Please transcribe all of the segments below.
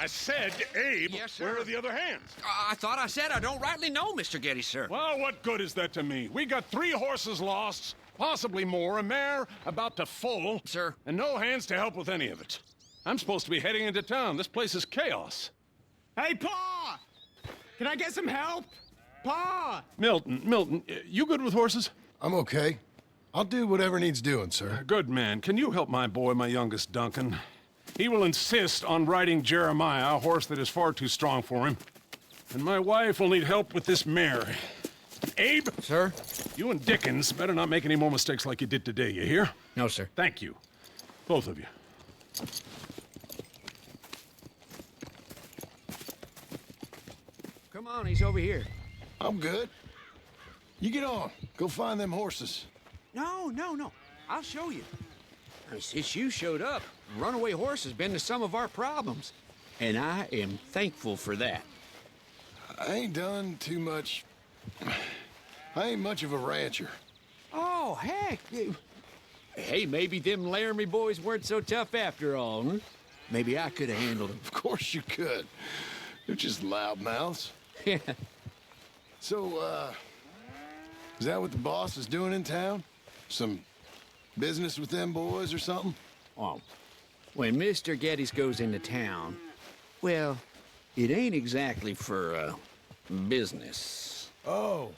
I said, Abe, Yes, sir. where are the other hands? I thought I said I don't rightly know, Mr. Geddes, sir. Well, what good is that to me? We got 3 horses lost, possibly more, a mare about to foal. Sir. And no hands to help with any of it. I'm supposed to be heading into town. This place is chaos. Hey, Pa! Can I get some help? Pa! Milton, you good with horses? I'm okay. I'll do whatever needs doing, sir. Good man. Can you help my boy, my youngest Duncan? He will insist on riding Jeremiah, a horse that is far too strong for him. And my wife will need help with this mare. Abe? Sir? You and Dickens better not make any more mistakes like you did today, you hear? No, sir. Thank you. Both of you. Come on, he's over here. I'm good. You get on. Go find them horses. No. I'll show you. Since you showed up, runaway horse has been to some of our problems. And I am thankful for that. I ain't done too much. I ain't much of a rancher. Oh, heck. Hey, maybe them Laramie boys weren't so tough after all, huh? Maybe I could have handled them. Of course you could. They're just loudmouths. Yeah. So, is that what the boss is doing in town? Some business with them boys or something? Oh, when Mr. Geddes goes into town, well, it ain't exactly for, business. Oh.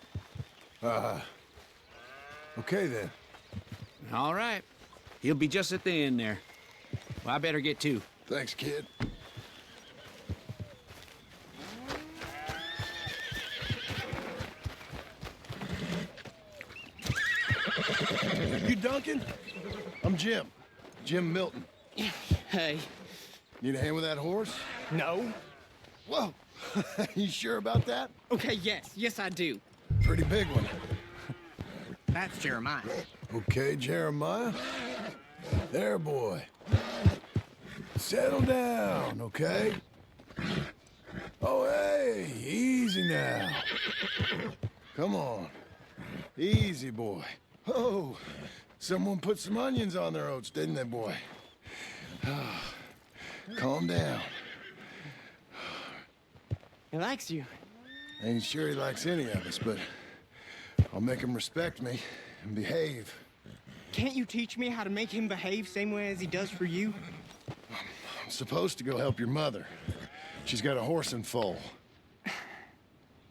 Okay then. All right. He'll be just at the end there. Well, I better get to. Thanks, kid. You Duncan? I'm Jim. Jim Milton. Hey. Need a hand with that horse? No. Whoa. You sure about that? Okay, yes, I do. Pretty big one. That's Jeremiah. Okay, Jeremiah. There, boy. Settle down, okay? Oh, hey, easy now. Come on. Easy, boy. Oh, someone put some onions on their oats, didn't they, boy? Calm down. He likes you. Ain't sure he likes any of us, but I'll make him respect me and behave. Can't you teach me how to make him behave same way as he does for you? I'm supposed to go help your mother. She's got a horse in foal.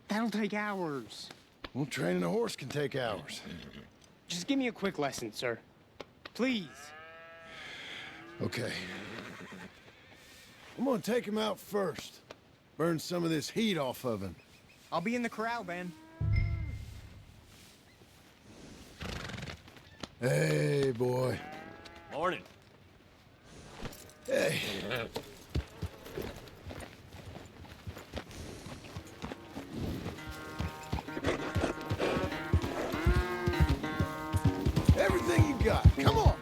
That'll take hours. Well, training a horse can take hours. Just give me a quick lesson, sir. Please. Okay. I'm gonna take him out first. Burn some of this heat off of him. I'll be in the corral, Ben. Hey, boy. Morning. Hey. Everything you got. Come on.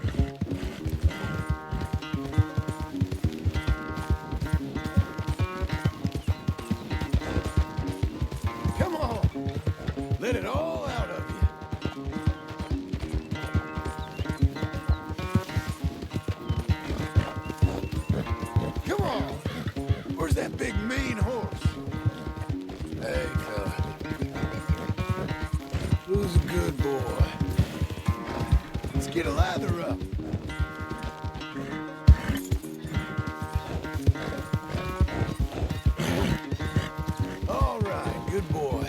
Come on. Let it all out of you. Come on. Where's that big mean horse? Hey, fella. Who's a good boy? Let's get a lather up. All right, good boy.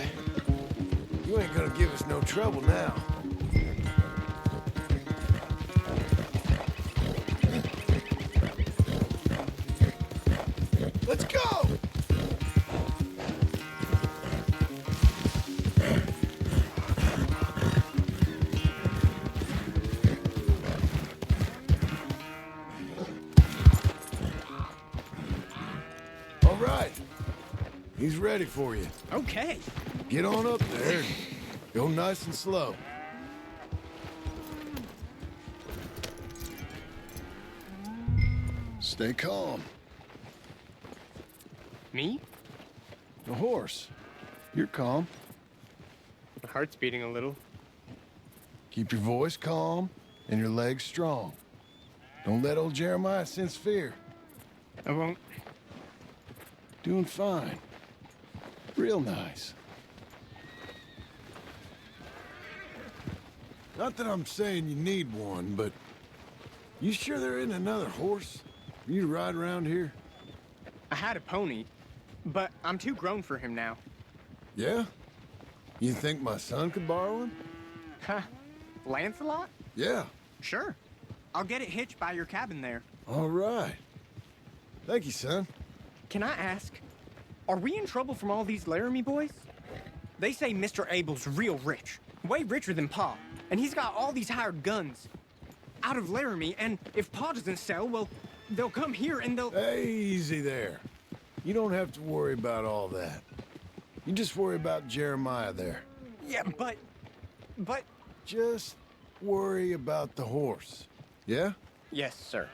You ain't gonna give us no trouble now. Let's go! All right. He's ready for you. Okay. Get on up there and go nice and slow. Stay calm. Me? The horse. You're calm. My heart's beating a little. Keep your voice calm and your legs strong. Don't let old Jeremiah sense fear. I won't. Doing fine. Real nice. Not that I'm saying you need one, but you sure there isn't another horse for you to ride around here? I had a pony, but I'm too grown for him now. Yeah? You think my son could borrow one? Huh. Lancelot? Yeah. Sure. I'll get it hitched by your cabin there. All right. Thank you, son. Can I ask, are we in trouble from all these Laramie boys? They say Mr. Abel's real rich, way richer than Pa, and he's got all these hired guns out of Laramie, and if Pa doesn't sell, well, they'll come here and they'll... Hey, easy there. You don't have to worry about all that. You just worry about Jeremiah there. Yeah, but... Just worry about the horse. Yeah? Yes, sir.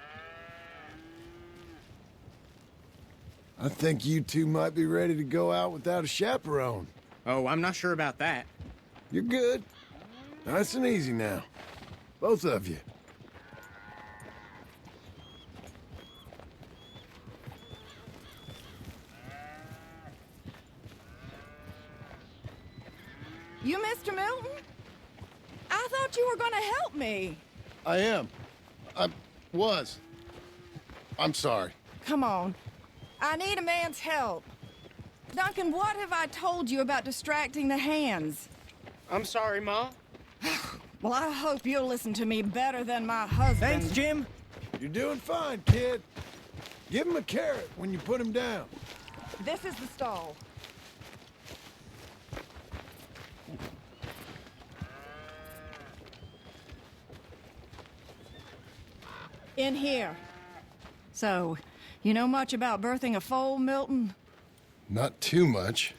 I think you two might be ready to go out without a chaperone. Oh, I'm not sure about that. You're good. Nice and easy now. Both of you. You, Mr. Milton? I thought you were gonna help me. I am. I'm sorry. Come on. I need a man's help. Duncan, what have I told you about distracting the hands? I'm sorry, Ma. Well, I hope you'll listen to me better than my husband. Thanks, Jim. You're doing fine, kid. Give him a carrot when you put him down. This is the stall. In here. So, you know much about birthing a foal, Milton? Not too much.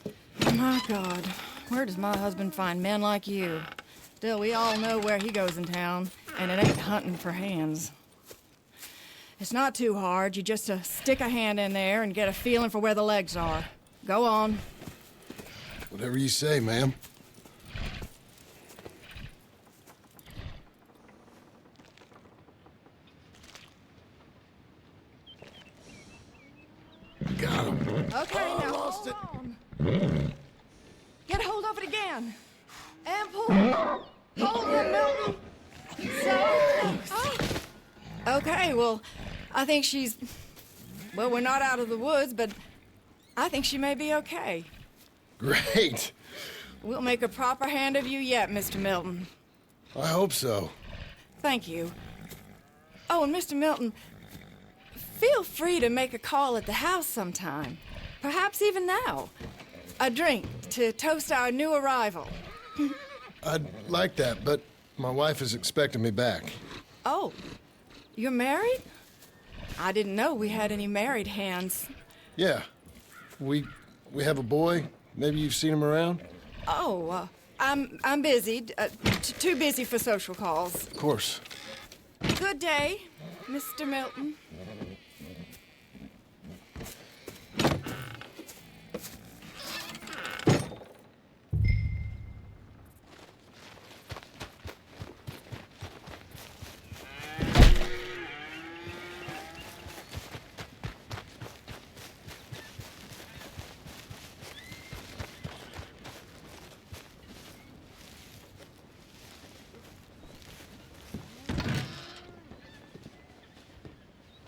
My God, where does my husband find men like you? Still, we all know where he goes in town, and it ain't hunting for hands. It's not too hard. You just stick a hand in there and get a feeling for where the legs are. Go on. Whatever you say, ma'am. Got him. Okay, now lost it. on. Get hold of it again. And pull. Hold him, Milton. So close. Okay, well, I think she's... Well, we're not out of the woods, but I think she may be okay. Great. We'll make a proper hand of you yet, Mr. Milton. I hope so. Thank you. Oh, and Mr. Milton, feel free to make a call at the house sometime. Perhaps even now. A drink to toast our new arrival. I'd like that, but my wife is expecting me back. Oh, you're married? I didn't know we had any married hands. Yeah. We have a boy. Maybe you've seen him around? Oh, I'm busy. Too busy for social calls. Of course. Good day, Mr. Milton.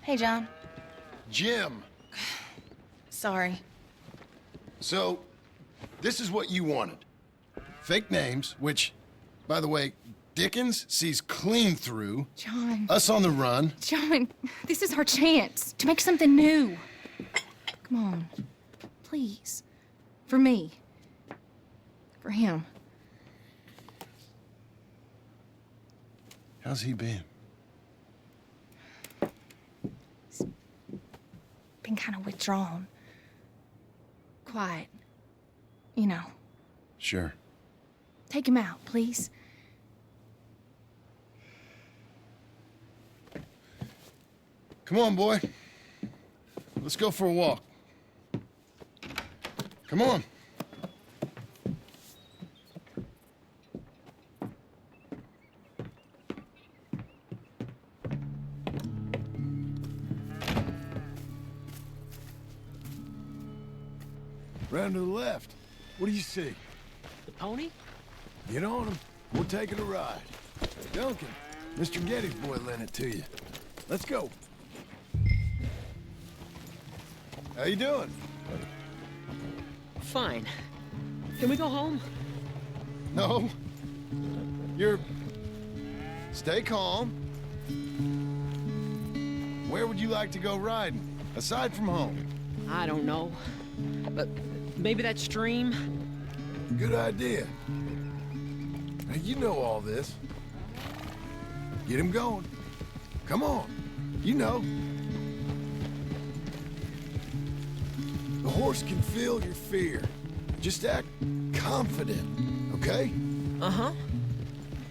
Hey, John. Jim. Sorry. So, this is what you wanted. Fake names, which, by the way, Dickens sees clean through. John. Us on the run. John, this is our chance to make something new. Come on. Please. For me. For him. How's he been? Been kind of withdrawn. Quiet. You know. Sure. Take him out, please. Come on, boy. Let's go for a walk. Come on. Round to the left. What do you see? The pony? Get on him. We'll take it a ride. Duncan, Mr. Getty's boy lent it to you. Let's go. How you doing? Fine. Can we go home? No. You're... Stay calm. Where would you like to go riding, aside from home? I don't know. But maybe that stream? Good idea. Now, you know all this. Get him going. Come on. You know. The horse can feel your fear. Just act confident, okay? Uh-huh.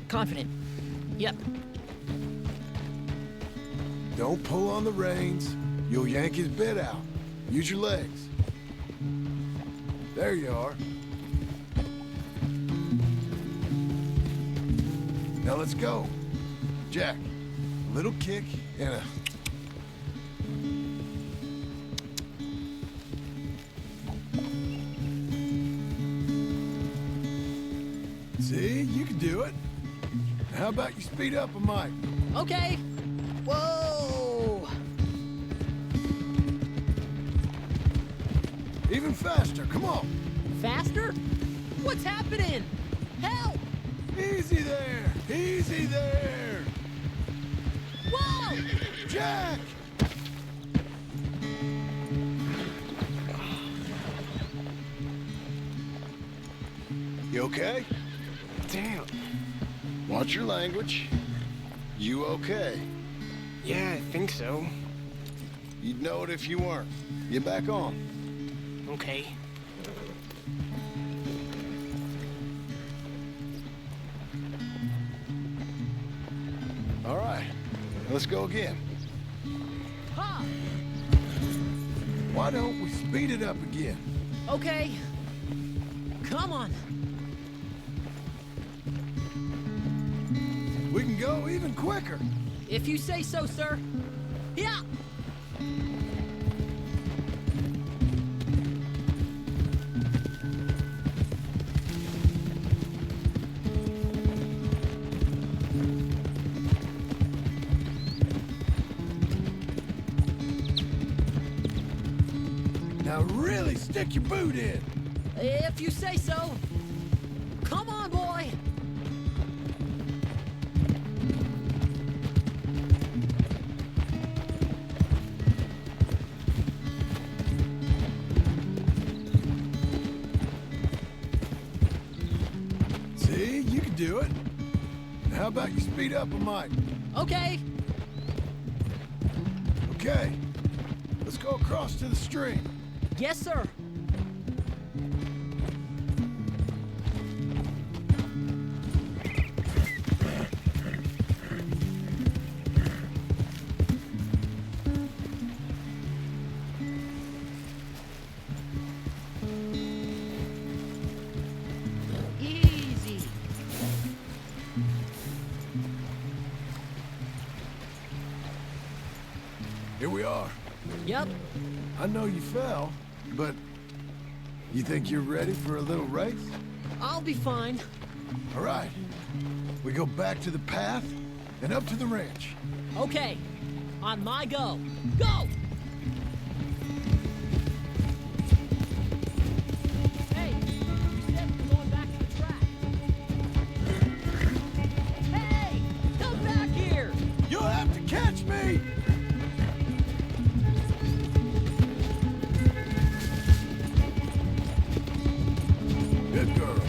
Confident. Yep. Don't pull on the reins. You'll yank his bit out. Use your legs. There you are. Now let's go. Jack, a little kick and a... See, you can do it. How about you speed up a mite? Okay. Whoa! Even faster, come on. Faster? What's happening? Help! Easy there, easy there. Whoa! Jack! You okay? Damn. Watch your language. You okay? Yeah, I think so. You'd know it if you weren't. Get back on. Okay. All right, let's go again. Ha! Why don't we speed it up again? Okay. Come on. We can go even quicker. If you say so, sir. Yeah! Now really stick your boot in. If you say so. Come on, boy! See, you can do it. How about you speed up a mite? Okay. Okay, let's go across to the stream. Yes, sir. Easy. Here we are. Yep. I know you fell, but you think you're ready for a little race? I'll be fine. All right. We go back to the path and up to the ranch. Okay. On my go. Go! Hey, you said we're going back to the track. Hey! Come back here! You'll have to catch me! Good girl.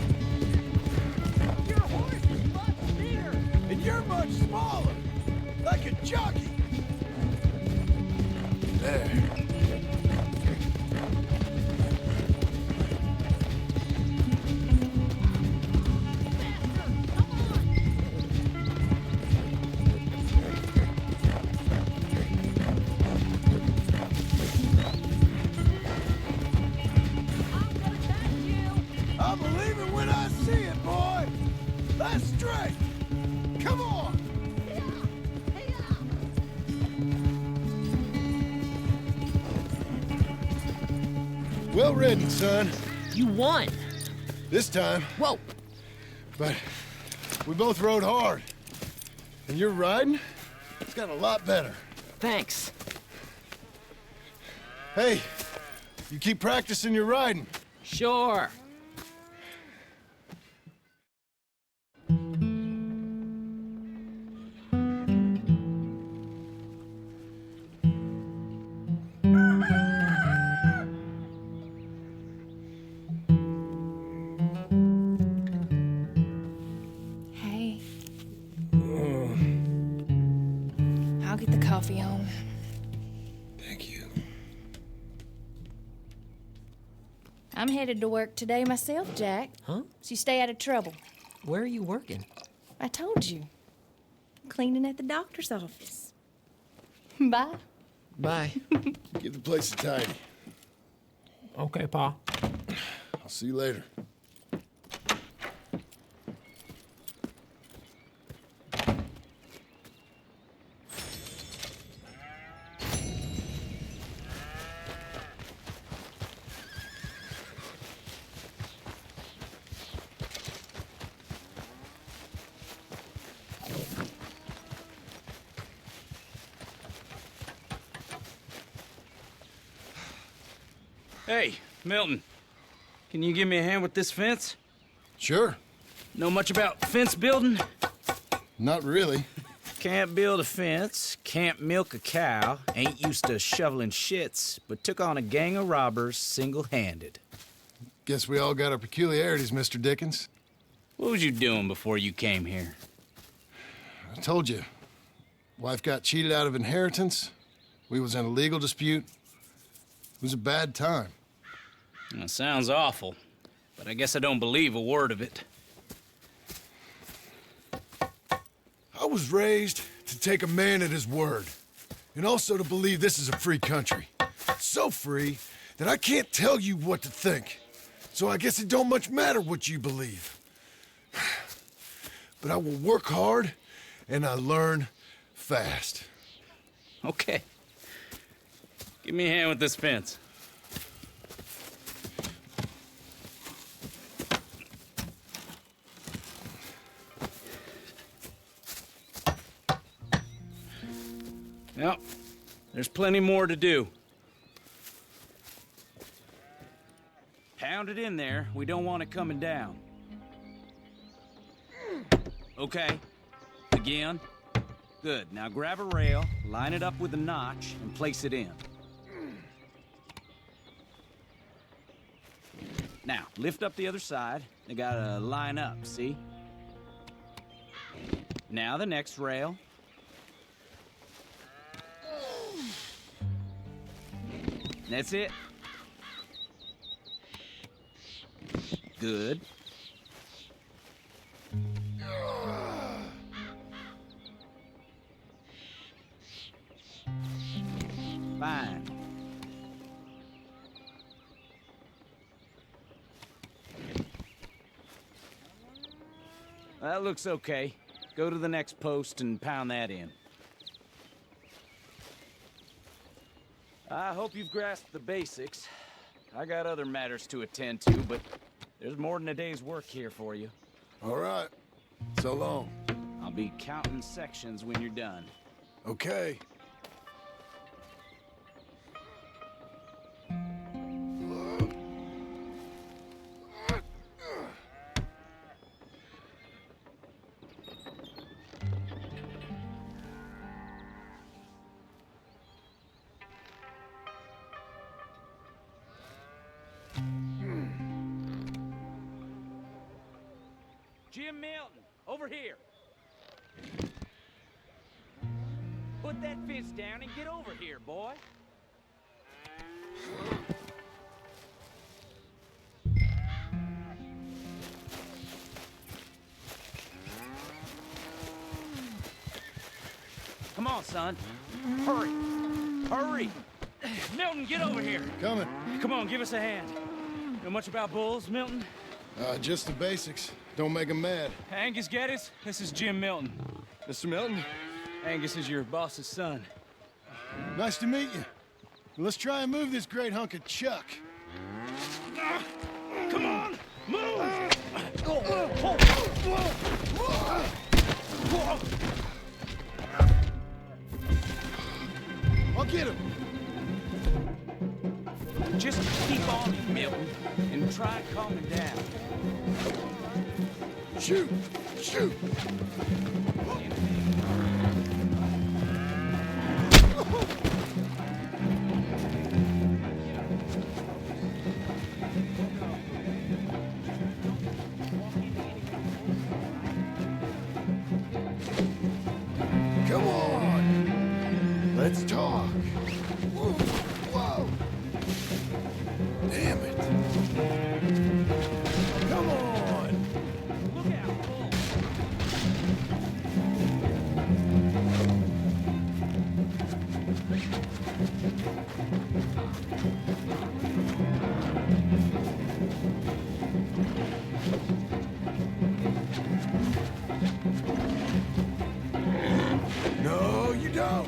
Your horse is much bigger! And you're much smaller. Like a jockey. There. Faster! Come on! I'm gonna catch you! I believe it when I see it, boy. That's straight. Come on. Well ridden, son. You won. This time. Whoa. But we both rode hard. And your riding, it's got a lot better. Thanks. Hey, you keep practicing your riding. Sure. Hey. I'll get the coffee on. Thank you. I'm headed to work today myself, Jack. Huh? So you stay out of trouble. Where are you working? I told you. Cleaning at the doctor's office. Bye. Bye. Give the place a tidy. Okay, Pa. I'll see you later. Hey, Milton. Can you give me a hand with this fence? Sure. Know much about fence building? Not really. Can't build a fence, can't milk a cow, ain't used to shoveling shits, but took on a gang of robbers single-handed. Guess we all got our peculiarities, Mr. Dickens. What was you doing before you came here? I told you. Wife got cheated out of inheritance. We was in a legal dispute. It was a bad time. That sounds awful, but I guess I don't believe a word of it. I was raised to take a man at his word, and also to believe this is a free country. So free that I can't tell you what to think. So I guess it don't much matter what you believe. But I will work hard, and I learn fast. Okay. Give me a hand with this fence. Yep, there's plenty more to do. Pound it in there. We don't want it coming down. Okay. Again. Good. Now grab a rail, line it up with a notch, and place it in. Now, lift up the other side. They gotta line up, see? Now the next rail. That's it. Good. Fine. That looks okay. Go to the next post and pound that in. I hope you've grasped the basics. I got other matters to attend to, but there's more than a day's work here for you. All right. So long. I'll be counting sections when you're done. Okay. Jim Milton, over here. Put that fence down and get over here, boy. Come on, son. Hurry. Hurry. Milton, get over here. Coming. Come on, give us a hand. Know much about bulls, Milton? Just the basics. Don't make them mad. Angus Geddes, this is Jim Milton. Mr. Milton, Angus is your boss's son. nice to meet you. Let's try and move this great hunk of chuck. Come on, move! I'll get him. Just keep on, Milton, and try calming down. Shoot! Shoot! Come on! Let's talk. Whoa! Whoa! Damn it! Come on! Look out, Bull. No, you don't!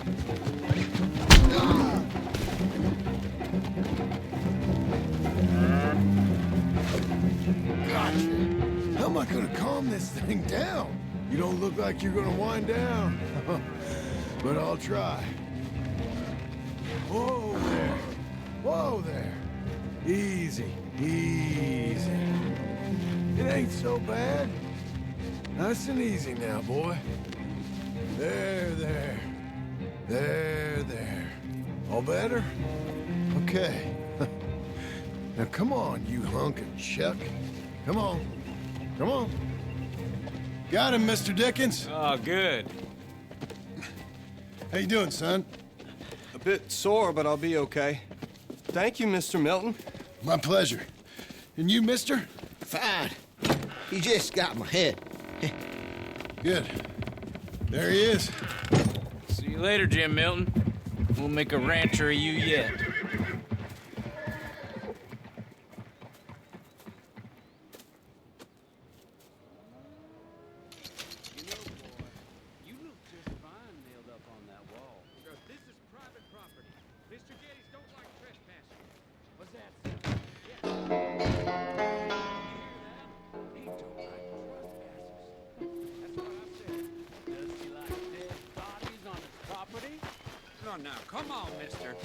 Gotcha! How am I gonna calm this thing down? You don't look like you're gonna wind down. But I'll try. Whoa there! Whoa there! Easy, easy. It ain't so bad. Nice and easy now, boy. There, there. There, there. All better? Okay. Now come on, you hunk of chuck. Come on. Come on. Got him, Mr. Dickens. Oh, good. How you doing, son? A bit sore, but I'll be okay. Thank you, Mr. Milton. My pleasure. And you, mister? Fine. He just got my head. Good. There he is. See you later, Jim Milton. We'll make a rancher of you yet. You look just fine nailed up on that wall. This is private property. Mr. Geddes don't like trespassing. What's that? Yeah. You hear that? He don't like trespassers. That's what I said. Does he like dead bodies on his property? No, no, come on, mister.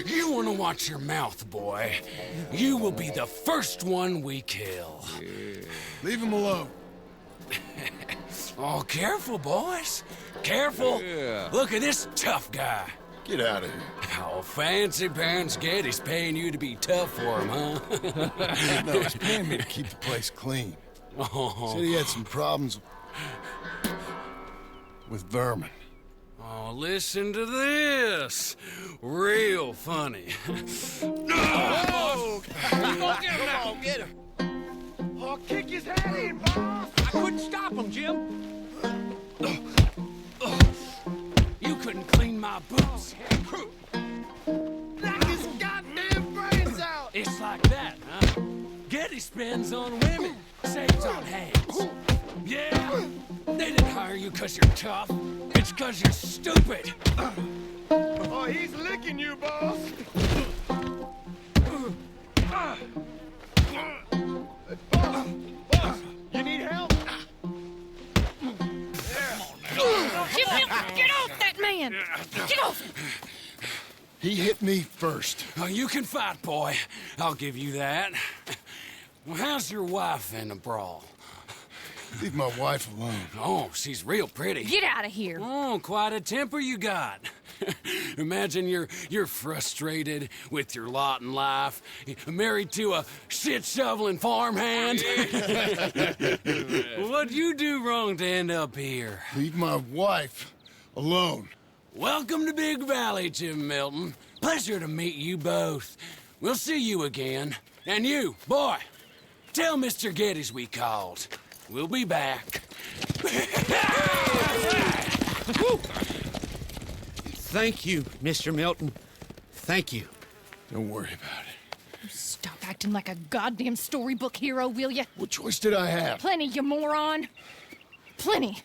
You want to watch your mouth, boy. You will be the first one we kill. Leave him alone. Oh, careful, boys. Careful. Look at this tough guy. Get out of here. Oh, fancy pants Geddes paying you to be tough for him, huh? No, he's paying me to keep the place clean. Oh. Said he had some problems with vermin. Oh, listen to this. Real funny. Oh, come on, get him. I'll kick his head in, boss! I couldn't stop him, Jim. You couldn't clean my boots. Knock his goddamn brains out. It's like that, huh? Geddes spends on women, saves on hands. Yeah? They didn't hire you 'cause you're tough. It's 'cause you're stupid. Oh, he's licking you, boss! Boss, you need help? Get off that man! Get off him! He hit me first. Oh, you can fight, boy. I'll give you that. Well, how's your wife in the brawl? Leave my wife alone. Oh, she's real pretty. Get out of here! Oh, quite a temper you got. Imagine you're frustrated with your lot in life, married to a shit-shoveling farmhand. What'd you do wrong to end up here? Leave my wife alone. Welcome to Big Valley, Jim Milton. Pleasure to meet you both. We'll see you again. And you, boy, tell Mr. Geddes we called. We'll be back. Thank you, Mr. Milton. Thank you. Don't worry about it. Stop acting like a goddamn storybook hero, will ya? What choice did I have? Plenty, you moron. Plenty.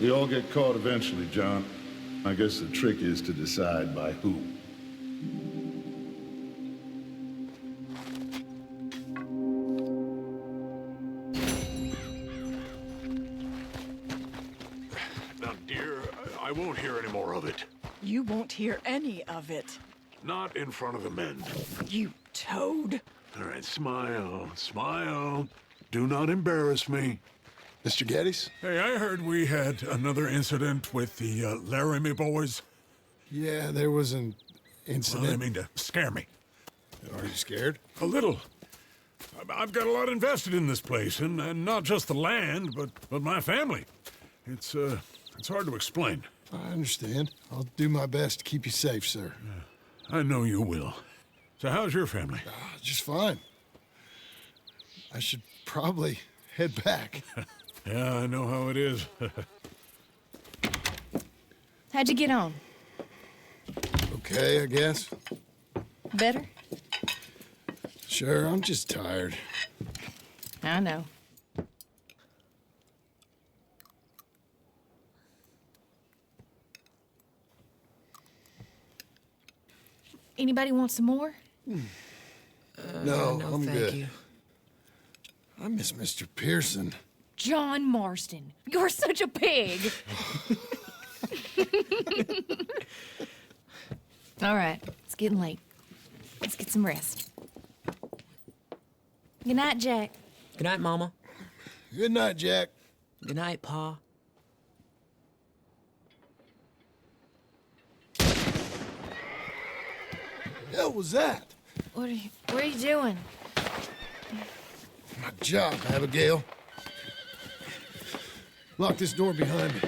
We all get caught eventually, John. I guess the trick is to decide by who. Now, dear, I won't hear any more of it. You won't hear any of it. Not in front of the men. You toad. All right, smile, smile. Do not embarrass me. Mr. Geddes? Hey, I heard we had another incident with the Laramie boys. Yeah, there was an Well, incident. I mean to scare me. Are you scared? A little. I've got a lot invested in this place, and not just the land, but my family. It's hard to explain. I understand. I'll do my best to keep you safe, sir. I know you will. So how's your family? Just fine. I should probably head back. Yeah, I know how it is. How'd you get on? Okay, I guess. Better? Sure, I'm just tired. I know. Anybody want some more? No, no, I'm thank good. you. I miss Mr. Pearson. John Marston, you're such a pig. All right, it's getting late. Let's get some rest. Good night, Jack. Good night, Mama. Good night, Jack. Good night, Pa. Hell was that? What are you doing? My job, Abigail. Lock this door behind me.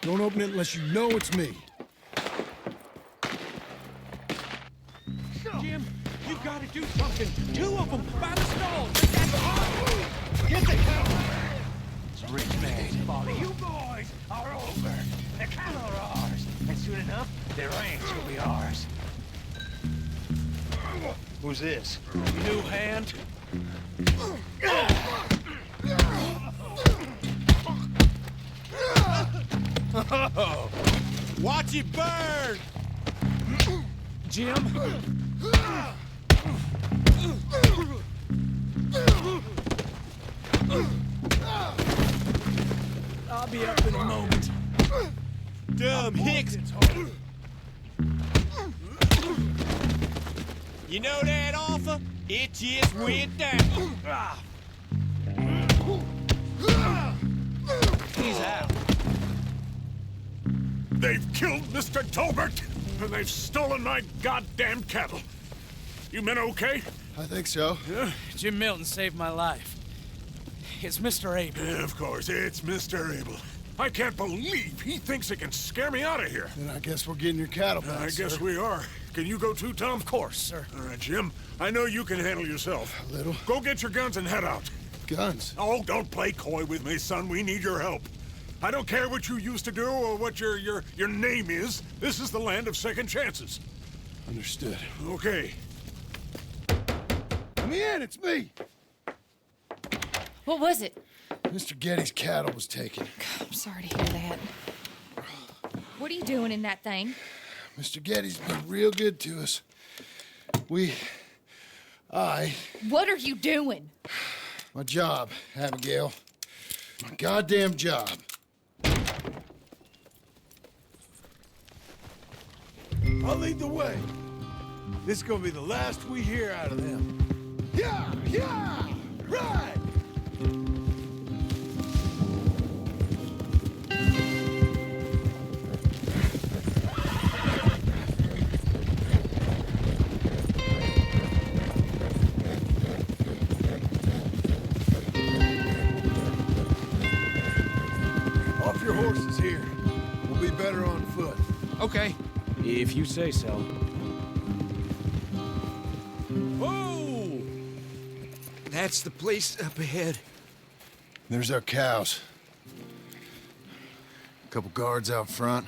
Don't open it unless you know it's me. Jim, you gotta do something. Two of them by the stalls. Get the cattle. It's a rich man's folly. You boys are over. The cattle are ours. And soon enough, their ranch will be ours. Who's this? New hand? Watch it burn! Jim? I'll be up in a moment. Dumb Hicks! You know that offer? It just went down. He's out. They've killed Mr. Tolbert, and they've stolen my goddamn cattle. You men okay? I think so. Yeah? Jim Milton saved my life. It's Mr. Abel. Yeah, of course, it's Mr. Abel. I can't believe he thinks he can scare me out of here. Then I guess we're getting your cattle back, I guess sir. we are. Can you go too, Tom? Of course, sir. All right, Jim. I know you can handle yourself. A little. Go get your guns and head out. Guns? Oh, don't play coy with me, son. We need your help. I don't care what you used to do or what your name is. This is the land of second chances. Understood. Okay. Let me in, it's me! What was it? Mr. Geddes' cattle was taken. I'm sorry to hear that. What are you doing in that thing? Mr. Geddes been real good to us. What are you doing? My job, Abigail. My goddamn job. I'll lead the way. This is gonna be the last we hear out of them. Yeah, right! Off your horses here. We'll be better on foot. Okay, if you say so. Whoa! That's the place up ahead. There's our cows. A couple guards out front.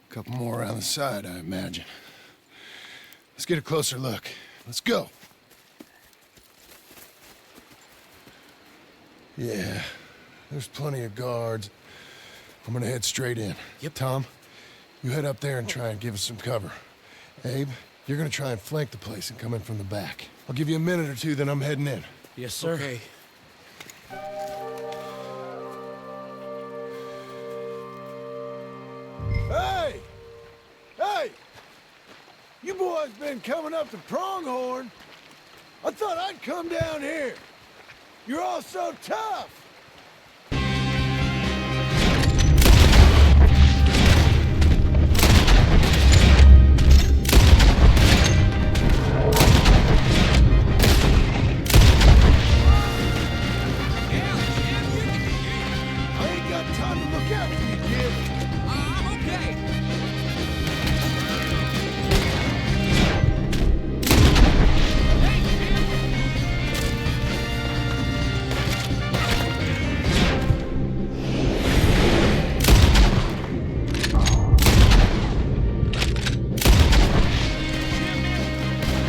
A couple more around the side, I imagine. Let's get a closer look. Let's go. Yeah, there's plenty of guards. I'm gonna head straight in. Yep. Tom, you head up there and try and give us some cover. Abe, you're gonna try and flank the place and come in from the back. I'll give you a minute or two, then I'm heading in. Yes, sir. Okay. Hey! Hey! You boys been coming up to Pronghorn. I thought I'd come down here. You're all so tough. I ain't got time to look out for you, kid. I'm okay.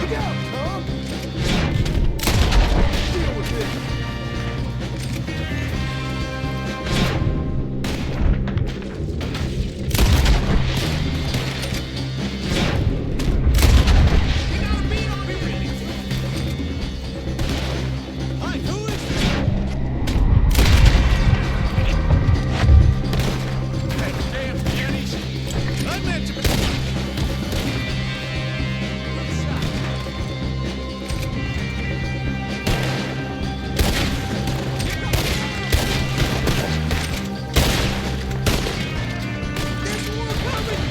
Look out, Tom. Deal with this. Hi, who is this? Hey, damn beauties. I meant to... There's more coming!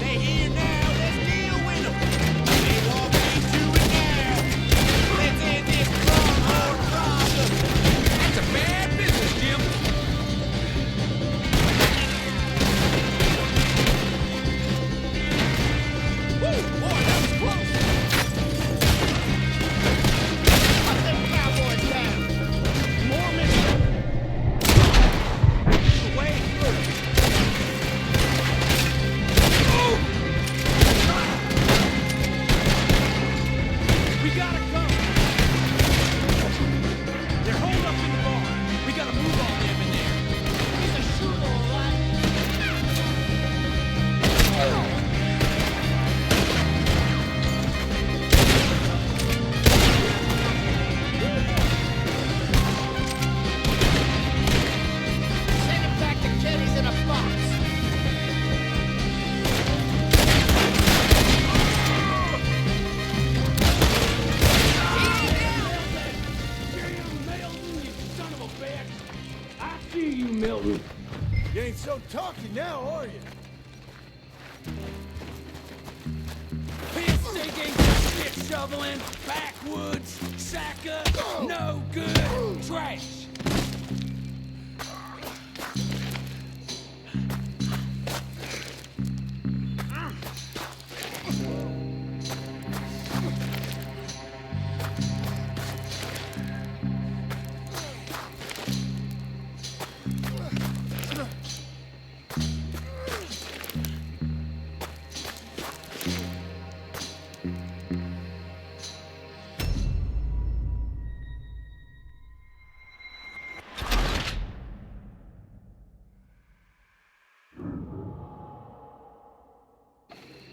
They here now, let's deal with them! They walk into it now! Let's end this Pronghorn problem! That's a bad business, Jim! Woo! Boy, that was close! Put them cowboys down! More missiles! Way through! We gotta go! They're holed up in the bar. We gotta move on them in there. It's a shoot, all right. Send him back to Kenny's in a box. Son of a bitch! I see you, Milton. You ain't so talky now, are you? Piss digging, shit shoveling, backwoods, sacker, no good, trash.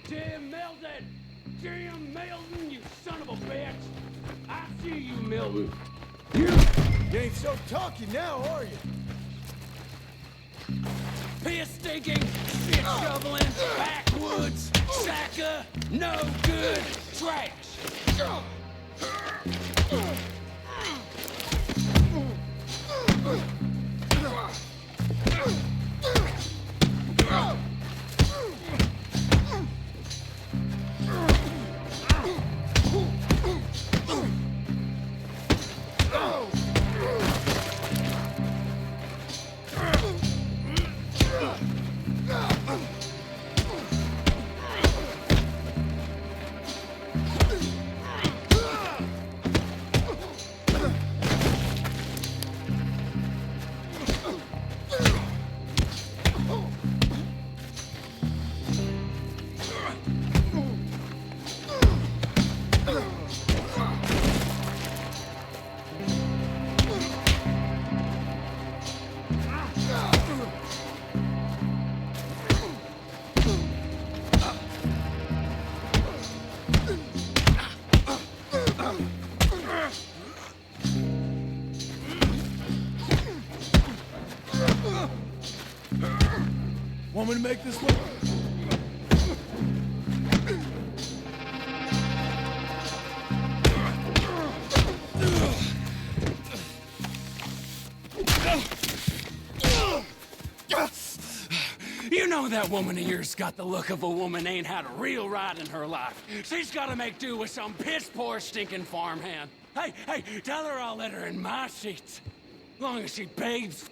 Jim Milton! Jim Milton, you son of a bitch! I see you, Milton. You ain't so talky now, are you? Piss digging, shit shoveling, backwoods, sacker, no good, trash. want me to make this one? You know that woman of yours got the look of a woman ain't had a real ride in her life. She's gotta make do with some piss-poor stinking farmhand. Hey, tell her I'll let her in my seats. Long as she pays.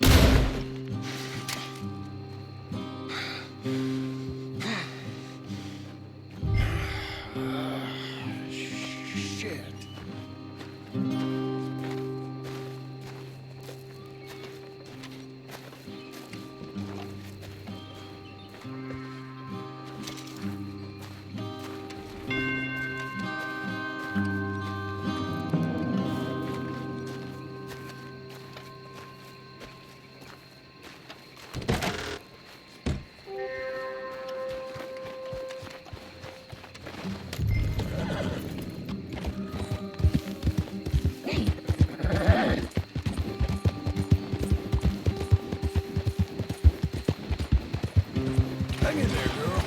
Shit. Hang in there, girl.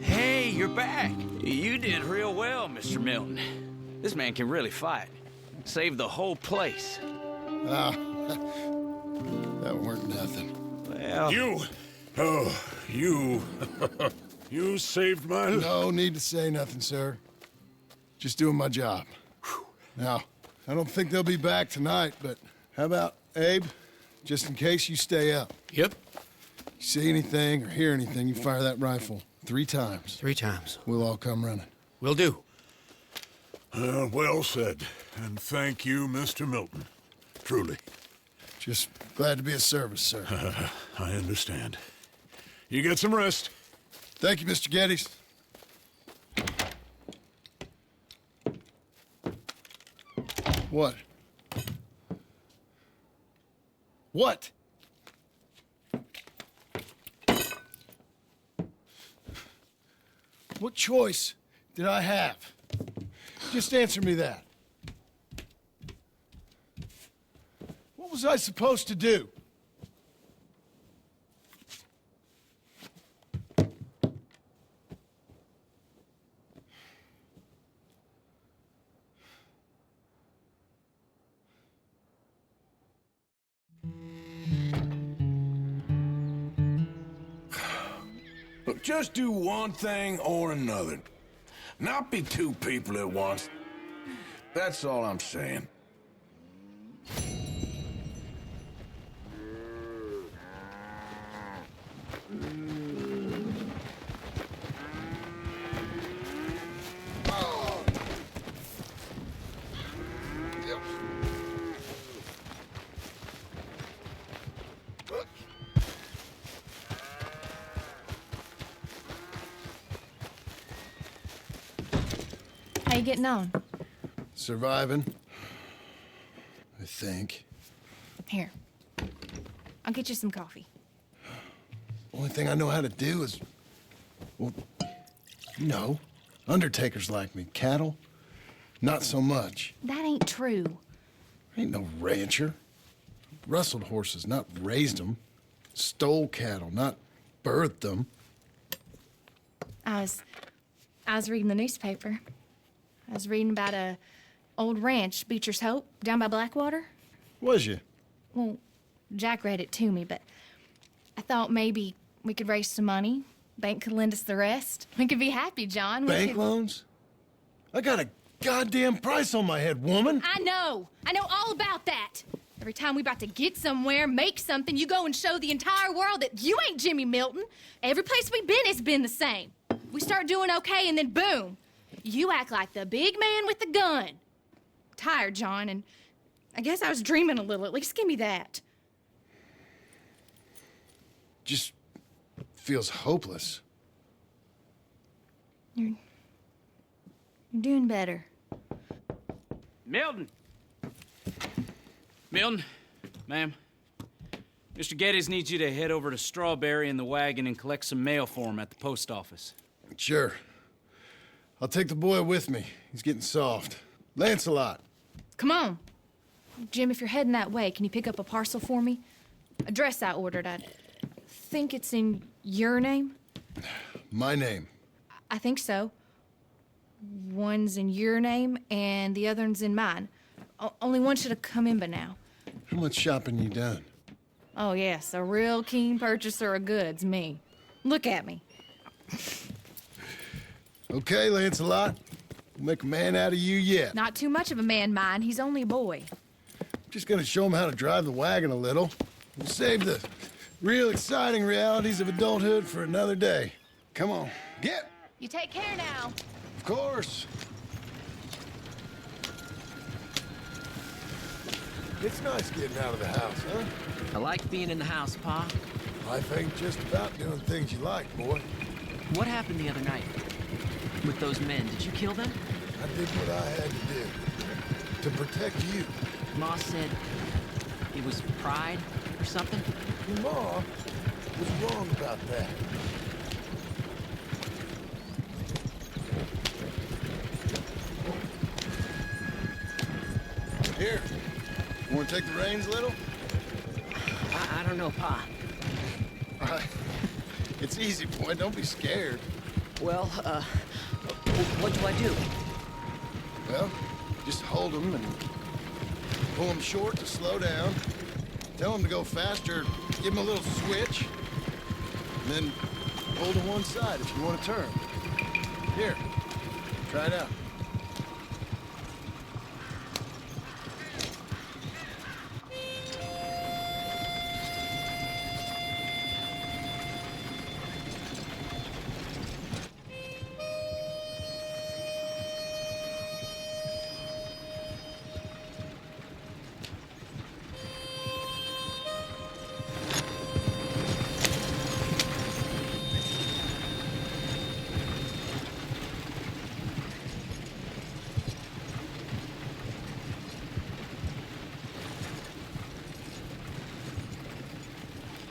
Hey, you're back. You did real well, Mr. Milton. This man can really fight. Saved the whole place. Ah, that weren't nothing. Well... You? Oh, you... you saved my life. No need to say nothing, sir. Just doing my job. Now, I don't think they'll be back tonight, but how about Abe? Just in case you stay up. Yep. You see anything or hear anything, you fire that rifle 3 times. 3 times. We'll all come running. Will do. Well said. And thank you, Mr. Milton. Truly. Just glad to be of service, sir. I understand. You get some rest. Thank you, Mr. Geddes. What? What? What choice did I have? Just answer me that. What was I supposed to do? Look, just do one thing or another. Not be 2 people at once. That's all I'm saying. How you getting on? Surviving. I think. Here. I'll get you some coffee. Only thing I know how to do is... Well, you know, undertakers like me. Cattle, not so much. That ain't true. Ain't no rancher. Rustled horses, not raised them. Stole cattle, not birthed them. I was reading the newspaper. I was reading about a old ranch, Beecher's Hope, down by Blackwater. Was you? Well, Jack read it to me, but I thought maybe we could raise some money. Bank could lend us the rest. We could be happy, John. Bank loans? I got a goddamn price on my head, woman. I know all about that. Every time we about to get somewhere, make something, you go and show the entire world that you ain't Jimmy Milton. Every place we've been has been the same. We start doing okay, and then boom, you act like the big man with the gun. tired, John, and I guess I was dreaming a little. At least give me that. Just feels hopeless. You're doing better. Milton! Milton, ma'am. Mr. Geddes needs you to head over to Strawberry in the wagon and collect some mail for him at the post office. Sure. I'll take the boy with me. He's getting soft. Lancelot. Come on. Jim, if you're heading that way, can you pick up a parcel for me? A dress I ordered. I think it's in your name? My name. I think so. One's in your name, and the other one's in mine. Only one should have come in by now. How much shopping you done? Oh, yes, a real keen purchaser of goods, me. Look at me. Okay, Lancelot. We'll make a man out of you yet. Not too much of a man, mine. He's only a boy. Just gonna show him how to drive the wagon a little. We'll save the real exciting realities of adulthood for another day. Come on, get! You take care now. Of course. It's nice getting out of the house, huh? I like being in the house, Pa. Life ain't just about doing things you like, boy. What happened the other night? With those men, did you kill them? I did what I had to do. To protect you. Ma said it was pride or something? Your Ma was wrong about that. Here. You wanna take the reins a little? I don't know, Pa. All right. It's easy, boy. Don't be scared. Well, what do I do? Well, just hold them and pull them short to slow down. Tell them to go faster. Give them a little switch. And then pull to one side if you want to turn. Here. Try it out.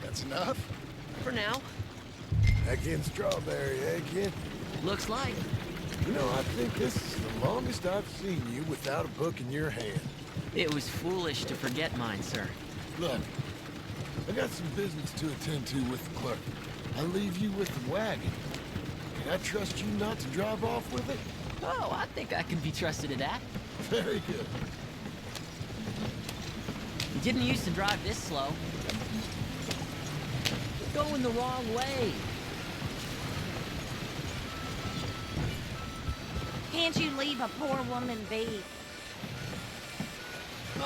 That's enough? For now. Back in Strawberry, eh, kid? Looks like. You know, I think this is the longest I've seen you without a book in your hand. It was foolish to forget mine, sir. Look, I got some business to attend to with the clerk. I'll leave you with the wagon. Can I trust you not to drive off with it? Oh, I think I can be trusted at that. Very good. You didn't used to drive this slow. You're going the wrong way. Can't you leave a poor woman be?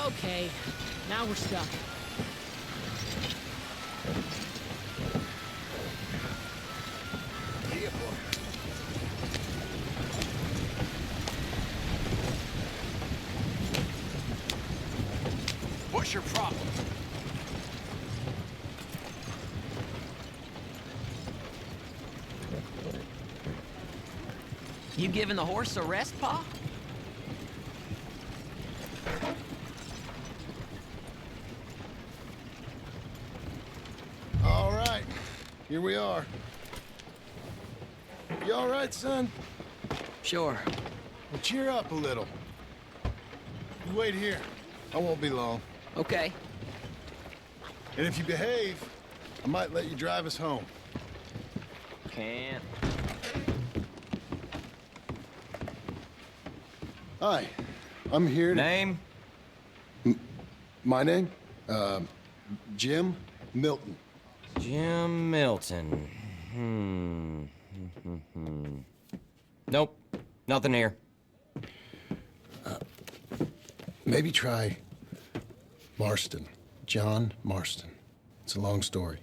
Okay, now we're stuck. Yeah, boy. What's your problem? You giving the horse a rest, Pa? All right. Here we are. You all right, son? Sure. Well, cheer up a little. You wait here. I won't be long. Okay. And if you behave, I might let you drive us home. Can't. Hi. I'm here to... Name? My name? Jim Milton. Jim Milton. Nope. Nothing here. Maybe try Marston. John Marston. It's a long story.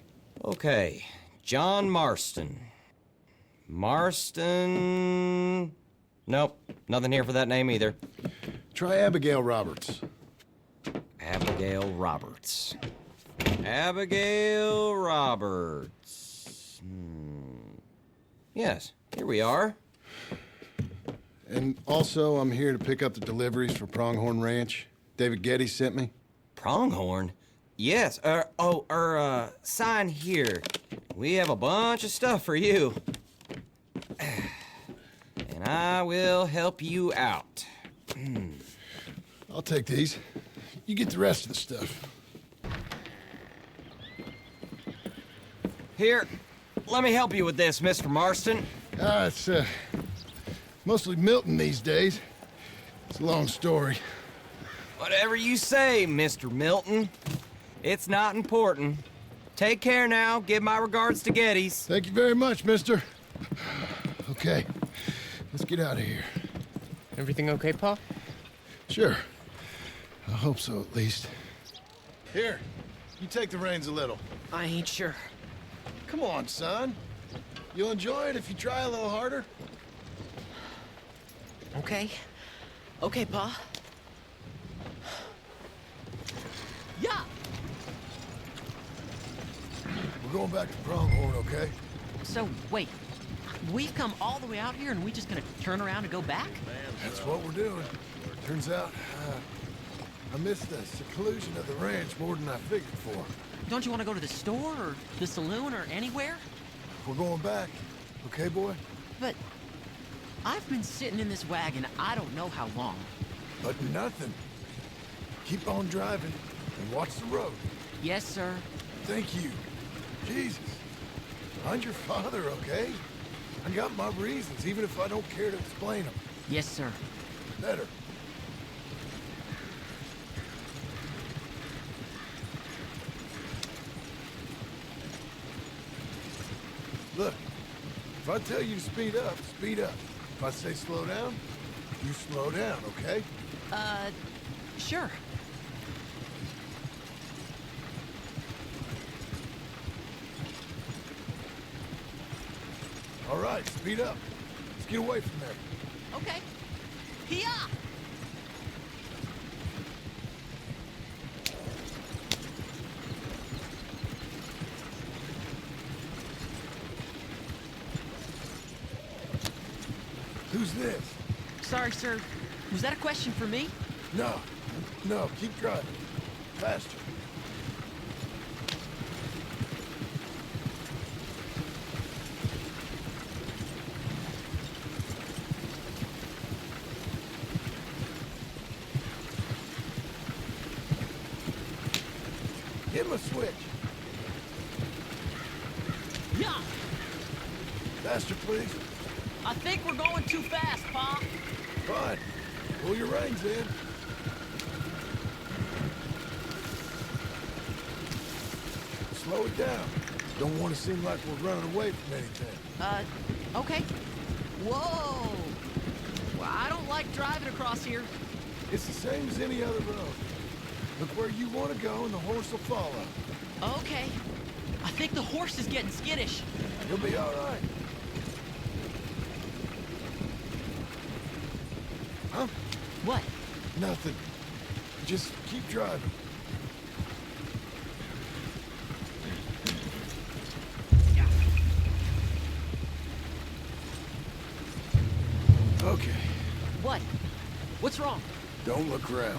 Okay. John Marston. Marston... Nope. Nothing here for that name either. Try Abigail Roberts. Abigail Roberts. Abigail Roberts. Yes, here we are. And also, I'm here to pick up the deliveries for Pronghorn Ranch. David Getty sent me. Pronghorn? Yes, sign here. We have a bunch of stuff for you. And I will help you out. I'll take these. You get the rest of the stuff. Here, let me help you with this, Mr. Marston. It's, mostly Milton these days. It's a long story. Whatever you say, Mr. Milton. It's not important. Take care now. Give my regards to Geddes. Thank you very much, mister. Okay, let's get out of here. Everything okay, Pa? Sure. I hope so, at least. Here, you take the reins a little. I ain't sure. Come on, son. You'll enjoy it if you try a little harder. Okay. Okay, Pa. Yeah! We're going back to Pronghorn, okay? So, wait. We've come all the way out here and we just gonna turn around and go back? That's what we're doing. Turns out, I missed the seclusion of the ranch more than I figured for. Don't you want to go to the store or the saloon or anywhere? We're going back, okay, boy? But I've been sitting in this wagon I don't know how long. But nothing. Keep on driving and watch the road. Yes, sir. Thank you. Jesus. Find your father, okay? I got my reasons, even if I don't care to explain them. Yes, sir. Better. Look, if I tell you to speed up, speed up. If I say slow down, you slow down, okay? Sure. All right, speed up. Let's get away from there. Okay. Hiya! Who's this? Sorry, sir. Was that a question for me? No, no, keep driving. Faster. Hit my switch. Yeah! Faster, please. I think we're going too fast, Pa. Fine. Pull your reins in. Slow it down. Don't want to seem like we're running away from anything. Okay. Whoa! Well, I don't like driving across here. It's the same as any other road. Look where you want to go and the horse will follow. Okay. I think the horse is getting skittish. You'll be all right. Huh? What? Nothing. Just keep driving. Okay. What? What's wrong? Don't look around.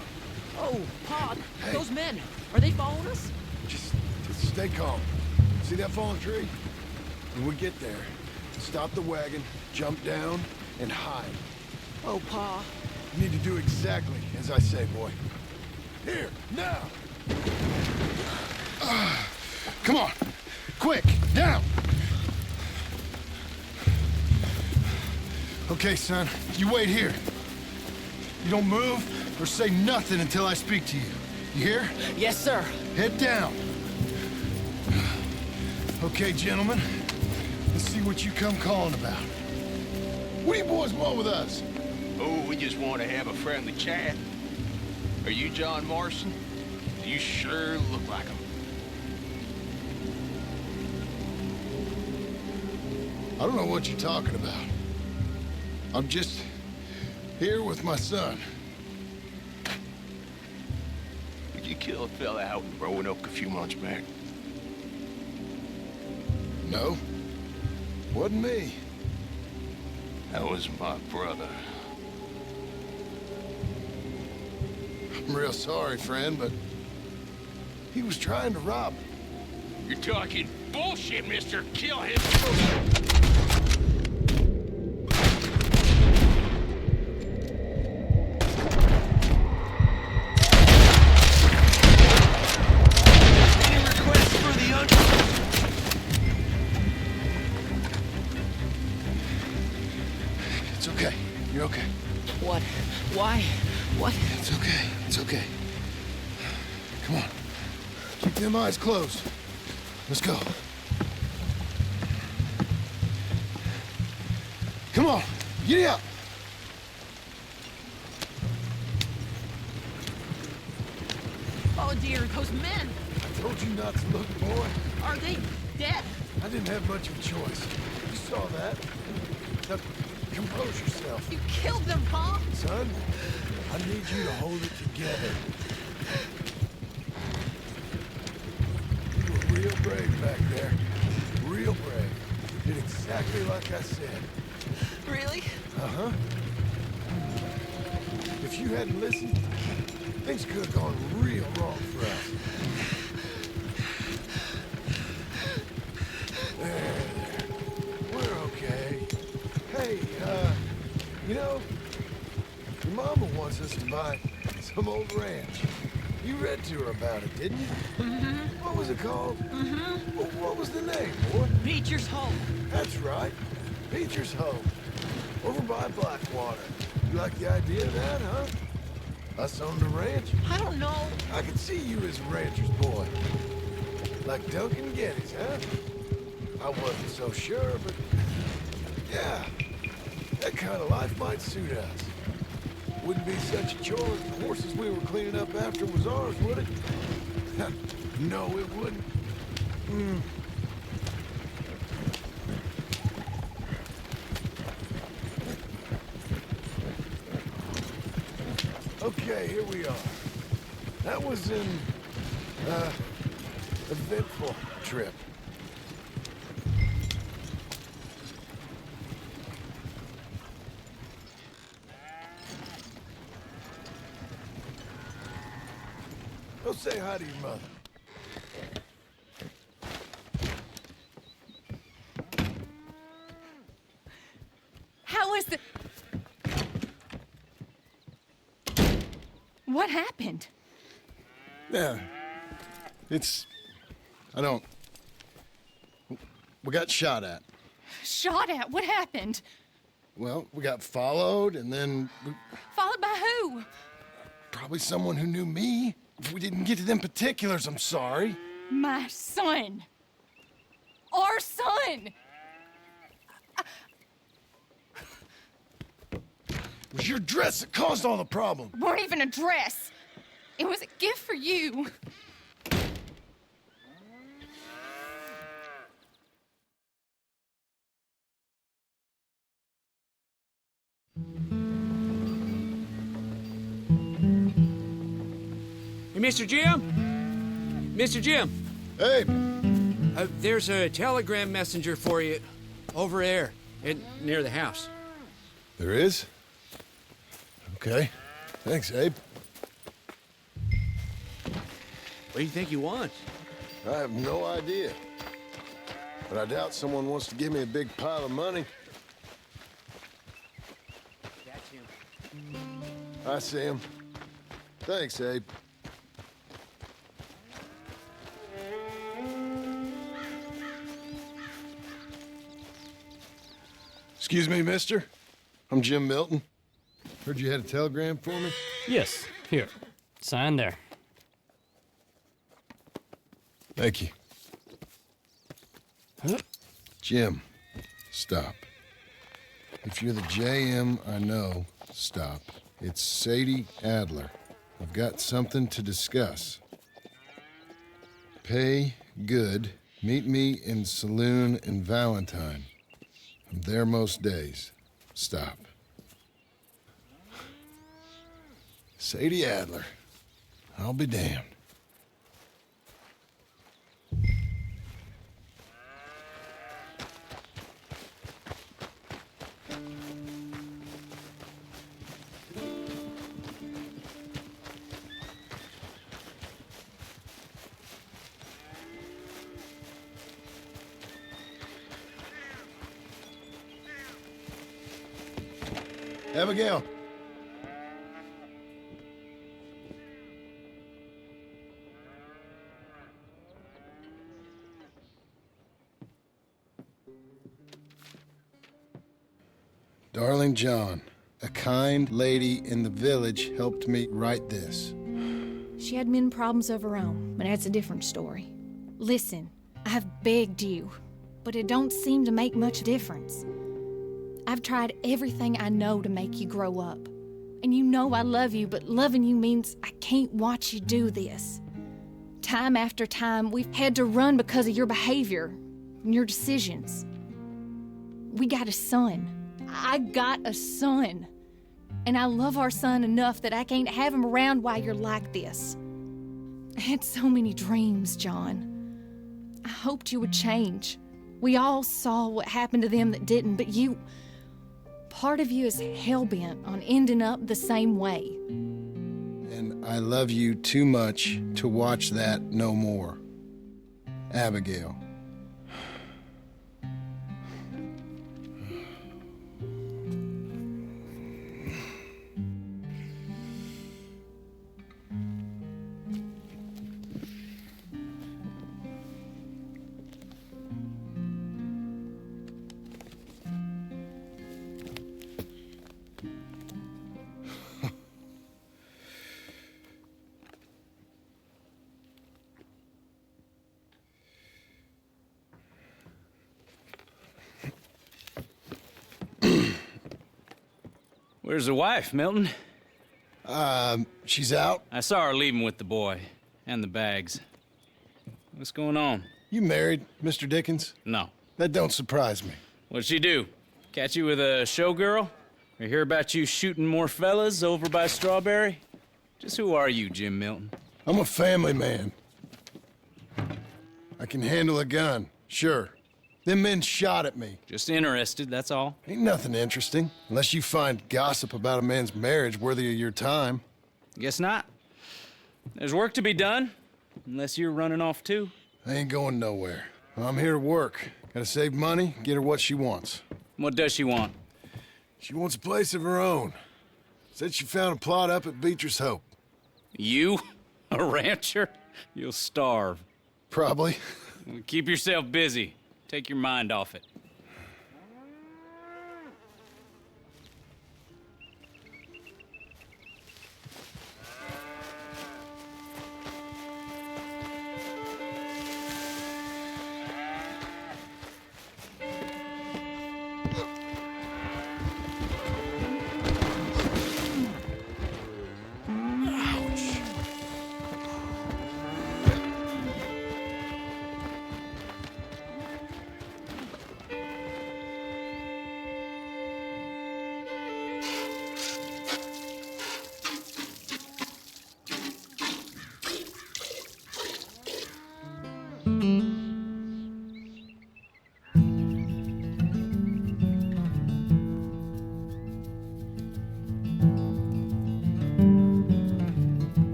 Oh, Pa, Hey. those men, are they following us? Just stay calm. See that fallen tree? When we get there, stop the wagon, jump down, and hide. Oh, Pa. You need to do exactly as I say, boy. Here, now! Come on! Quick, down! Okay, son, you wait here. You don't move or say nothing until I speak to you. You hear? Yes, sir. Head down. Okay, gentlemen. Let's see what you come calling about. What do you boys want with us? Oh, we just want to have a friendly chat. Are you John Marston? You sure look like him. I don't know what you're talking about. I'm just here with my son. Did you kill a fella out in Roanoke a few months back? No. Wasn't me. That was my brother. I'm real sorry, friend, but he was trying to rob me. You're talking bullshit, mister. Kill him. It's okay. You're okay. What? Why? What? It's okay. It's okay. Come on. Keep them eyes closed. Let's go. Come on. Giddy up. Oh dear, those men! I told you not to look, boy. Are they dead? I didn't have much of a choice. You saw that. Now, compose yourself. You killed them, Pa! Son, I need you to hold it together. You were real brave back there. Real brave. Did exactly like I said. Really? Uh-huh. If you hadn't listened, things could have gone real wrong for us. There. We're okay. Hey, you know, your mama wants us to buy some old ranch. You read to her about it, didn't you? Mm-hmm. What was it called? Mm-hmm. What was the name, boy? Beecher's Home. That's right. Beecher's Home. Over by Blackwater. You like the idea of that, huh? Us owned a ranch? I don't know. I could see you as a rancher's boy. Like Duncan Geddes, huh? I wasn't so sure, but... yeah, that kind of life might suit us. Wouldn't be such a chore if the horses we were cleaning up after was ours, would it? No, it wouldn't. Okay, here we are. That was an, eventful trip. Go say hi to your mother. How is the... What happened? Yeah. I don't... We got shot at. Shot at? What happened? Well, we got followed, and then... Followed by who? Probably someone who knew me. If we didn't get to them particulars, I'm sorry. My son. Our son. It was your dress that caused all the problem. It weren't even a dress. It was a gift for you. Hey, Mr. Jim? Mr. Jim? Hey. There's a telegram messenger for you over there, near the house. There is? Okay. Thanks, Abe. What do you think he wants? I have no idea. But I doubt someone wants to give me a big pile of money. That's him. I see him. Thanks, Abe. Excuse me, mister. I'm Jim Milton. Heard you had a telegram for me? Yes. Here. Sign there. Thank you. Huh? Jim, stop. If you're the JM I know, stop. It's Sadie Adler. I've got something to discuss. Pay good. Meet me in Saloon in Valentine. I'm there most days. Stop. Sadie Adler. I'll be damned. Abigail. Darling John, a kind lady in the village helped me write this. She had men problems of her own, but that's a different story. Listen, I've begged you, but it don't seem to make much difference. I've tried everything I know to make you grow up. And you know I love you, but loving you means I can't watch you do this. Time after time, we've had to run because of your behavior and your decisions. We got a son. I got a son. And I love our son enough that I can't have him around while you're like this. I had so many dreams, John. I hoped you would change. We all saw what happened to them that didn't, but you... Part of you is hell-bent on ending up the same way. And I love you too much to watch that no more. Abigail. Where's the wife, Milton? She's out. I saw her leaving with the boy and the bags. What's going on? You married, Mr. Dickens? No. That don't surprise me. What'd she do? Catch you with a showgirl? Or hear about you shooting more fellas over by Strawberry? Just who are you, Jim Milton? I'm a family man. I can handle a gun, sure. Them men shot at me. Just interested, that's all. Ain't nothing interesting, unless you find gossip about a man's marriage worthy of your time. Guess not. There's work to be done, unless you're running off too. I ain't going nowhere. I'm here to work. Gotta save money, get her what she wants. What does she want? She wants a place of her own. Said she found a plot up at Beecher's Hope. You? A rancher? You'll starve. Probably. Keep yourself busy. Take your mind off it.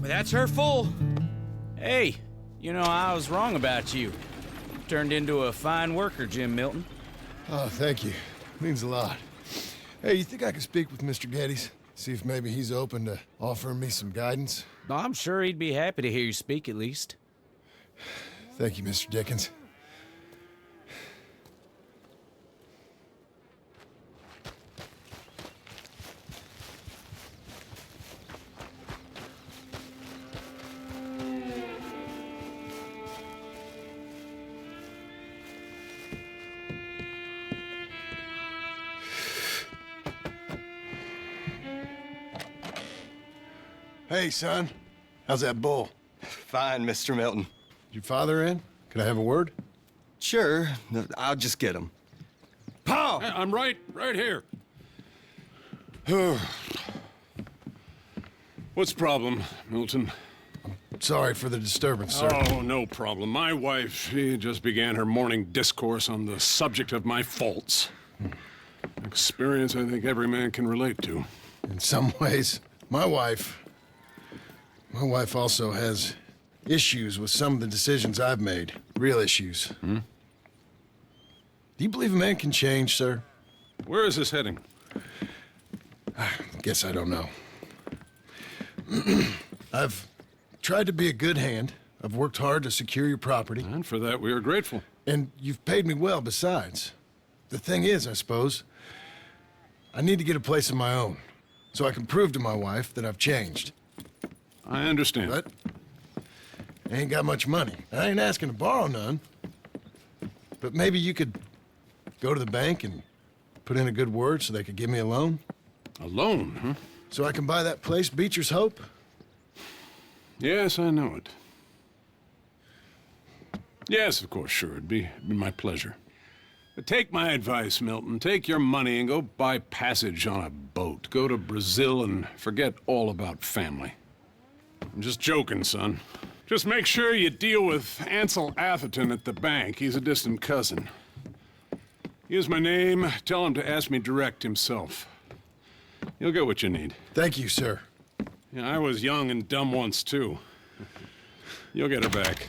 That's her full. Hey, you know, I was wrong about you. Turned into a fine worker, Jim Milton. Oh, thank you. Means a lot. Hey, you think I could speak with Mr. Geddes? See if maybe he's open to offering me some guidance? I'm sure he'd be happy to hear you speak, at least. Thank you, Mr. Dickens. Hey, son. How's that bull? Fine, Mr. Milton. Your father in? Can I have a word? Sure. I'll just get him. Pa! I'm right here. What's the problem, Milton? Sorry for the disturbance, sir. Oh, no problem. My wife, she just began her morning discourse on the subject of my faults. Experience I think every man can relate to. In some ways, my wife also has issues with some of the decisions I've made. Real issues. Hmm? Do you believe a man can change, sir? Where is this heading? Guess I don't know. I've tried to be a good hand. I've worked hard to secure your property. And for that, we are grateful. And you've paid me well besides. The thing is, I suppose, I need to get a place of my own, so I can prove to my wife that I've changed. I understand. But I ain't got much money. I ain't asking to borrow none. But maybe you could go to the bank and put in a good word so they could give me a loan. A loan, huh? So I can buy that place, Beecher's Hope? Yes, I know it. Yes, of course, sure. It'd be my pleasure. But take my advice, Milton. Take your money and go buy passage on a boat. Go to Brazil and forget all about family. I'm just joking, son. Just make sure you deal with Ansel Atherton at the bank. He's a distant cousin. Here's my name. Tell him to ask me direct himself. You'll get what you need. Thank you, sir. Yeah, I was young and dumb once, too. You'll get her back.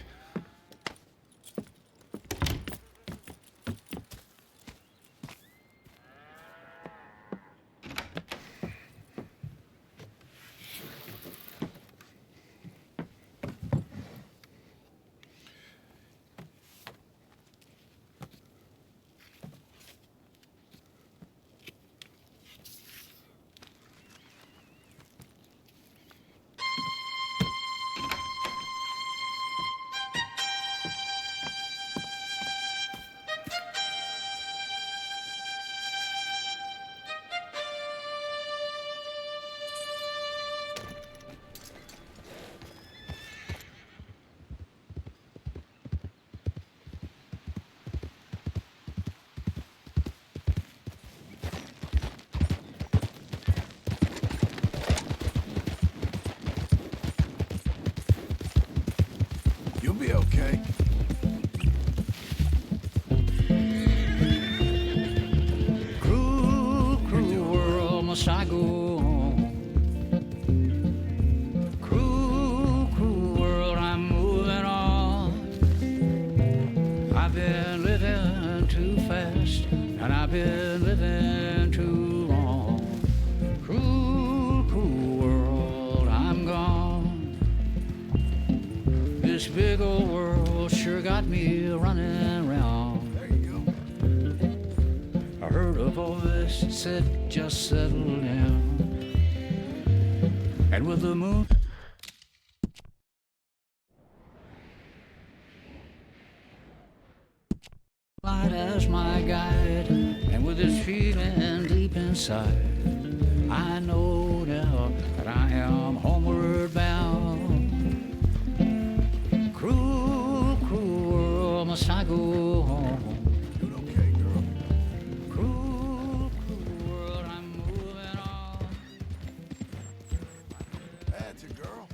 You'll be okay. Cruel, cruel world, must I go on? Cruel, cruel world, I'm moving on. I've been living too fast, and I've been living too long. Cruel, cruel world, I'm gone. This big old world sure got me running around. There you I heard a voice that said, just settle down. And with the moon light as my guide, and with this feeling deep inside, I know now that I am homeward bound. Cruel, cruel world, must I go home? Doing okay, girl. Cruel, cruel world, I'm moving on. That's a girl.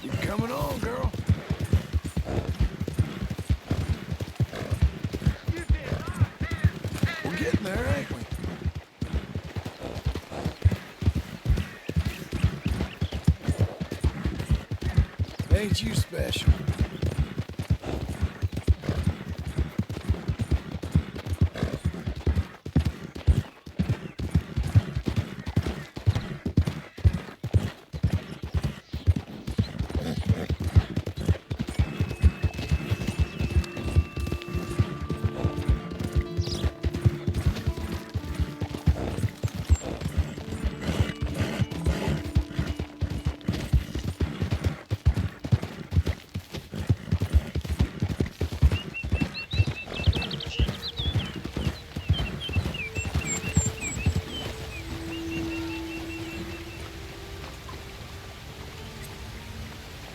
You coming on, girl? We're getting there, ain't we? Ain't you special?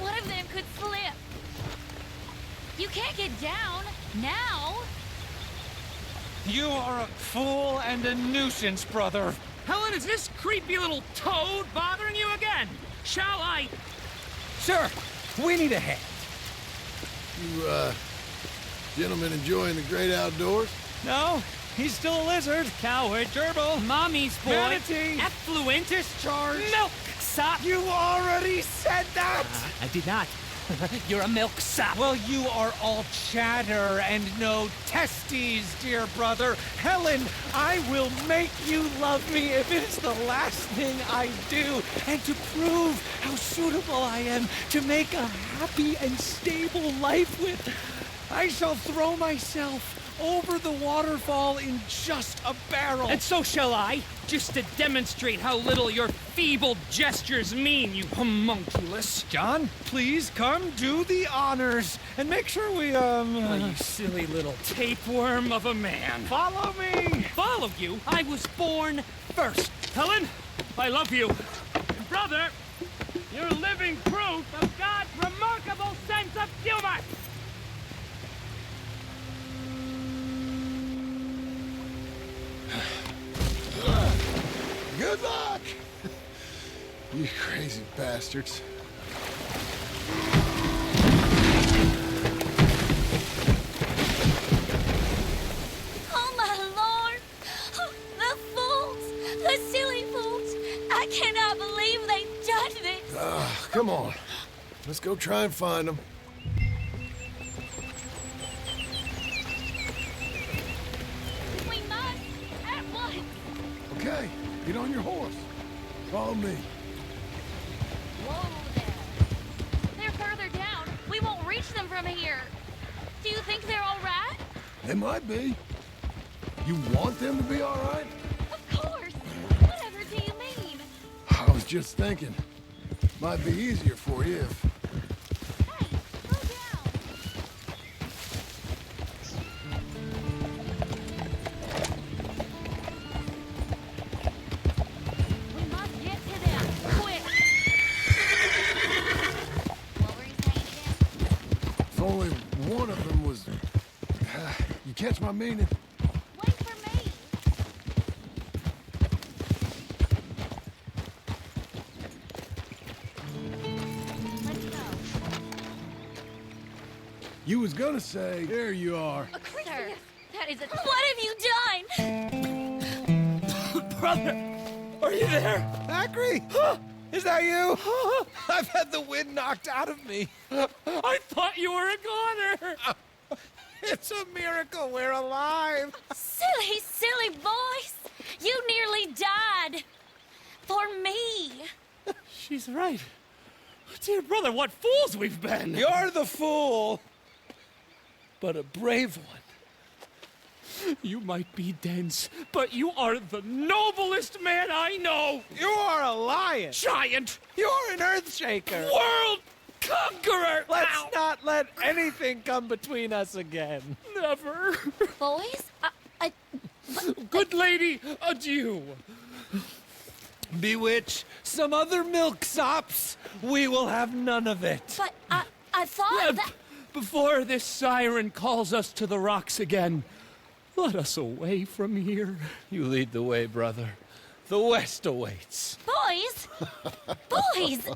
One of them could slip. You can't get down now. You are a fool and a nuisance, brother. Helen, is this creepy little toad bothering you again? Shall I? Sir, we need a hand. You, gentlemen enjoying the great outdoors? No, he's still a lizard. Coward, gerbil, Mommy's boy. manatee, Effluent discharge, milk sop. You already said that! I did not. You're a milk sop. Well, you are all chatter and no testes, dear brother. Helen, I will make you love me if it is the last thing I do, and to prove how suitable I am to make a happy and stable life with, I shall throw myself over the waterfall in just a barrel. And so shall I, just to demonstrate how little your feeble gestures mean, you homunculus. John, please come do the honors and make sure we, Oh, you silly little tapeworm of a man. Follow me! Follow you? I was born first. Helen, I love you. Brother, you're living proof of God's remarkable sense of humor. Good luck! You crazy bastards. Oh, my Lord! The fools! The silly fools! I cannot believe they've done this! Come on. Let's go try and find them. We must at once! Okay, get on your horse. Follow me. Whoa there! They're further down. We won't reach them from here. Do you think they're all right? They might be. You want them to be all right? Of course! Whatever do you mean? I was just thinking. Might be easier for you if... Hey, slow down! We must get to them, quick! What were you saying again? If only one of them was... You catch my meaning? Wait for me! Let's go. You was gonna say, there you are. Sir, that is a... What have you done? Brother, are you there? Acri? Is that you? I've had the wind knocked out of me. I thought you were a goner. It's a miracle we're alive. Silly, silly boys! You nearly died! For me! She's right. Dear brother, what fools we've been! You're the fool, but a brave one. You might be dense, but you are the noblest man I know! You are a lion! Giant! You're an earthshaker! World conqueror! Let's Ow. not let anything come between us again. Never! Boys? Good lady, adieu! Bewitch some other milksops. We will have none of it. But I thought that... Before this siren calls us to the rocks again, let us away from here. You lead the way, brother. The West awaits. Boys! Boys!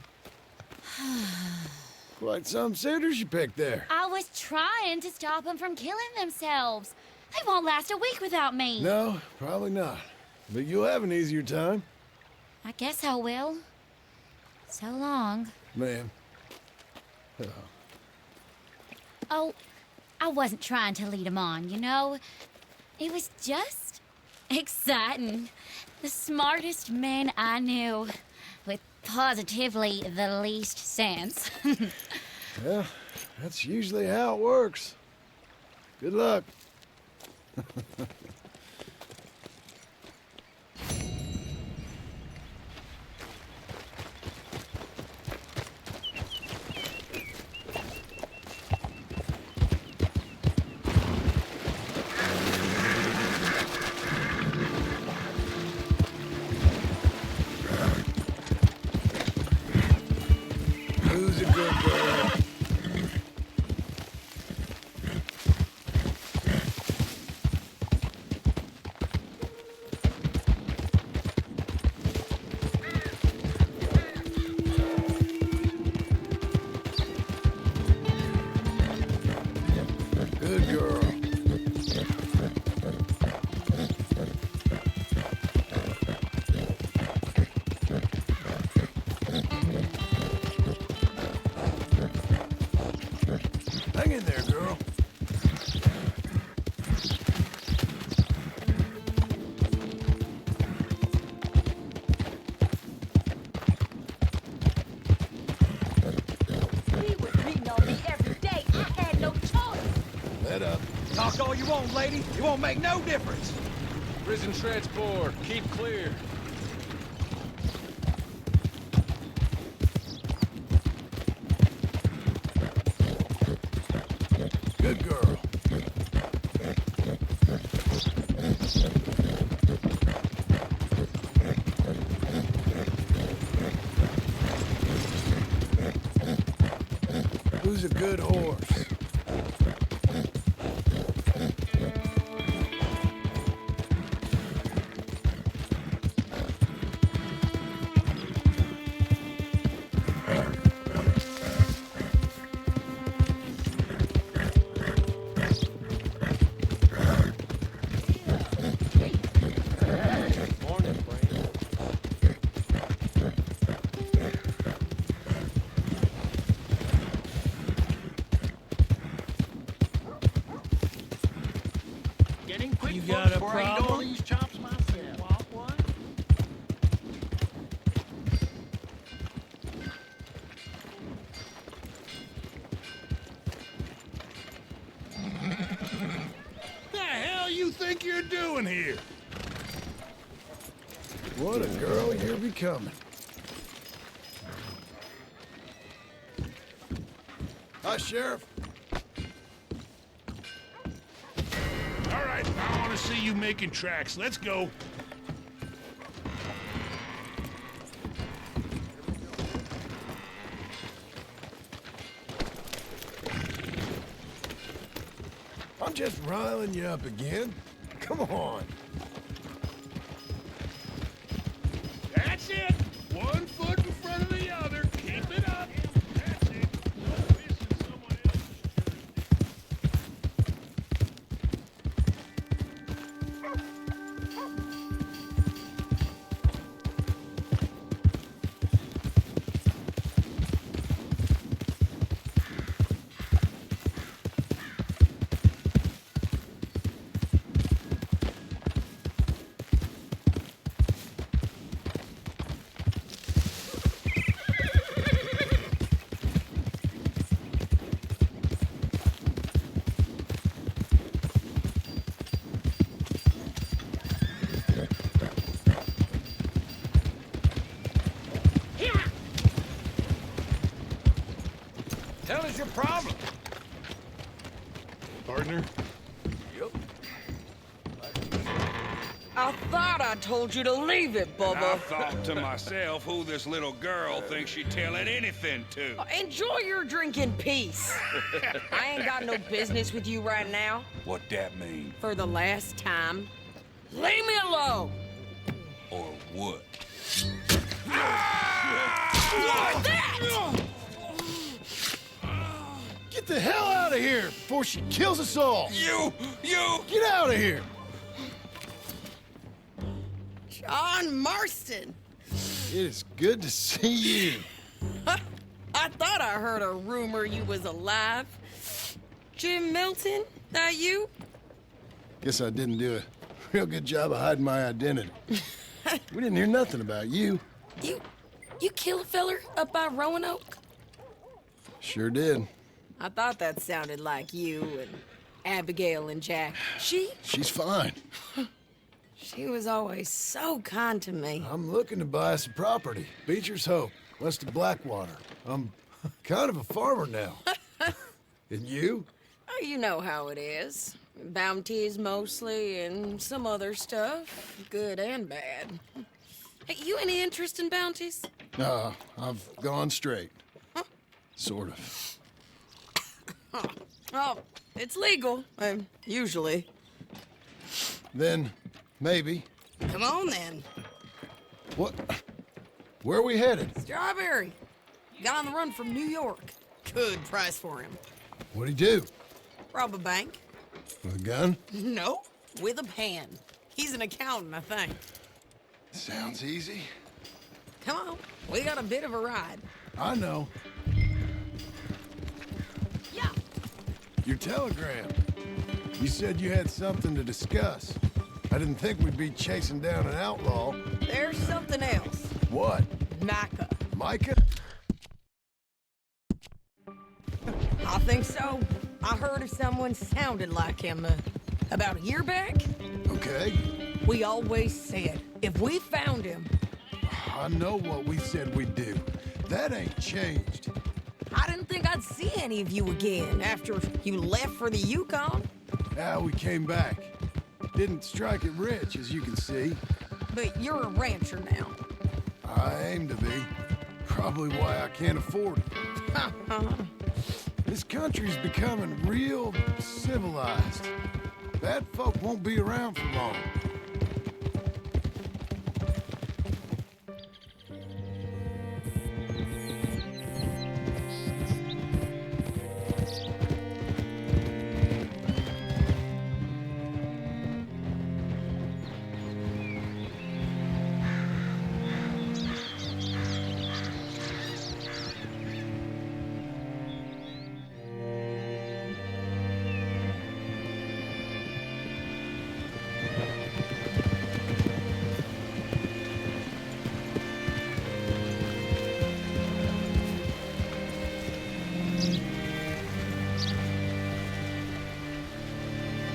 Quite some suitors you picked there. I was trying to stop them from killing themselves. They won't last a week without me. No, probably not. But you'll have an easier time. I guess I will. So long. Ma'am. Oh, I wasn't trying to lead them on, you know? It was just exciting. The smartest men I knew, with positively the least sense. Well, that's usually how it works. Good luck. Who's a good bird? Good girl. Hang in there, girl. He was beating on me every day. I had no choice. Let up. Talk all you want, lady. It won't make no difference. Prison transport. Keep clear. Good girl. Who's a good horse? Getting quick, You folks, got a before I eat all problem? these chops myself. Want one? The hell you think you're doing here? What a girl you're becoming. Hi, Sheriff. All right, I want to see you making tracks. Let's go. I'm just riling you up again. Come on. That's it. One foot in front of the other. Keep it up. That's it. No missing someone else's Hell is your problem? partner. I thought I told you to leave it, I Bubba. thought to myself who this little girl thinks she's telling anything to. Enjoy your drink in peace. I ain't got no business with you right now. What that mean? For the last time, leave me alone. Or what? What that? Get the hell out of here before she kills us all. You! Get out of here. John Marston. It is good to see you. I thought I heard a rumor you was alive. Jim Milton, that you? Guess I didn't do a real good job of hiding my identity. We didn't hear nothing about you. You kill a feller up by Roanoke? Sure did. I thought that sounded like you and Abigail and Jack. She's fine. She was always so kind to me. I'm looking to buy some property. Beecher's Hope, west of Blackwater. I'm kind of a farmer now. And you? Oh, you know how it is. Bounties mostly, and some other stuff, good and bad. Hey, you any interest in bounties? I've gone straight. Sort of. Oh, it's legal, usually. Then, maybe. Come on, then. What? Where are we headed? Strawberry. Got on the run from New York. Good price for him. What'd he do? rob a bank. With a gun? No, with a pen. He's an accountant, I think. Sounds easy. Come on, we got a bit of a ride. I know. Yeah. Your telegram. You said you had something to discuss. I didn't think we'd be chasing down an outlaw. There's something else. What? Micah. Micah? I think so. I heard of someone sounded like him about a year back. Okay. We always said, if we found him... I know what we said we'd do. That ain't changed. I didn't think I'd see any of you again after you left for the Yukon. Yeah, we came back. Didn't strike it rich, as you can see. But you're a rancher now. I aim to be. Probably why I can't afford it. This country's becoming real civilized. Bad folk won't be around for long.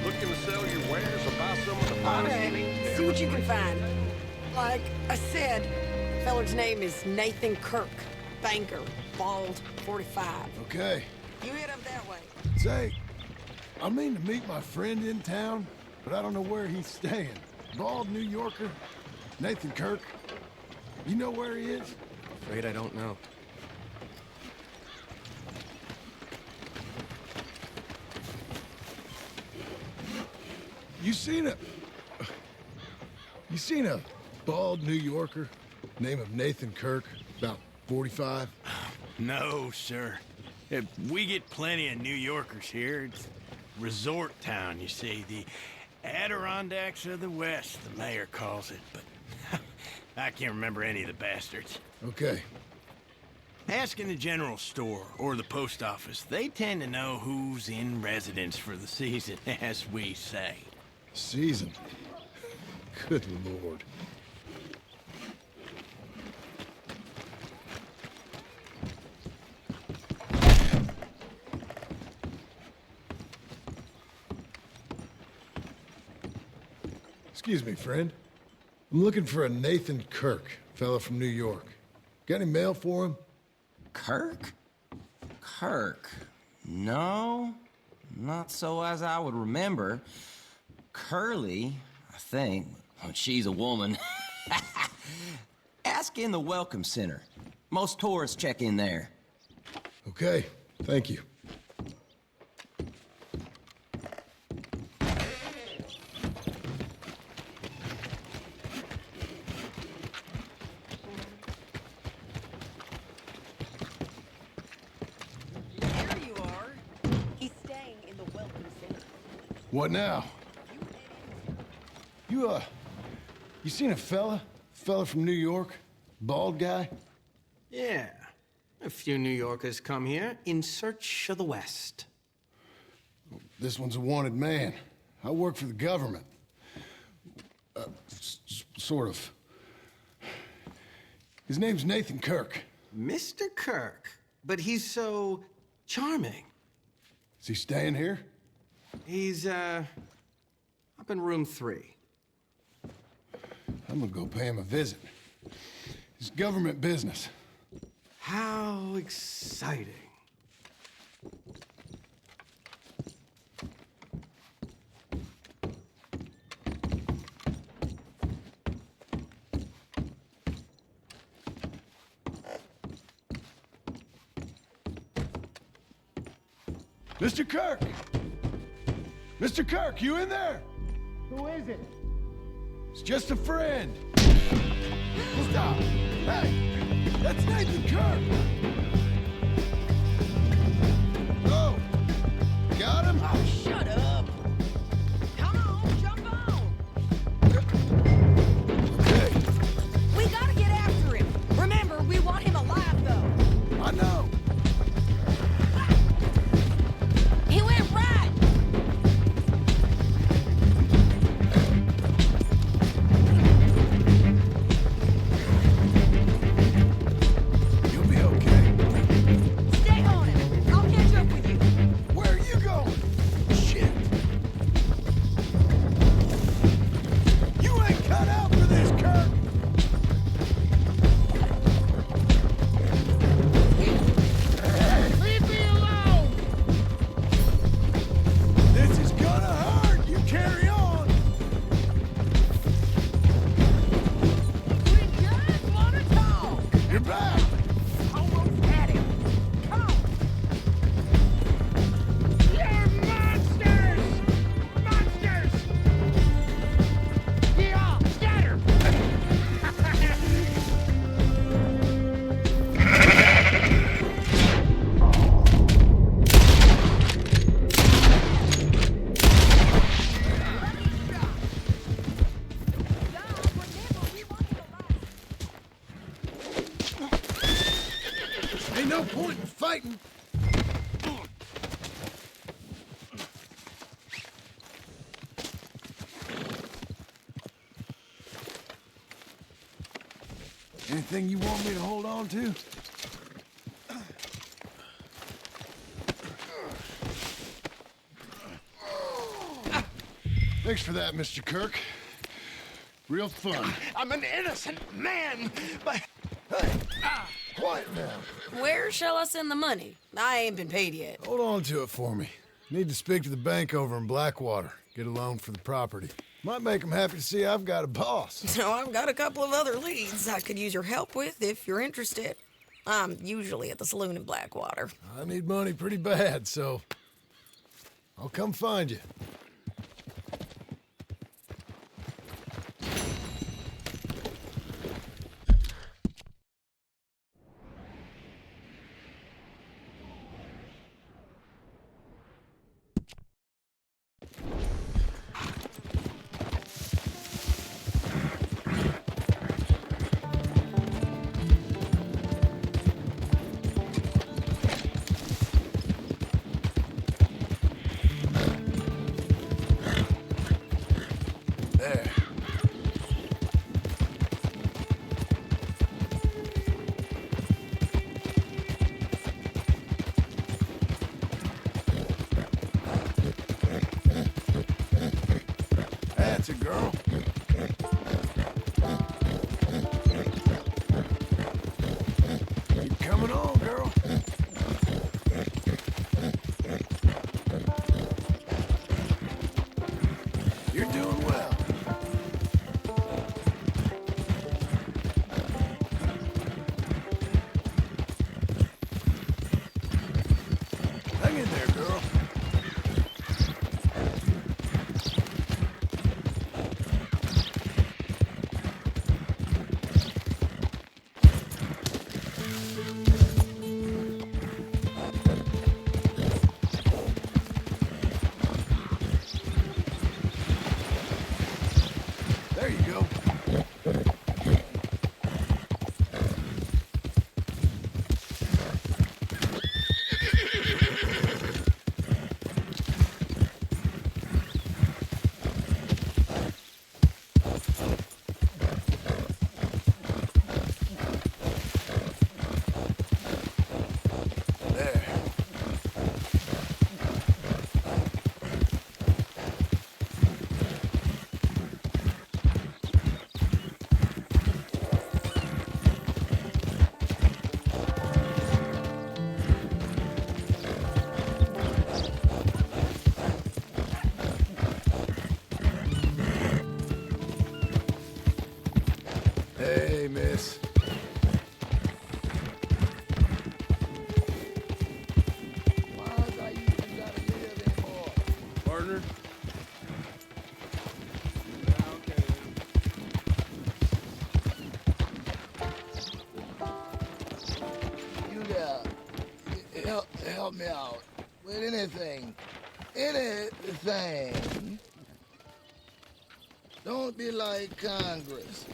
Looking to sell your wares or buy some of the All finest right, meat see what you ever can find. Like I said, feller's name is Nathan Kirk. Banker, bald, 45. Okay. You head up that way. Say, I mean to meet my friend in town, but I don't know where he's staying. Bald New Yorker, Nathan Kirk. You know where he is? Afraid I don't know. You seen a bald New Yorker, name of Nathan Kirk, about 45? No, sir. We get plenty of New Yorkers here. It's resort town, you see. The Adirondacks of the West, the mayor calls it, but I can't remember any of the bastards. Okay. Ask in the general store or the post office. They tend to know who's in residence for the season, as we say. Season? Good Lord. Excuse me, friend. I'm looking for a Nathan Kirk, fella from New York. Got any mail for him? Kirk? Kirk? No, not so as I would remember. Curly, I think. Well, she's a woman. Ask in the Welcome Center. Most tourists check in there. Okay, thank you. There you are. He's staying in the Welcome Center. What now? You seen a fella? Fella from New York? Bald guy? Yeah. A few New Yorkers come here in search of the West. This one's a wanted man. I work for the government. Sort of. His name's Nathan Kirk. Mr. Kirk? But he's so charming. Is he staying here? He's, up in room 3. I'm gonna go pay him a visit. It's government business. How exciting. Mr. Kirk! Mr. Kirk, you in there? Who is it? It's just a friend. Stop! Hey! That's Nathan Kirk! Oh! Got him? Oh, fighting. Anything you want me to hold on to? Thanks for that, Mr. Kirk. Real fun. I'm an innocent man, but... Quiet now. Where shall I send the money? I ain't been paid yet. Hold on to it for me. Need to speak to the bank over in Blackwater. Get a loan for the property. Might make them happy to see I've got a boss. So I've got a couple of other leads I could use your help with if you're interested. I'm usually at the saloon in Blackwater. I need money pretty bad, so I'll come find you. There. That's a girl. Keep coming on, girl. You're doing well. Hang in there, girl. There you go. There. Hey, miss. Partner? You there. Help me out with anything. Anything. Don't be like Congress.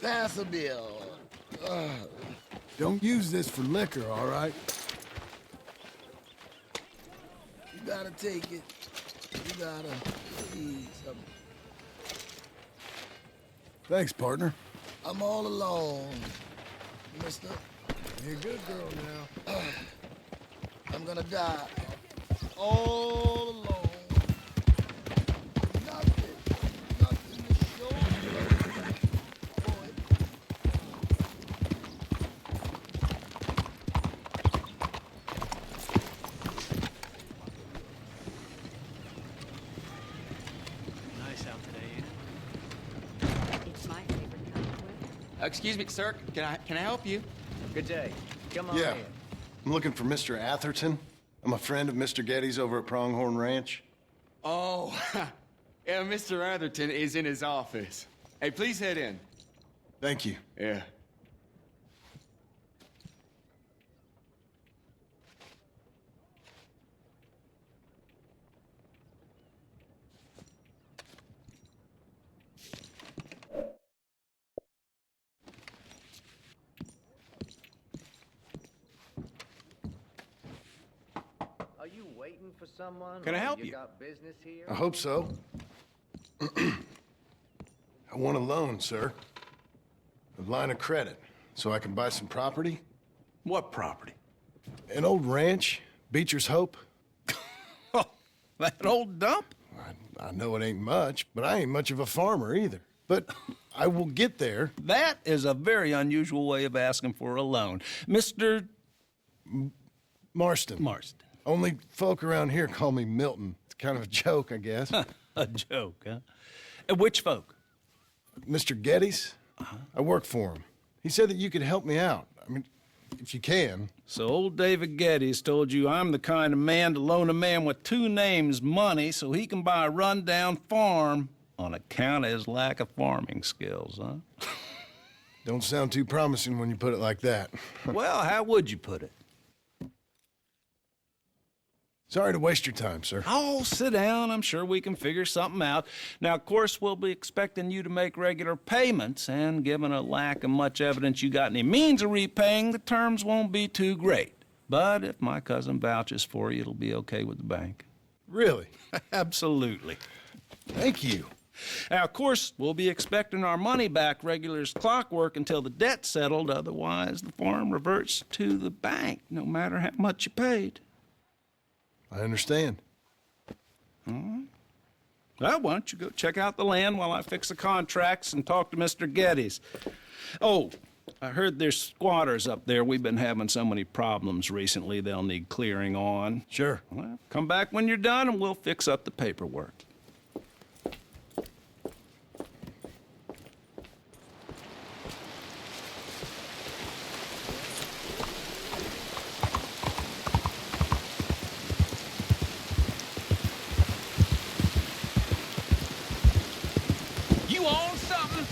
Pass a bill. Don't use this for liquor, all right? You gotta take it. You gotta please. Thanks, partner. I'm all alone, mister. You're a good girl now. I'm gonna die. All alone. Nothing to show. Nice out today, ain't it? It's my favorite kind of weather. Excuse me, sir. Can I help you? Good day. Come on Yeah. in. I'm looking for Mr. Atherton. I'm a friend of Mr. Getty's over at Pronghorn Ranch. Oh, yeah, Mr. Atherton is in his office. Hey, please head in. Thank you. Yeah. waiting for someone? Can I help you? Got business here? I hope so. I want a loan, sir. A line of credit, so I can buy some property. What property? An old ranch, Beecher's Hope. That old dump? I know it ain't much, but I ain't much of a farmer either. But I will get there. That is a very unusual way of asking for a loan. Mr. Marston. Marston. Only folk around here call me Milton. It's kind of a joke, I guess. A joke, huh? Which folk? Mr. Geddes. I work for him. He said that you could help me out. I mean, if you can. So old David Geddes told you I'm the kind of man to loan a man with two names money so he can buy a rundown farm on account of his lack of farming skills, huh? Don't sound too promising when you put it like that. Well, how would you put it? Sorry to waste your time, sir. Oh, sit down. I'm sure we can figure something out. Now, of course, we'll be expecting you to make regular payments, and given a lack of much evidence you got any means of repaying, the terms won't be too great. But if my cousin vouches for you, it'll be okay with the bank. Really? Absolutely. Thank you. Now, of course, we'll be expecting our money back regular as clockwork until the debt's settled. Otherwise, the farm reverts to the bank, no matter how much you paid. I understand. All right. Well, why don't you go check out the land while I fix the contracts and talk to Mr. Geddes. Oh, I heard there's squatters up there. We've been having so many problems recently, they'll need clearing on. Sure. Well, come back when you're done and we'll fix up the paperwork. You own something?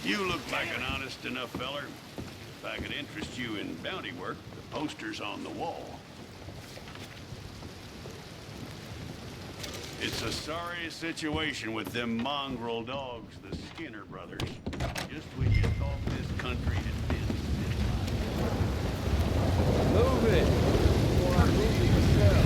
You look like an honest enough feller. If I could interest you in bounty work, the poster's on the wall. It's a sorry situation with them mongrel dogs, the Skinner brothers. Just when you thought this country had been civilized. Move it! Or I'm moving myself.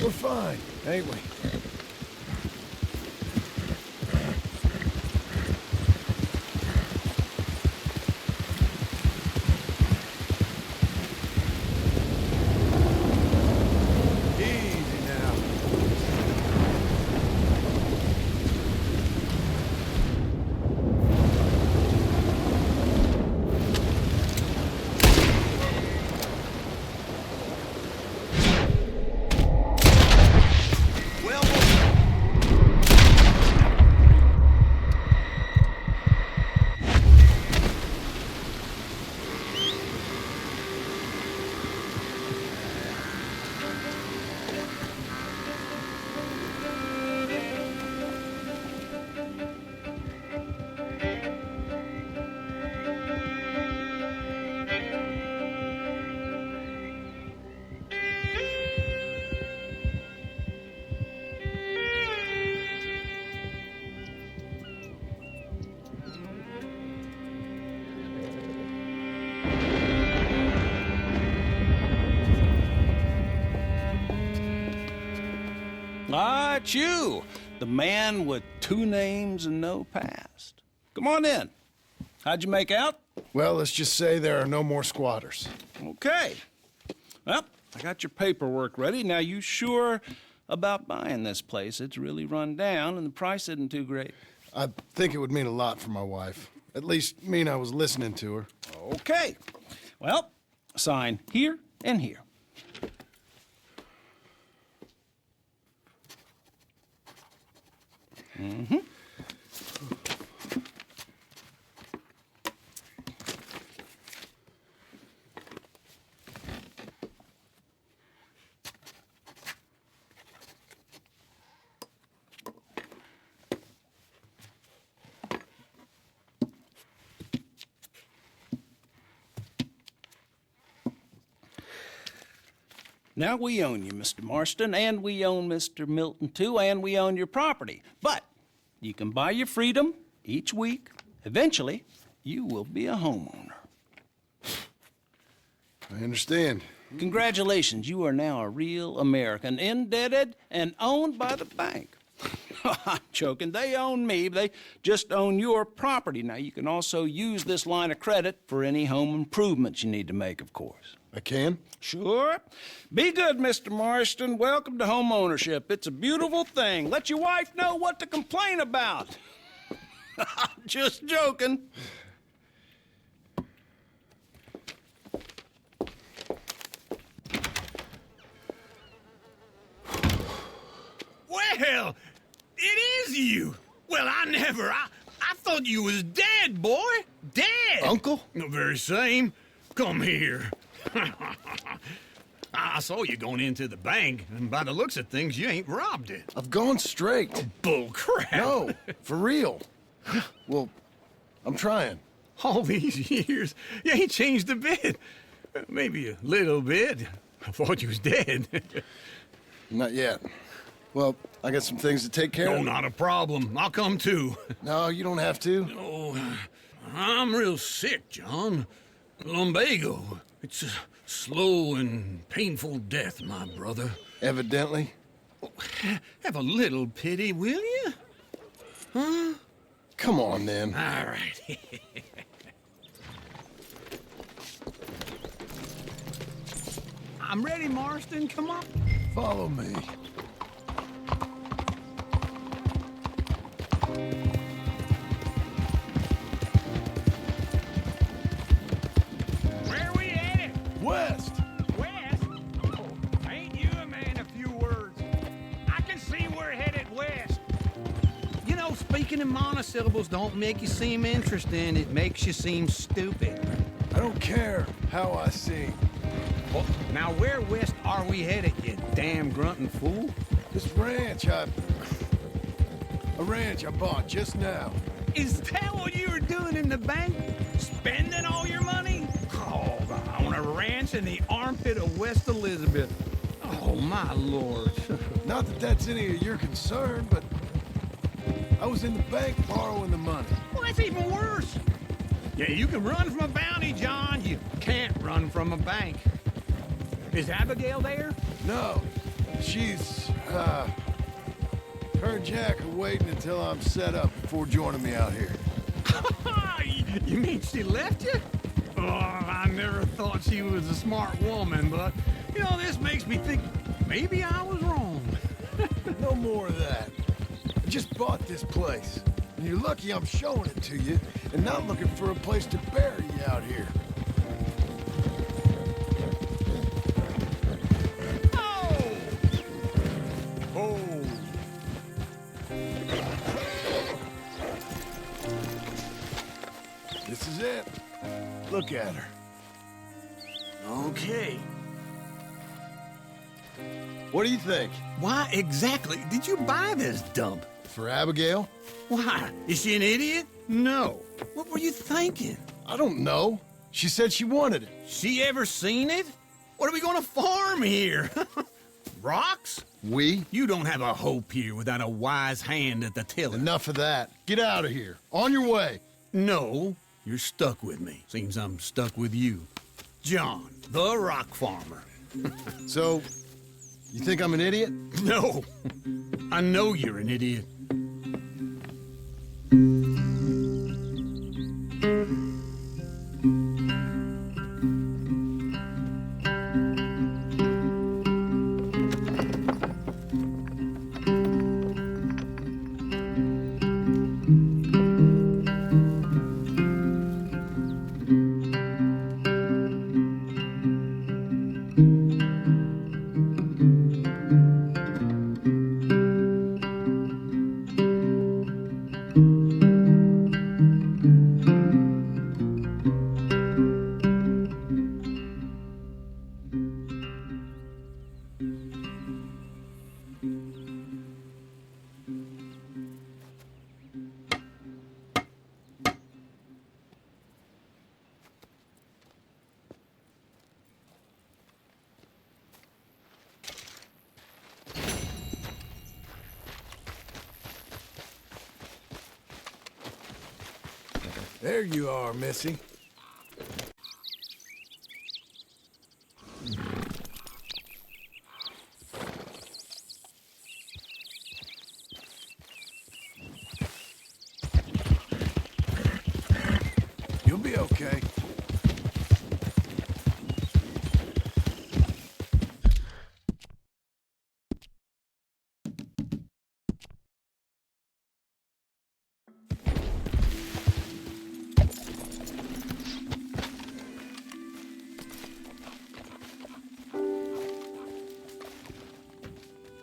We're fine, ain't we? Easy now. right, you. The man with 2 names and no past. Come on in. How'd you make out? Well, let's just say there are no more squatters. Okay. Well, I got your paperwork ready. Now, you sure about buying this place? It's really run down, and the price isn't too great. I think it would mean a lot for my wife. At least mean I was listening to her. Okay. Well, sign here and here. Mm-hmm. Now, we own you, Mr. Marston, and we own Mr. Milton, too, and we own your property. But you can buy your freedom each week. Eventually, you will be a homeowner. I understand. Congratulations, you are now a real American, indebted and owned by the bank. I'm joking. They own me. They just own your property. Now, you can also use this line of credit for any home improvements you need to make, of course. I can? Sure. Be good, Mr. Marston. Welcome to home ownership. It's a beautiful thing. Let your wife know what to complain about. Just joking. Well, it is you. Well, I thought you was dead, boy. Dead. Uncle? The very same. Come here. I saw you going into the bank, and by the looks of things, you ain't robbed it. I've gone straight. Oh, bull crap. No, for real. Well, I'm trying. All these years, you ain't changed a bit. Maybe a little bit. I thought you was dead. Not yet. Well, I got some things to take care of. Oh, not a problem. I'll come too. No, you don't have to. Oh, I'm real sick, John. Lumbago. It's a slow and painful death, my brother. Evidently. Have a little pity, will you? Huh? Come on, then. All right. I'm ready, Marston. Come on. Follow me. Where we headed? West. West? Oh, ain't you a man of few words? I can see we're headed west. You know, speaking in monosyllables don't make you seem interesting. It makes you seem stupid. I don't care how I sing. Well, now where west are we headed, you damn grunting fool? This ranch I bought just now. Is that what you were doing in the bank? Spending all your money? Oh, on a ranch in the armpit of West Elizabeth. Oh, my lord. Not that that's any of your concern, but I was in the bank borrowing the money. Well, that's even worse. Yeah, you can run from a bounty, John. You can't run from a bank. Is Abigail there? No. She's, her and Jack are waiting until I'm set up before joining me out here. You mean she left you? Oh, I never thought she was a smart woman, but, you know, this makes me think maybe I was wrong. No more of that. I just bought this place. And you're lucky I'm showing it to you and not looking for a place to bury you out here. This is it. Look at her. Okay. What do you think? Why exactly did you buy this dump? For Abigail? Why? Is she an idiot? No. What were you thinking? I don't know. She said she wanted it. She ever seen it? What are we gonna farm here? Rocks? We? You don't have a hope here without a wise hand at the tiller. Enough of that. Get out of here. On your way. No, you're stuck with me. Seems I'm stuck with you. John, the rock farmer. So, You think I'm an idiot? No. I know you're an idiot. There you are, Missy. You'll be okay.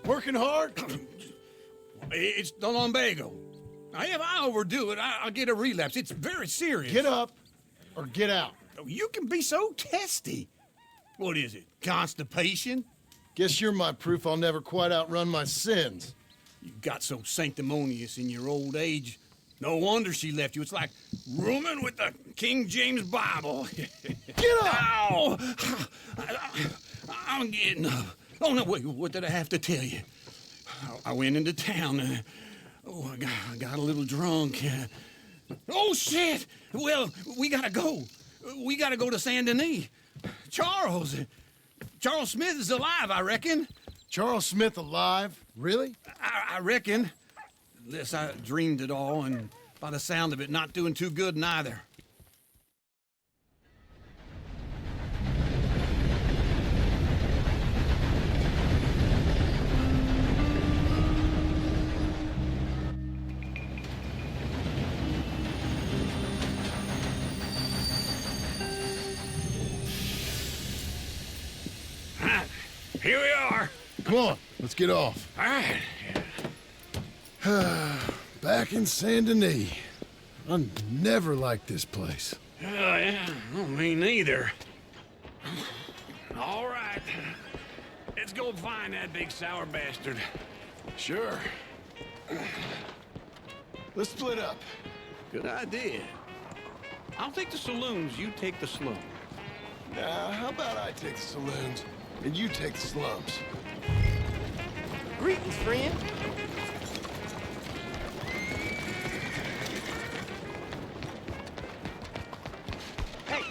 Working hard? It's the lumbago. If I overdo it, I'll get a relapse. It's very serious. Get up or get out. You can be so testy. What is it, constipation? Guess you're my proof I'll never quite outrun my sins. You got so sanctimonious in your old age. No wonder she left you. It's like rooming with the King James Bible. Get up! Ow! I'm getting up. Oh, no, wait, what did I have to tell you? I went into town. I got a little drunk. Oh, shit! Well, we gotta go. We gotta go to Saint Denis. Charles Smith is alive, I reckon. Charles Smith alive? Really? I reckon. Unless I dreamed it all, and by the sound of it, not doing too good neither. Here we are. Come on, let's get off. All right. Back in Saint Denis. I never liked this place. Yeah, no, me neither. All right. Let's go find that big sour bastard. Sure. Let's split up. Good idea. I'll take the saloons, you take the slums. Now, how about I take the saloons and you take the slums? Greetings, friend. Hey.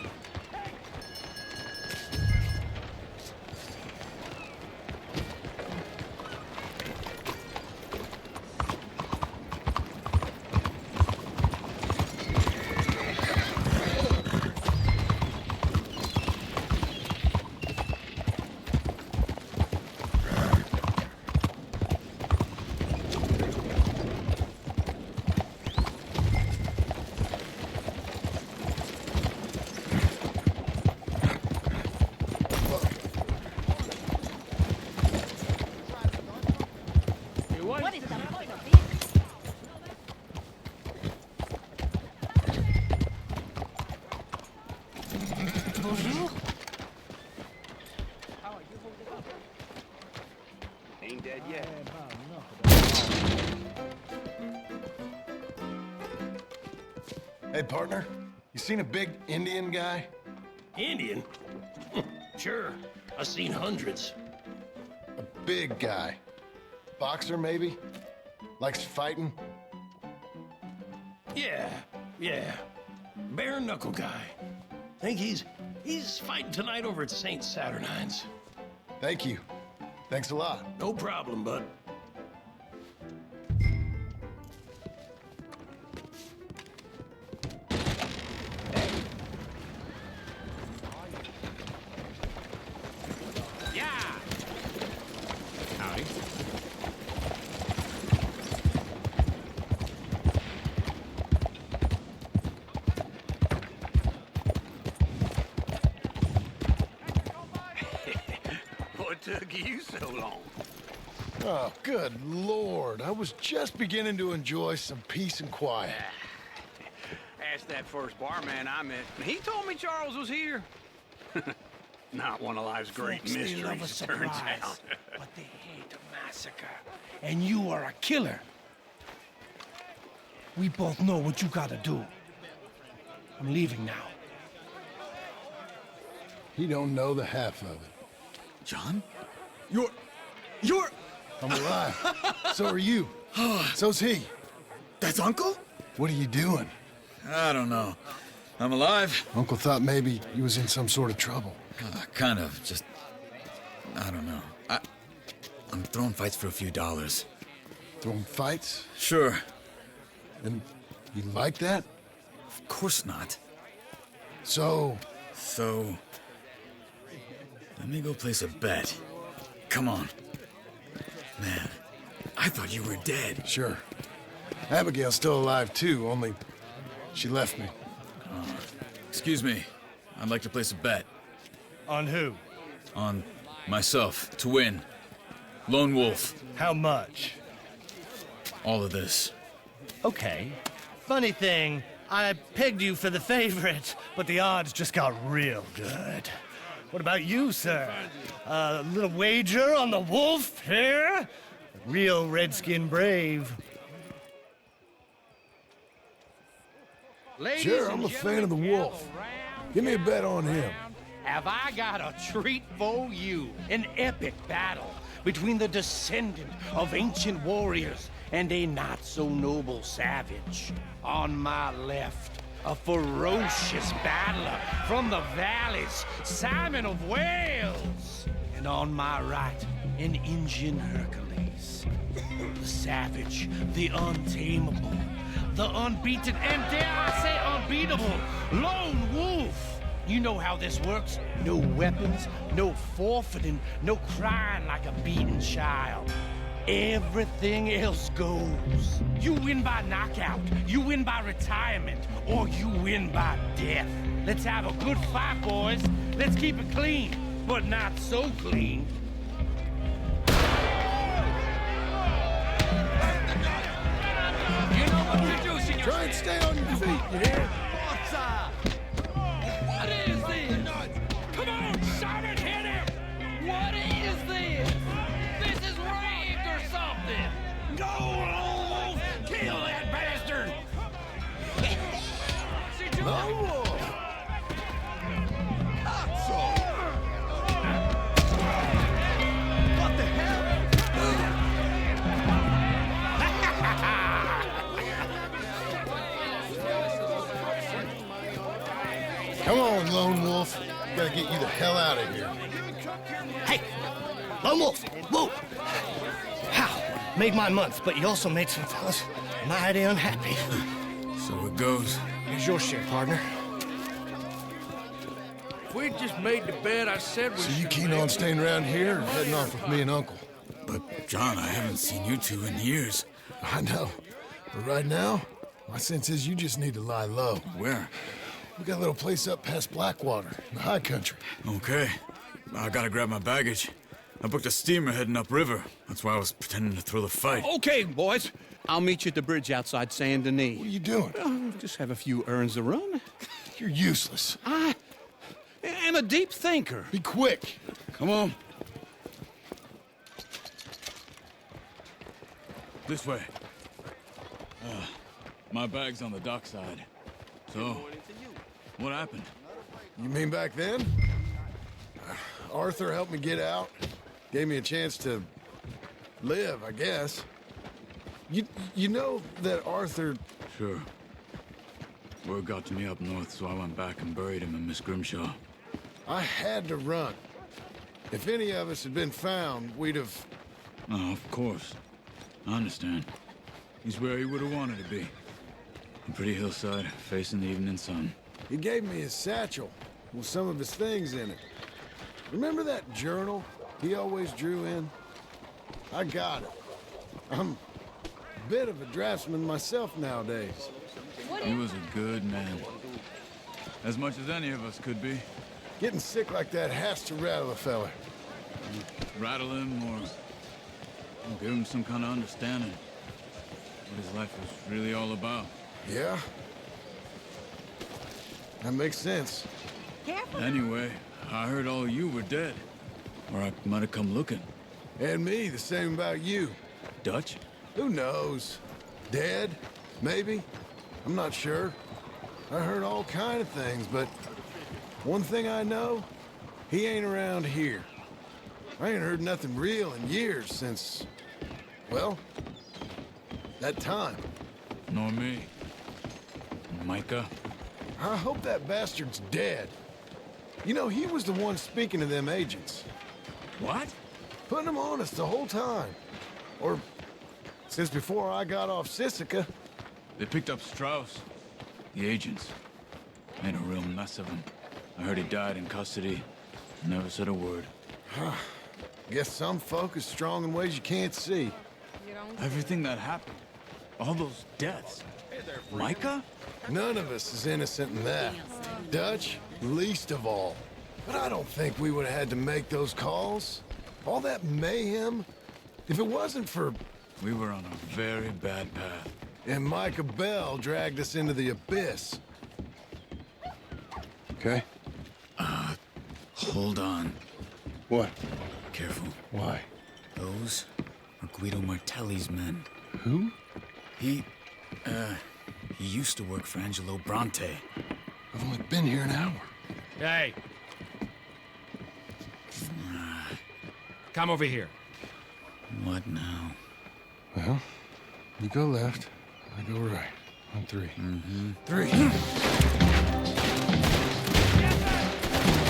What is the point of this? Bonjour. Ain't dead yet. Hey, partner, you seen a big Indian guy? Indian? Sure. I've seen hundreds. A big guy. Boxer, maybe? Likes fighting? Yeah. Bare knuckle guy. Think he's fighting tonight over at St. Saturnine's. Thank you. Thanks a lot. No problem, bud. Yeah! Howdy. What took you so long? Oh, good Lord. I was just beginning to enjoy some peace and quiet. Asked that first barman I met. He told me Charles was here. Not one of life's great Folks, they love a mysteries, it turns surprise, out. but they hate a massacre. And you are a killer. We both know what you gotta do. I'm leaving now. He don't know the half of it. John? You're... I'm alive. So are you. So's he. That's Uncle? What are you doing? I don't know. I'm alive. Uncle thought maybe you was in some sort of trouble. Kind of. Just... I don't know. I'm throwing fights for a few dollars. Throwing fights? Sure. And you like that? Of course not. So... Let me go place a bet. Come on. Man, I thought you were dead. Sure. Abigail's still alive too, only she left me. Excuse me. I'd like to place a bet. On who? On myself, to win. Lone Wolf. How much? All of this. Okay. Funny thing, I pegged you for the favorite, but the odds just got real good. What about you, sir? A little wager on the wolf here? Real redskin brave. Ladies Sure, and I'm a fan of the gentlemen, wolf. gather round, Give me a bet on him. Have I got a treat for you? An epic battle between the descendant of ancient warriors and a not-so-noble savage. On my left, a ferocious battler from the valleys, Simon of Wales. And on my right, an Indian Hercules. The savage, the untamable, the unbeaten, and dare I say unbeatable, Lone Wolf. You know how this works. No weapons, no forfeiting, no crying like a beaten child. Everything else goes. You win by knockout, you win by retirement, or you win by death. Let's have a good fight, boys. Let's keep it clean, but not so clean. You know what you're doing, senor. Try and stay on your feet, you hear? What's up? What is this? Come on, Simon, hit him! What is this? This is raped or something! Go, Lone Wolf! Kill that bastard! Lone Wolf! What the hell? Come on, Lone Wolf. Gotta get you the hell out of here. Hey, Lone Wolf, whoa! How? Made my month, but you also made some fellas mighty unhappy. So it goes. Here's your share, partner. If we just made the bet, I said we So you should keen make on it. staying around here or heading off with me and Uncle? But, John, I haven't seen you two in years. I know. But right now, my sense is you just need to lie low. Where? We got a little place up past Blackwater, in the high country. Okay. I gotta grab my baggage. I booked a steamer heading upriver. That's why I was pretending to throw the fight. Okay, boys. I'll meet you at the bridge outside Saint Denis. What are you doing? Just have a few errands to run. You're useless. I am a deep thinker. Be quick. Come on. This way. My bag's on the dockside. So, what happened? You mean back then? Arthur helped me get out. Gave me a chance to live, I guess. You know that Arthur... Sure. Word got to me up north, so I went back and buried him in Miss Grimshaw. I had to run. If any of us had been found, we'd have... Oh, of course. I understand. He's where he would have wanted to be. A pretty hillside, facing the evening sun. He gave me his satchel with some of his things in it. Remember that journal he always drew in? I got it. I'm a bit of a draftsman myself nowadays. He was a good man. As much as any of us could be. Getting sick like that has to rattle a fella. Rattle him or give him some kind of understanding. What his life was really all about. Yeah? That makes sense. Anyway, I heard all you were dead. Or I might have come looking. And me, the same about you. Dutch? Who knows? Dead? Maybe? I'm not sure. I heard all kind of things, but one thing I know, he ain't around here. I ain't heard nothing real in years since, well, that time. Nor me. Micah? I hope that bastard's dead. You know, he was the one speaking to them agents. What? Putting them on us the whole time. Or since before I got off Sisika. They picked up Strauss. The agents. Made a real mess of him. I heard he died in custody. Never said a word. Guess some folk is strong in ways you can't see. Everything that happened. All those deaths. Micah? None of us is innocent in that. Dutch, least of all. But I don't think we would have had to make those calls. All that mayhem. If it wasn't for... We were on a very bad path. And Micah Bell dragged us into the abyss. Okay? Hold on. What? Careful. Why? Those are Guido Martelli's men. Who? He used to work for Angelo Bronte. I've only been here an hour. Hey! Come over here. What now? Well, you go left, I go right. On three. Mm-hmm. 3.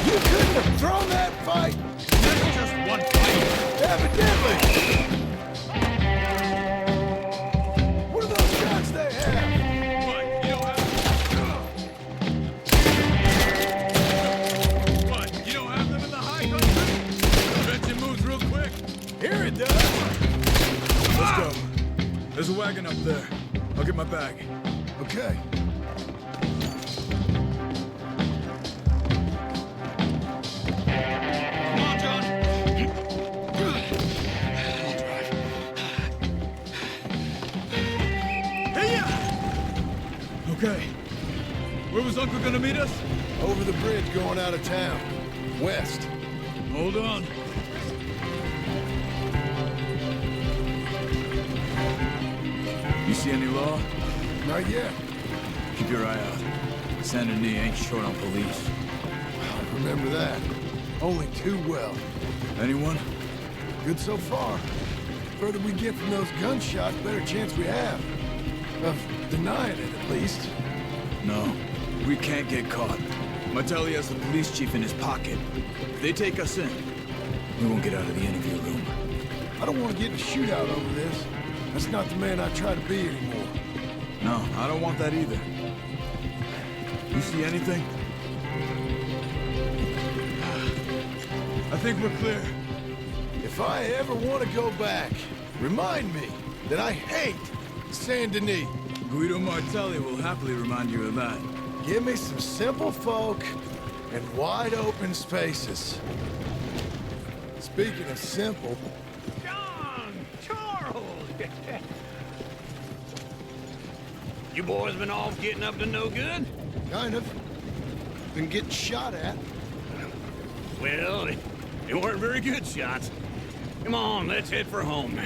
You couldn't have thrown that fight! That's just one fight! Evidently! What are those guns they have? What? You don't have... What? You don't have them in the high country? Bet you moves real quick. Here it does! Let's go. There's a wagon up there. I'll get my bag. Okay. Come on, John. Okay. Where was Uncle gonna meet us? Over the bridge going out of town. West. Hold on. You see any law? Not yet. Keep your eye out. Saint Denis ain't short on police. I remember that. Only too well. Anyone? Good so far. Further we get from those gunshots, better chance we have. Of denying it, at least. No. We can't get caught. Martelli has the police chief in his pocket. If they take us in, we won't get out of the interview room. I don't want to get in a shootout over this. That's not the man I try to be anymore. No, I don't want that either. You see anything? I think we're clear. If I ever want to go back, remind me that I hate Saint Denis. Guido Martelli will happily remind you of that. Give me some simple folk and wide open spaces. Speaking of simple... John! Charles! You boys been off getting up to no good? Kind of. Been getting shot at. Well, they weren't very good shots. Come on, let's head for home.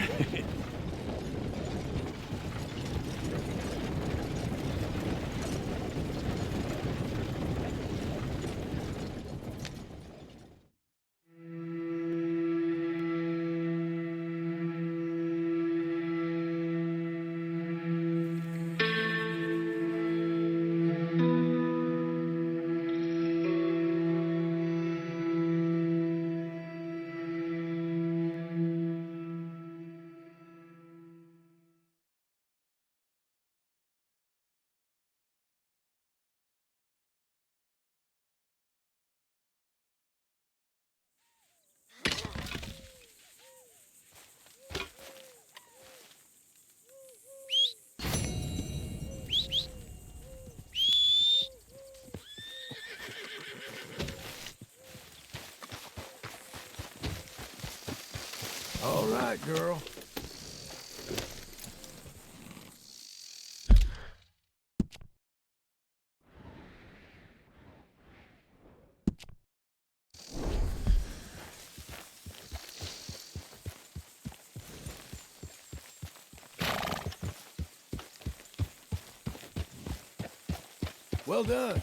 right, girl. Well done.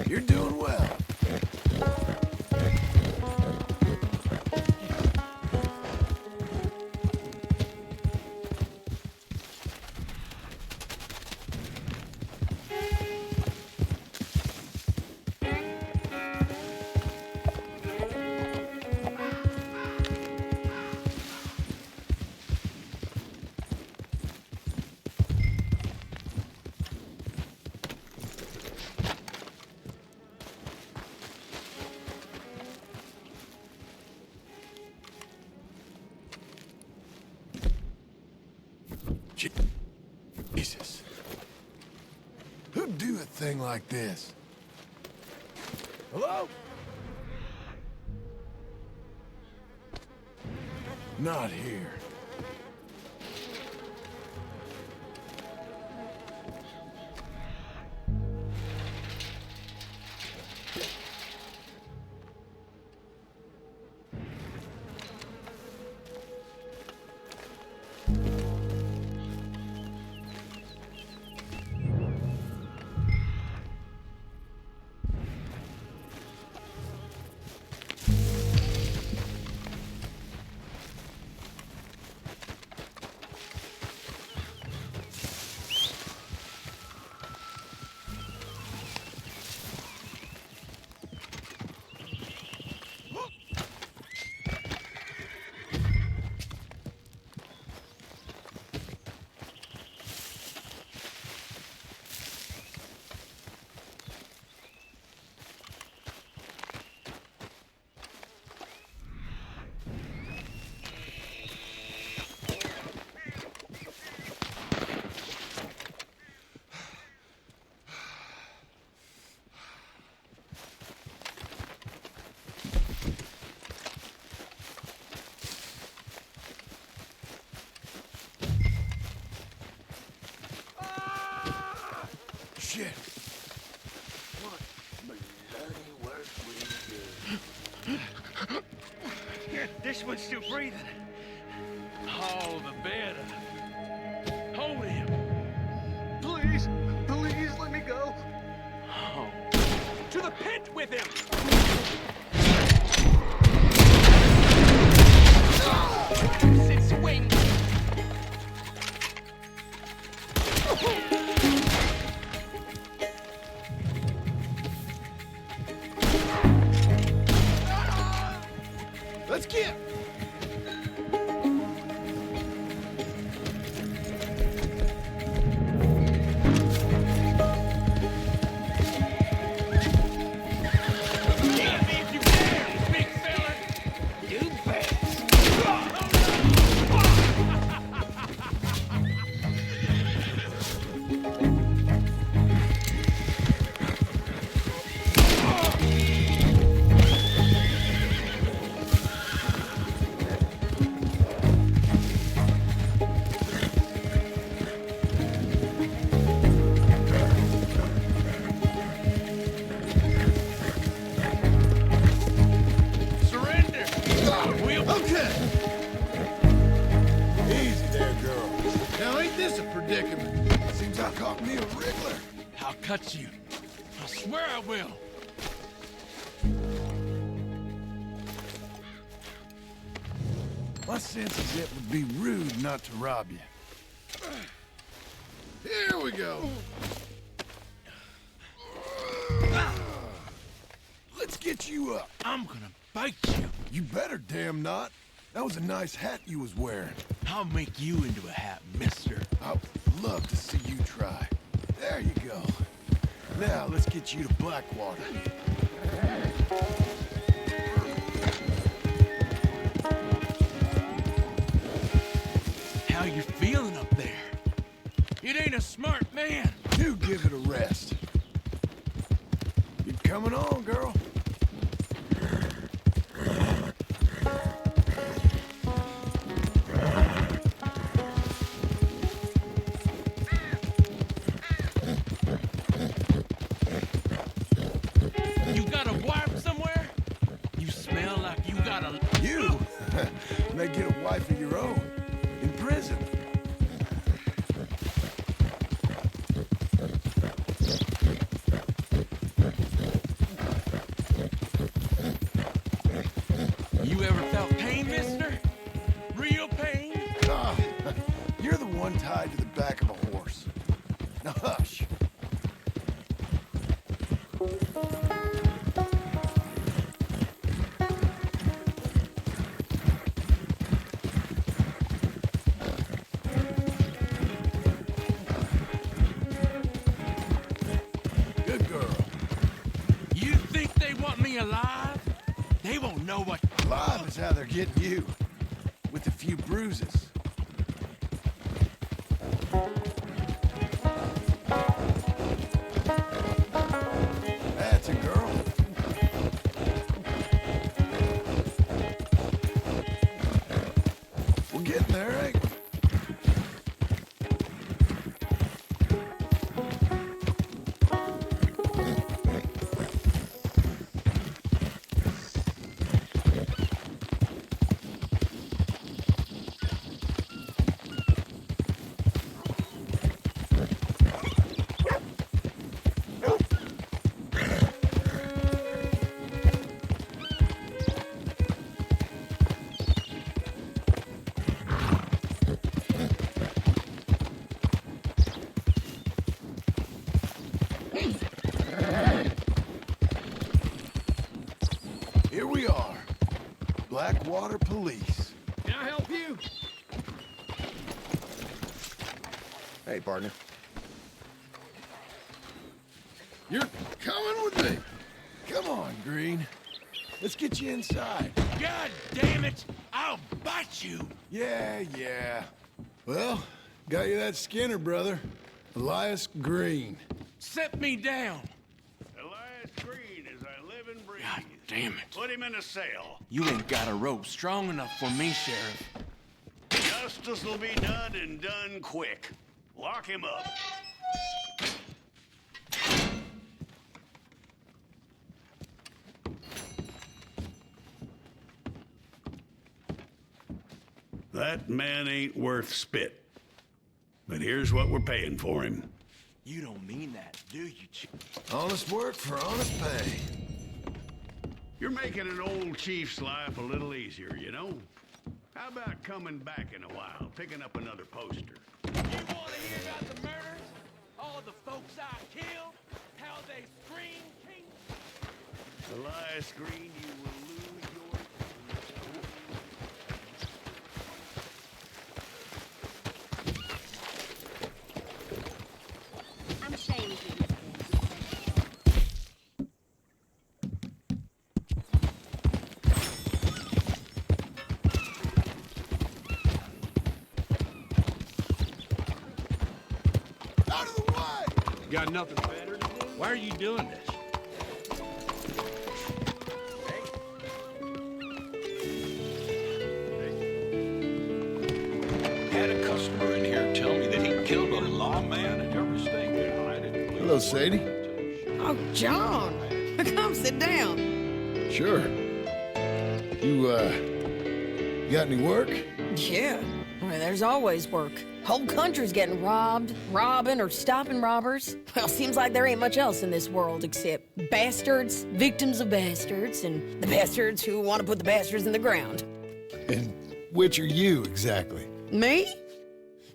You're doing well. Jesus. Who'd do a thing like this? Hello? Not here. Shit. What bloody work we do. This one's still breathing. All the better. Hold him. Please, please let me go. Oh. To the pit with him! Sit swing. Let's get. Seems I caught me a wriggler. I'll cut you. I swear I will. My sense is it would be rude not to rob you. Here we go. Let's get you up. I'm gonna bite you. You better, damn not. That was a nice hat you was wearing. I'll make you into a hat, mister. I would love to see you try. There you go. Now, let's get you to Blackwater. How you feeling up there? It ain't a smart man. You give it a rest. You're coming on, girl. You got a wife somewhere? You smell like you got a... You may get a wife of your own in prison. You ever felt pain, mister? Real pain? Ah, you're the one tied to the back of a horse. Now hush. Good girl. You think they want me alive? They won't know what... Alive is how they're getting you. With a few bruises. That's a girl. We're getting there, ain't we? Here we are. Blackwater Police. Can I help you? Hey, partner. You're coming with me. Come on, Green. Let's get you inside. God damn it! I'll bite you! Yeah. Well, got you that Skinner, brother. Elias Green. Set me down! Elias Green, as I live and breathe. God damn it. Put him in a cell. You ain't got a rope strong enough for me, Sheriff. Justice will be done and done quick. Lock him up. That man ain't worth spit. But here's what we're paying for him. You don't mean that, do you, Chief? Honest work for honest pay. You're making an old chief's life a little easier, you know? How about coming back in a while, picking up another poster? You want to hear about the murders? All the folks I killed? How they scream, King? Elias Green, you will lose your... I'm ashamed of you. Out of the way! You got nothing better to do? Why are you doing this? Had a customer in here tell me that he killed a lawman at every stake. I didn't believe Hello, Sadie. Oh, John. Come sit down. Sure. You got any work? Yeah. Well, there's always work. Whole country's getting robbed, robbing, or stopping robbers. Well, seems like there ain't much else in this world except bastards, victims of bastards, and the bastards who want to put the bastards in the ground. And which are you, exactly? Me?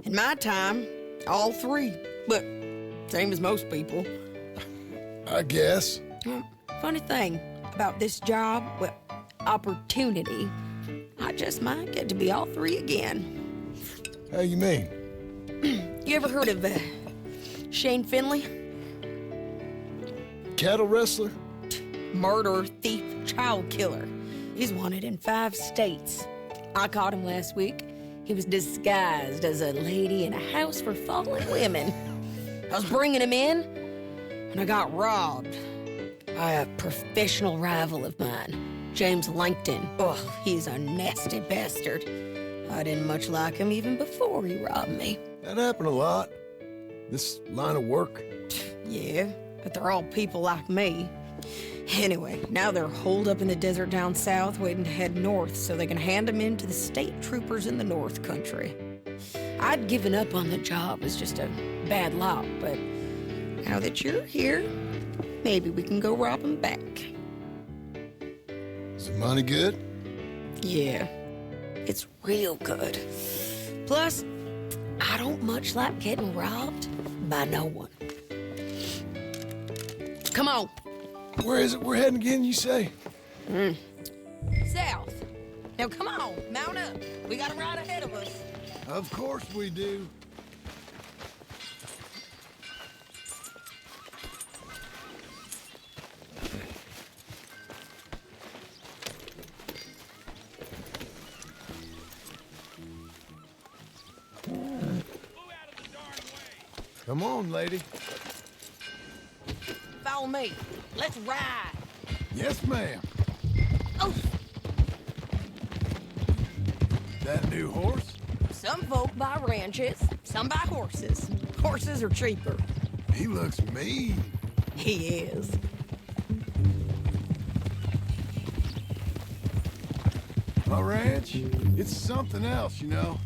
In my time, all three. But same as most people. I guess. Funny thing about this job, well, opportunity, I just might get to be all three again. How you mean? You ever heard of Shane Finley? Cattle wrestler? Murderer, thief, child killer. He's wanted in 5 states. I caught him last week. He was disguised as a lady in a house for fallen women. I was bringing him in, and I got robbed by a professional rival of mine, James Langton. Oh, he's a nasty bastard. I didn't much like him even before he robbed me. That happened a lot. This line of work. Yeah, but they're all people like me. Anyway, now they're holed up in the desert down south, waiting to head north so they can hand them in to the state troopers in the North Country. I'd given up on the job as just a bad lot, but now that you're here, maybe we can go rob them back. Is the money good? Yeah, it's real good. Plus, I don't much like getting robbed by no one. Come on. Where is it we're heading again, you say? South. Now come on, mount up. We got a ride ahead of us. Of course we do. Come on, lady. Follow me. Let's ride. Yes, ma'am. Oh, That new horse? some folk buy ranches, some buy horses. Horses are cheaper. He looks mean. He is. My ranch, it's something else, you know.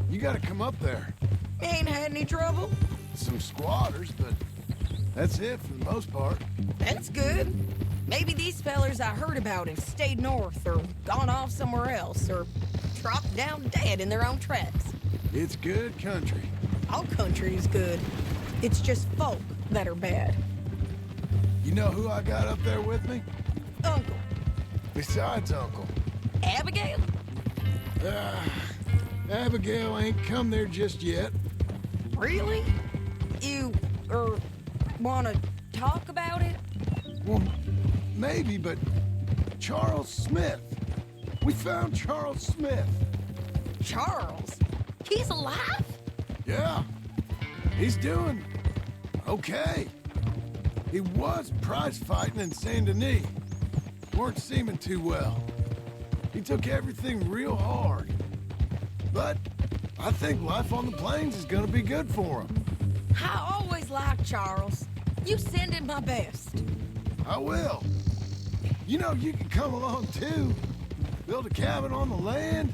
You gotta come up there. Ain't had any trouble? Some squatters, but that's it for the most part. That's good. Maybe these fellers I heard about have stayed north or gone off somewhere else or dropped down dead in their own tracks. It's good country. All country is good. It's just folk that are bad. You know who I got up there with me? Uncle. Besides Uncle. Abigail? Abigail ain't come there just yet. Really? You, wanna talk about it? Well, maybe, but Charles Smith. We found Charles Smith. Charles? He's alive? Yeah. He's doing okay. He was prize fighting in Saint Denis. Weren't seeming too well. He took everything real hard. But I think life on the plains is gonna be good for him. I always liked Charles. You send him my best. I will. You know, you can come along too. Build a cabin on the land.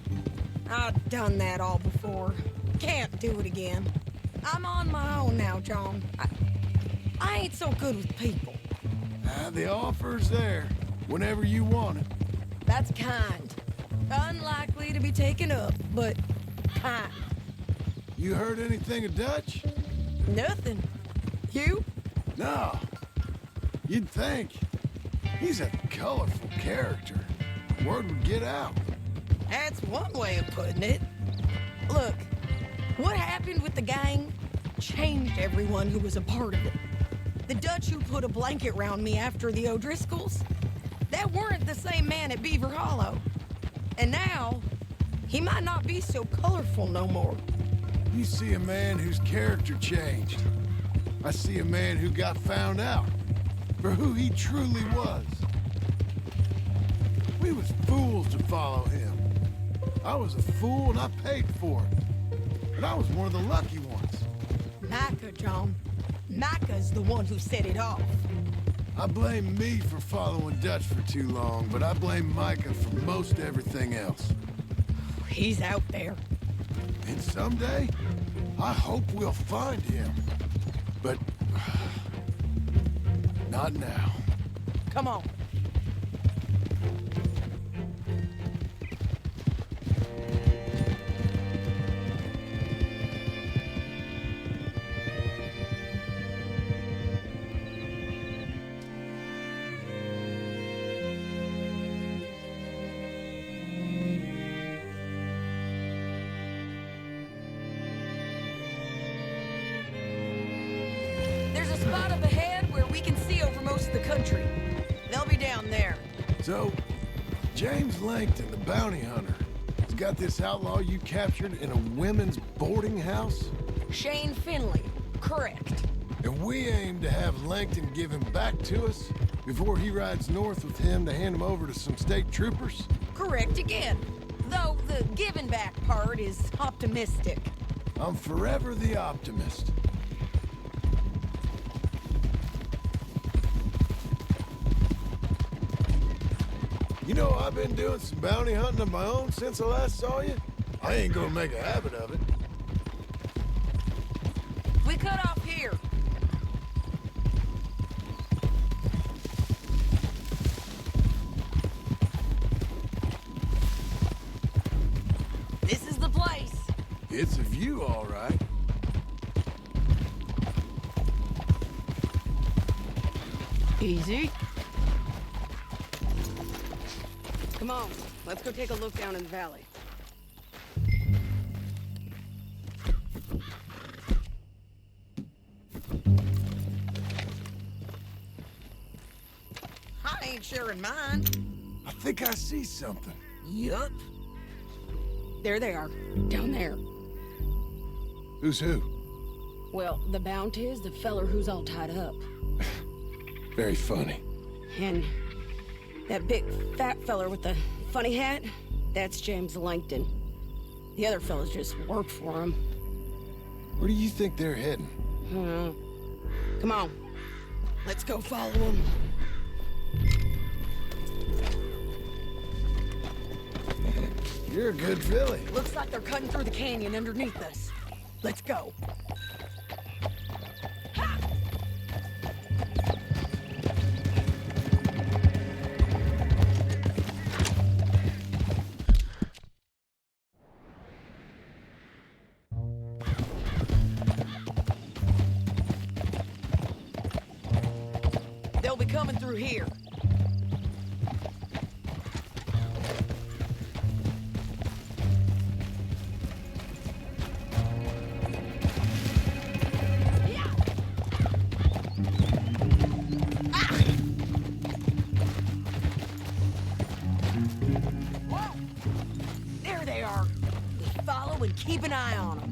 I've done that all before. Can't do it again. I'm on my own now, John. I ain't so good with people. The offer's there whenever you want it. That's kind. Unlikely to be taken up, but kind. You heard anything of Dutch? Nothing. You? No. You'd think. He's a colorful character. Word would get out. That's one way of putting it. Look, what happened with the gang changed everyone who was a part of it. The Dutch who put a blanket round me after the O'Driscolls, that weren't the same man at Beaver Hollow. And now, he might not be so colorful no more. You see a man whose character changed. I see a man who got found out for who he truly was. We was fools to follow him. I was a fool and I paid for it. But I was one of the lucky ones. Micah, John. Micah's the one who set it off. I blame me for following Dutch for too long, but I blame Micah for most everything else. He's out there. And someday, I hope we'll find him. But not now. Come on. So, James Langton, the bounty hunter, has got this outlaw you captured in a women's boarding house? Shane Finley, correct. And we aim to have Langton give him back to us before he rides north with him to hand him over to some state troopers? Correct again. Though the giving back part is optimistic. I'm forever the optimist. You know, I've been doing some bounty hunting of my own since I last saw you. I ain't gonna make a habit of it. We cut off here. This is the place. It's a view, all right. Easy. Come on, let's go take a look down in the valley. I ain't sharing mine. I think I see something. Yup. There they are, down there. Who's who? Well, the bounty is the feller who's all tied up. Very funny. And that big fat feller with the funny hat, that's James Langton. The other fellas just work for him. Where do you think they're heading? Come on, let's go follow them. You're a good filly. Looks like they're cutting through the canyon underneath us. Let's go. They'll be coming through here. There they are. Just follow and keep an eye on them.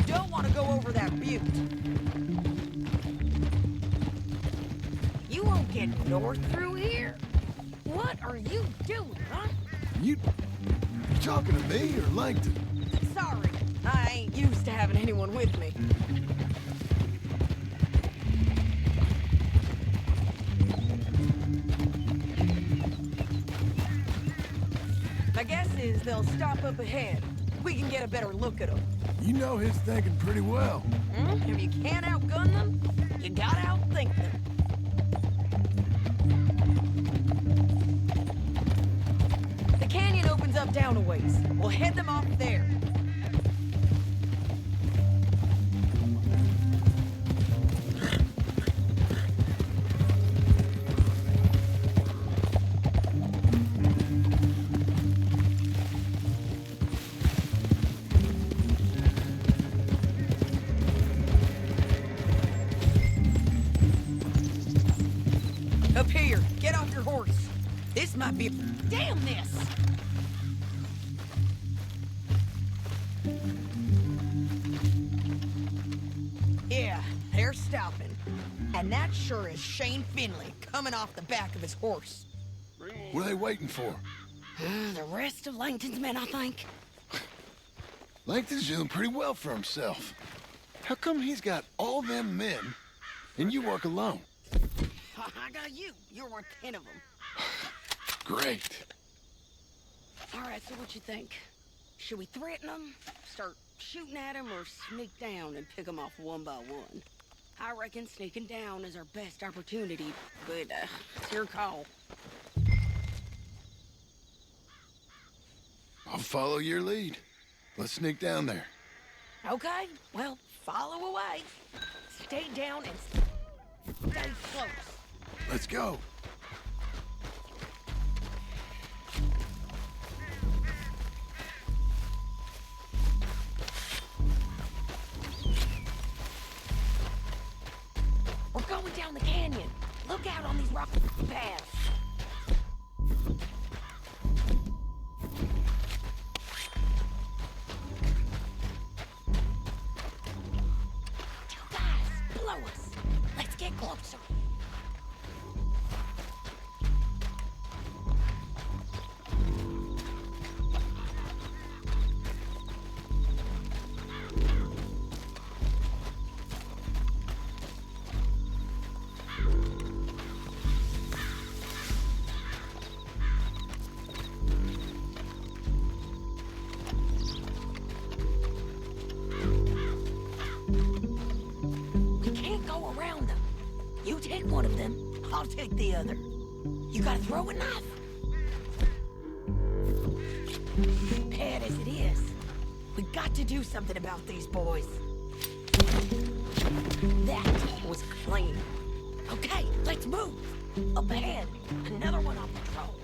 Don't want to go over that butte. You won't get north through here. What are you doing, huh? You talking to me or Langton? Sorry, I ain't used to having anyone with me. My guess is they'll stop up ahead. We can get a better look at them. You know his thinking pretty well. If you can't outgun them, you gotta outthink them. The canyon opens up down a ways. We'll head them off there. Up here, get off your horse. This might be a... Damn this! Yeah, they're stopping. And that sure is Shane Finley coming off the back of his horse. What are they waiting for? The rest of Langton's men, I think. Langton's doing pretty well for himself. How come he's got all them men and you work alone? I got you. You're worth 10 of them. Great. All right, so what you think? Should we threaten them, start shooting at them, or sneak down and pick them off one by one? I reckon sneaking down is our best opportunity, but it's your call. I'll follow your lead. Let's sneak down there. Okay, well, follow away. Stay down and... Stay close. Let's go. We're going down the canyon. Look out on these rock paths. Guys, blow us. Let's get closer. We can't go around them. You take one of them, I'll take the other. You gotta throw a knife. Bad as it is, we got to do something about these boys. That was clean. Okay, let's move. Up ahead, another one on patrol.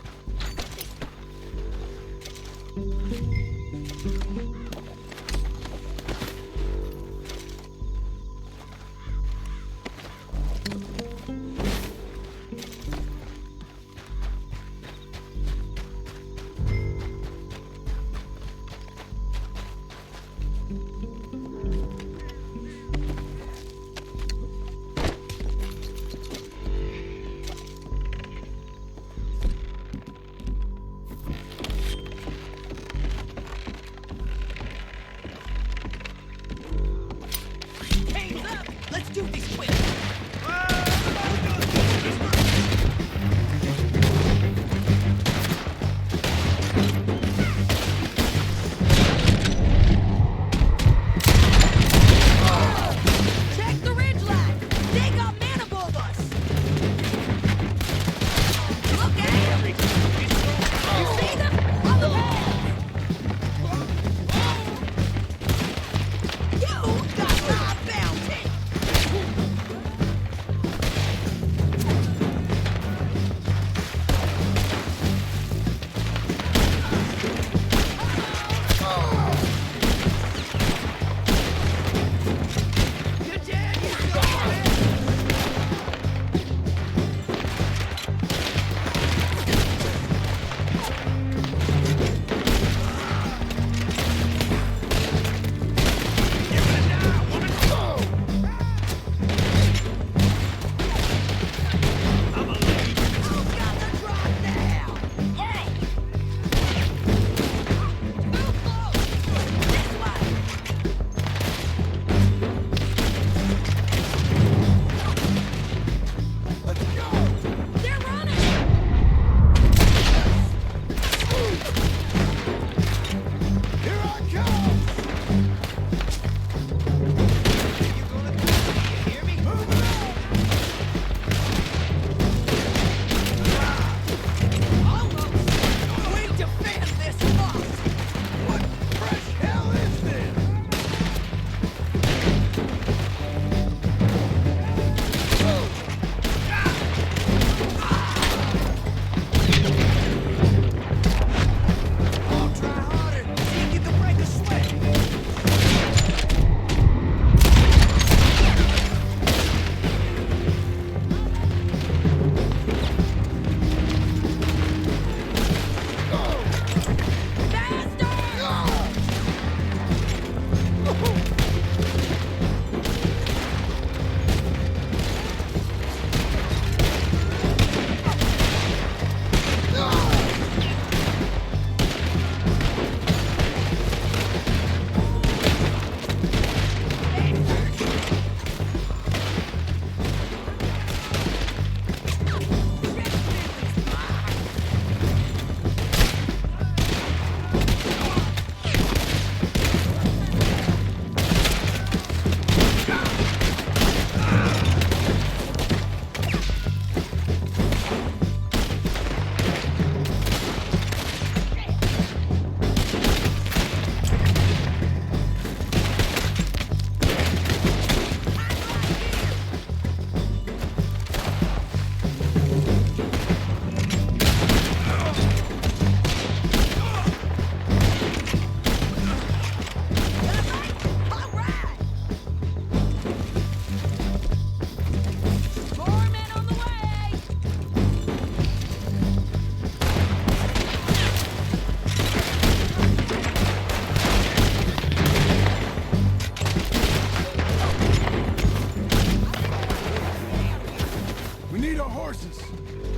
need our horses.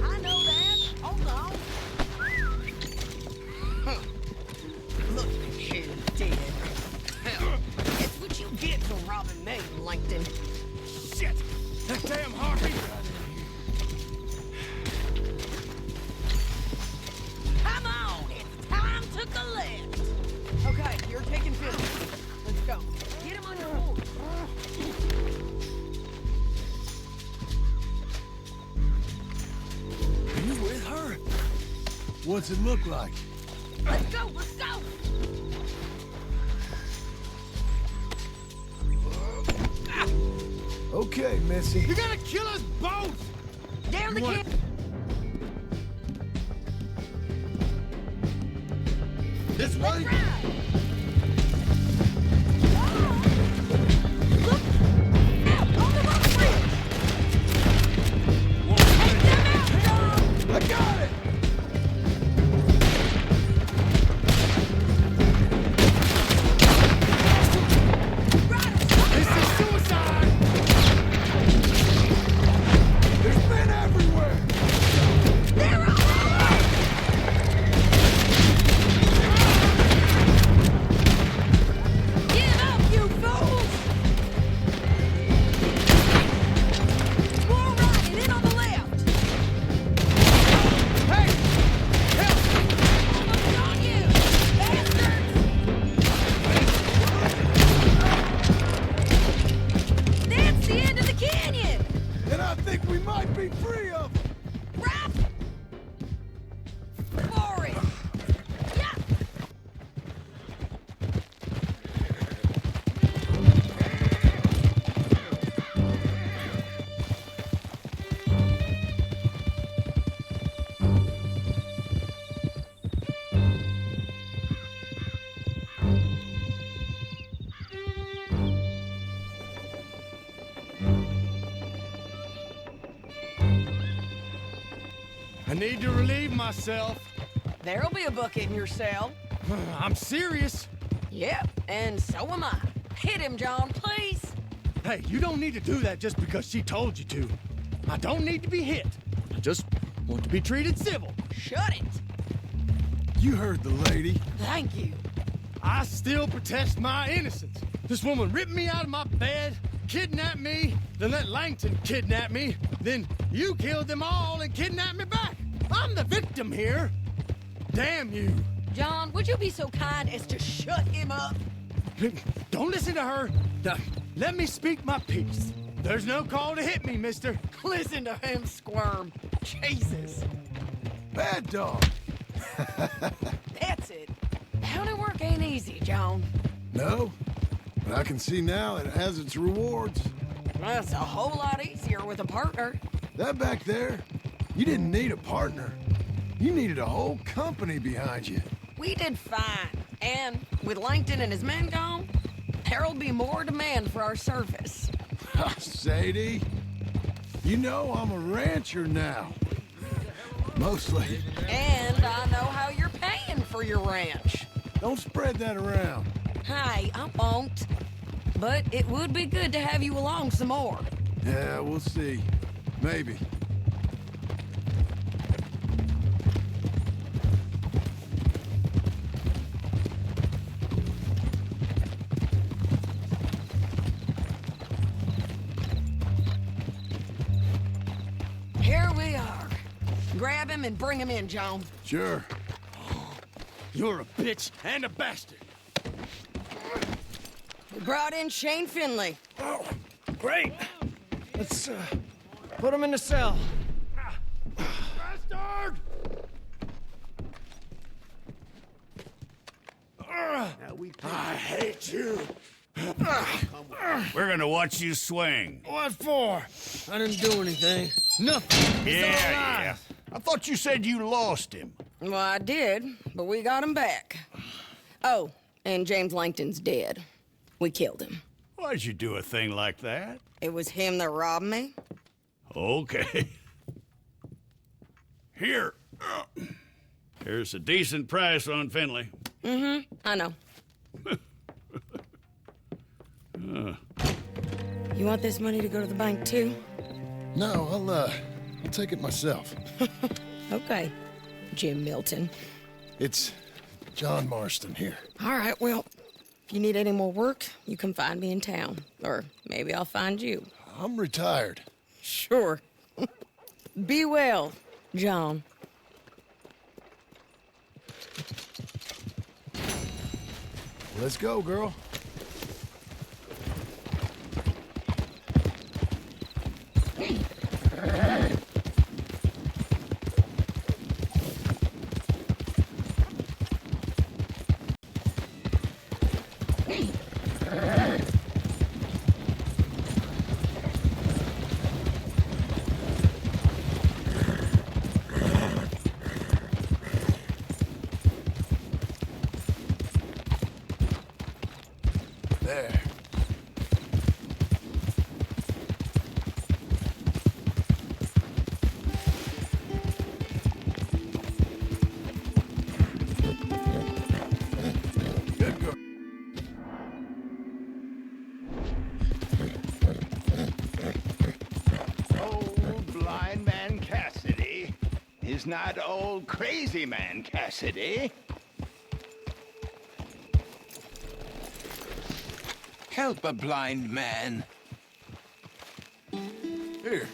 I know that. Hold on. Huh. Look here, dead. Hell, that's what you get for robbing me, Langton. Shit! That damn harpy! Come on, it's time to collect. Okay, you're taking 50. Let's go. Get him on your horse. Are you with her? What's it look like? Let's go, let's go! Okay, Missy. You're gonna kill us both! Down the kid! This way? I got it! This is suicide! There's men everywhere! They're all Give up, you fools! More right and in on the left! Hey! Almost on you, bastards! That's the end of the canyon! And I think we might be free of them. Rap! For it! Yeah! I need to relieve myself. There'll be a bucket in your cell. I'm serious. Yep, and so am I. Hit him, John, please. Hey, you don't need to do that just because she told you to. I don't need to be hit. I just want to be treated civil. Shut it. You heard the lady. Thank you. I still protest my innocence. This woman ripped me out of my bed, kidnapped me, then let Langton kidnap me, then you killed them all and kidnapped me back. I'm the victim here. Damn you. John, would you be so kind as to shut him up? Don't listen to her. Let me speak my piece. There's no call to hit me, mister. Listen to him squirm. Jesus. Bad dog. That's it. Bounty work ain't easy, John. No, but I can see now it has its rewards. That's a whole lot easier with a partner. That back there, you didn't need a partner. You needed a whole company behind you. We did fine. And with Langton and his men gone, there'll be more demand for our service. Sadie, you know I'm a rancher now. Mostly. And I know how you're paying for your ranch. Don't spread that around. Hey, I won't. But it would be good to have you along some more. Yeah, we'll see. Maybe. Here we are. Grab him and bring him in, John. Sure. You're a bitch and a bastard. We brought in Shane Finley. Oh, great. Let's put him in the cell. Bastard! I hate you. We're gonna watch you swing. What for? I didn't do anything. Nothing. It's all lies. I thought you said you lost him. Well, I did, but we got him back. Oh, and James Langton's dead. We killed him. Why'd you do a thing like that? It was him that robbed me. Okay. Here. Here's a decent price on Finley. Mm-hmm, I know. You want this money to go to the bank, too? No, I'll take it myself. Okay, Jim Milton. It's John Marston here. All right, well, if you need any more work, you can find me in town. Or maybe I'll find you. I'm retired. Sure. Be well, John. Let's go, girl. There. Good girl. Old blind man Cassidy is not old crazy man Cassidy. Help a blind man. Here.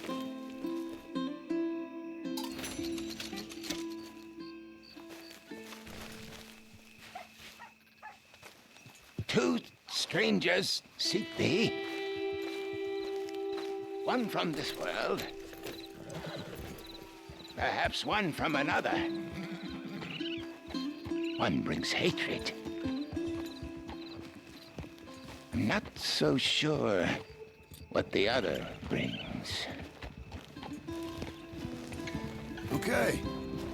Two strangers seek thee. One from this world. Perhaps one from another. One brings hatred. I'm not so sure what the other brings. Okay.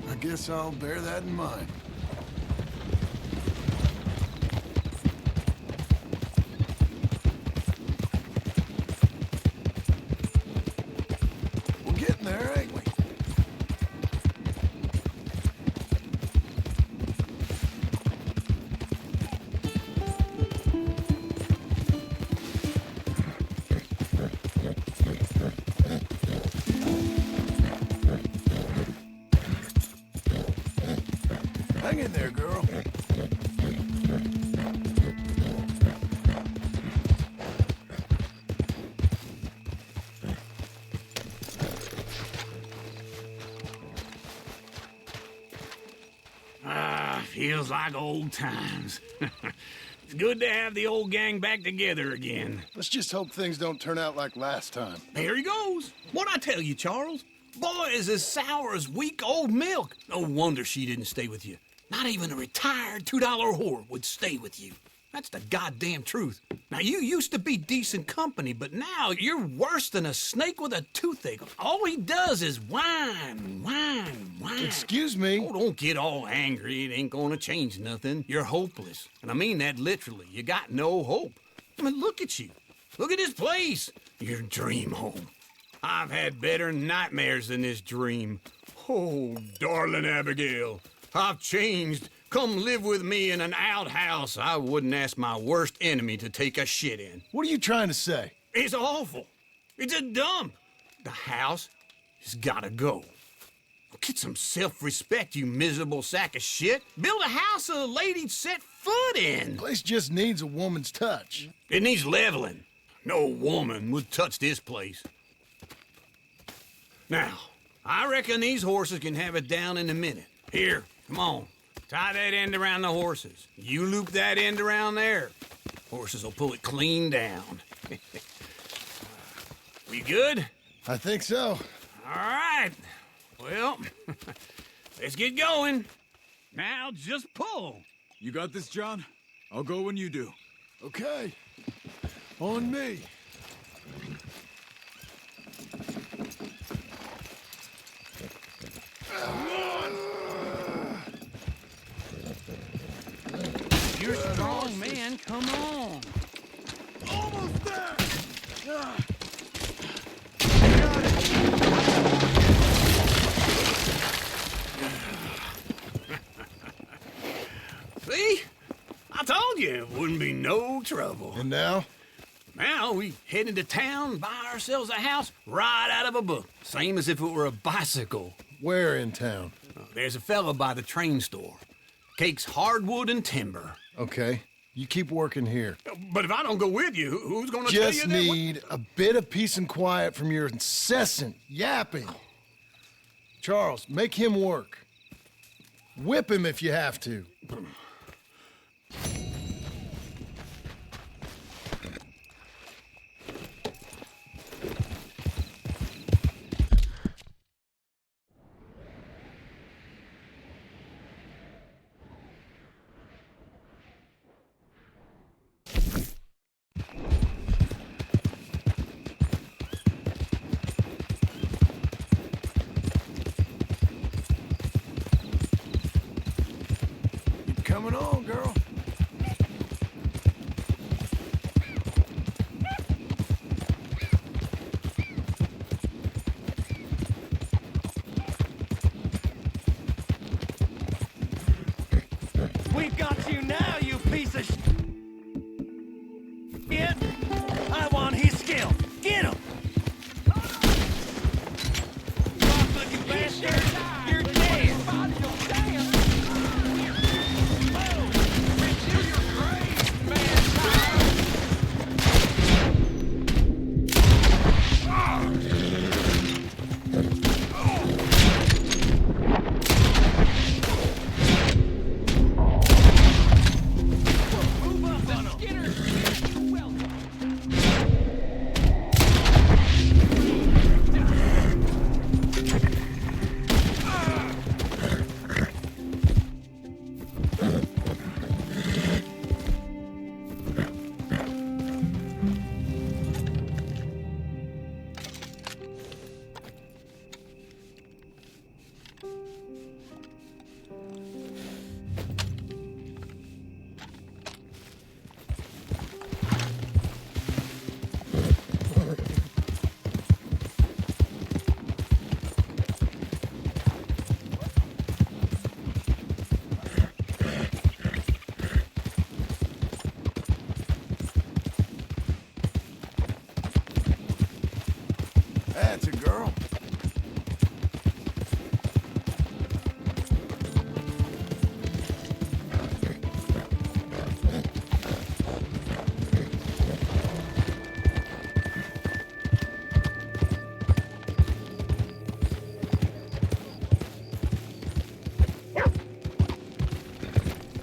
I guess I'll bear that in mind. We're getting there, ain't we? Hang in there, girl. Feels like old times. It's good to have the old gang back together again. Let's just hope things don't turn out like last time. There he goes. What'd I tell you, Charles? Boy is as sour as week-old milk. No wonder she didn't stay with you. Not even a retired $2 whore would stay with you. That's the goddamn truth. Now, you used to be decent company, but now you're worse than a snake with a toothache. All he does is whine, whine, whine. Excuse me? Oh, don't get all angry. It ain't gonna change nothing. You're hopeless. And I mean that literally. You got no hope. I mean, look at you. Look at this place. Your dream home. I've had better nightmares than this dream. Oh, darling Abigail, I've changed. Come live with me in an outhouse I wouldn't ask my worst enemy to take a shit in. What are you trying to say? It's awful. It's a dump. The house has gotta go. Get some self-respect, you miserable sack of shit. Build a house a lady'd set foot in. The place just needs a woman's touch. It needs leveling. No woman would touch this place. Now, I reckon these horses can have it down in a minute. Here, come on. Tie that end around the horses. You loop that end around there. Horses will pull it clean down. We good? I think so. All right. Well, let's get going. Now just pull. You got this, John? I'll go when you do. Okay. On me. You're a strong man. Come on. Almost there! See? I told you it wouldn't be no trouble. And now? Now we head into town, buy ourselves a house right out of a book. Same as if it were a bicycle. Where in town? There's a fella by the train store. Cakes hardwood and timber. Okay. You keep working here. But if I don't go with you, who's gonna tell you Just that? need a bit of peace and quiet from your incessant yapping. Charles, make him work. Whip him if you have to. Coming on, girl. We've got you now, you piece of shit! I want his skill! Get him! Rough-looking bastard! You're dead! That's a girl.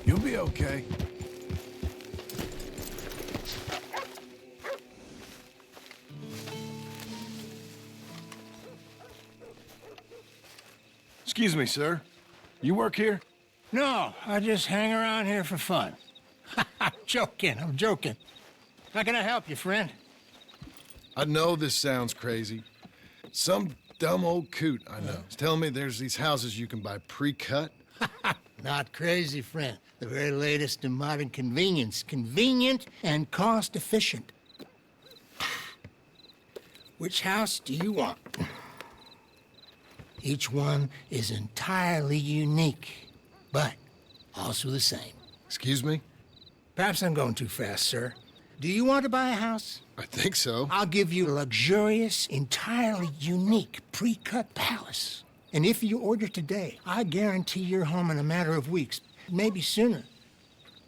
You'll be okay. Excuse me, sir. You work here? No, I just hang around here for fun. I'm joking. How can I help you, friend? I know this sounds crazy. Some dumb old coot I know is telling me there's these houses you can buy pre-cut. Not crazy, friend. The very latest in modern convenience. Convenient and cost-efficient. Which house do you want? Each one is entirely unique, but also the same. Excuse me? Perhaps I'm going too fast, sir. Do you want to buy a house? I think so. I'll give you a luxurious, entirely unique pre-cut palace. And if you order today, I guarantee you're home in a matter of weeks, maybe sooner.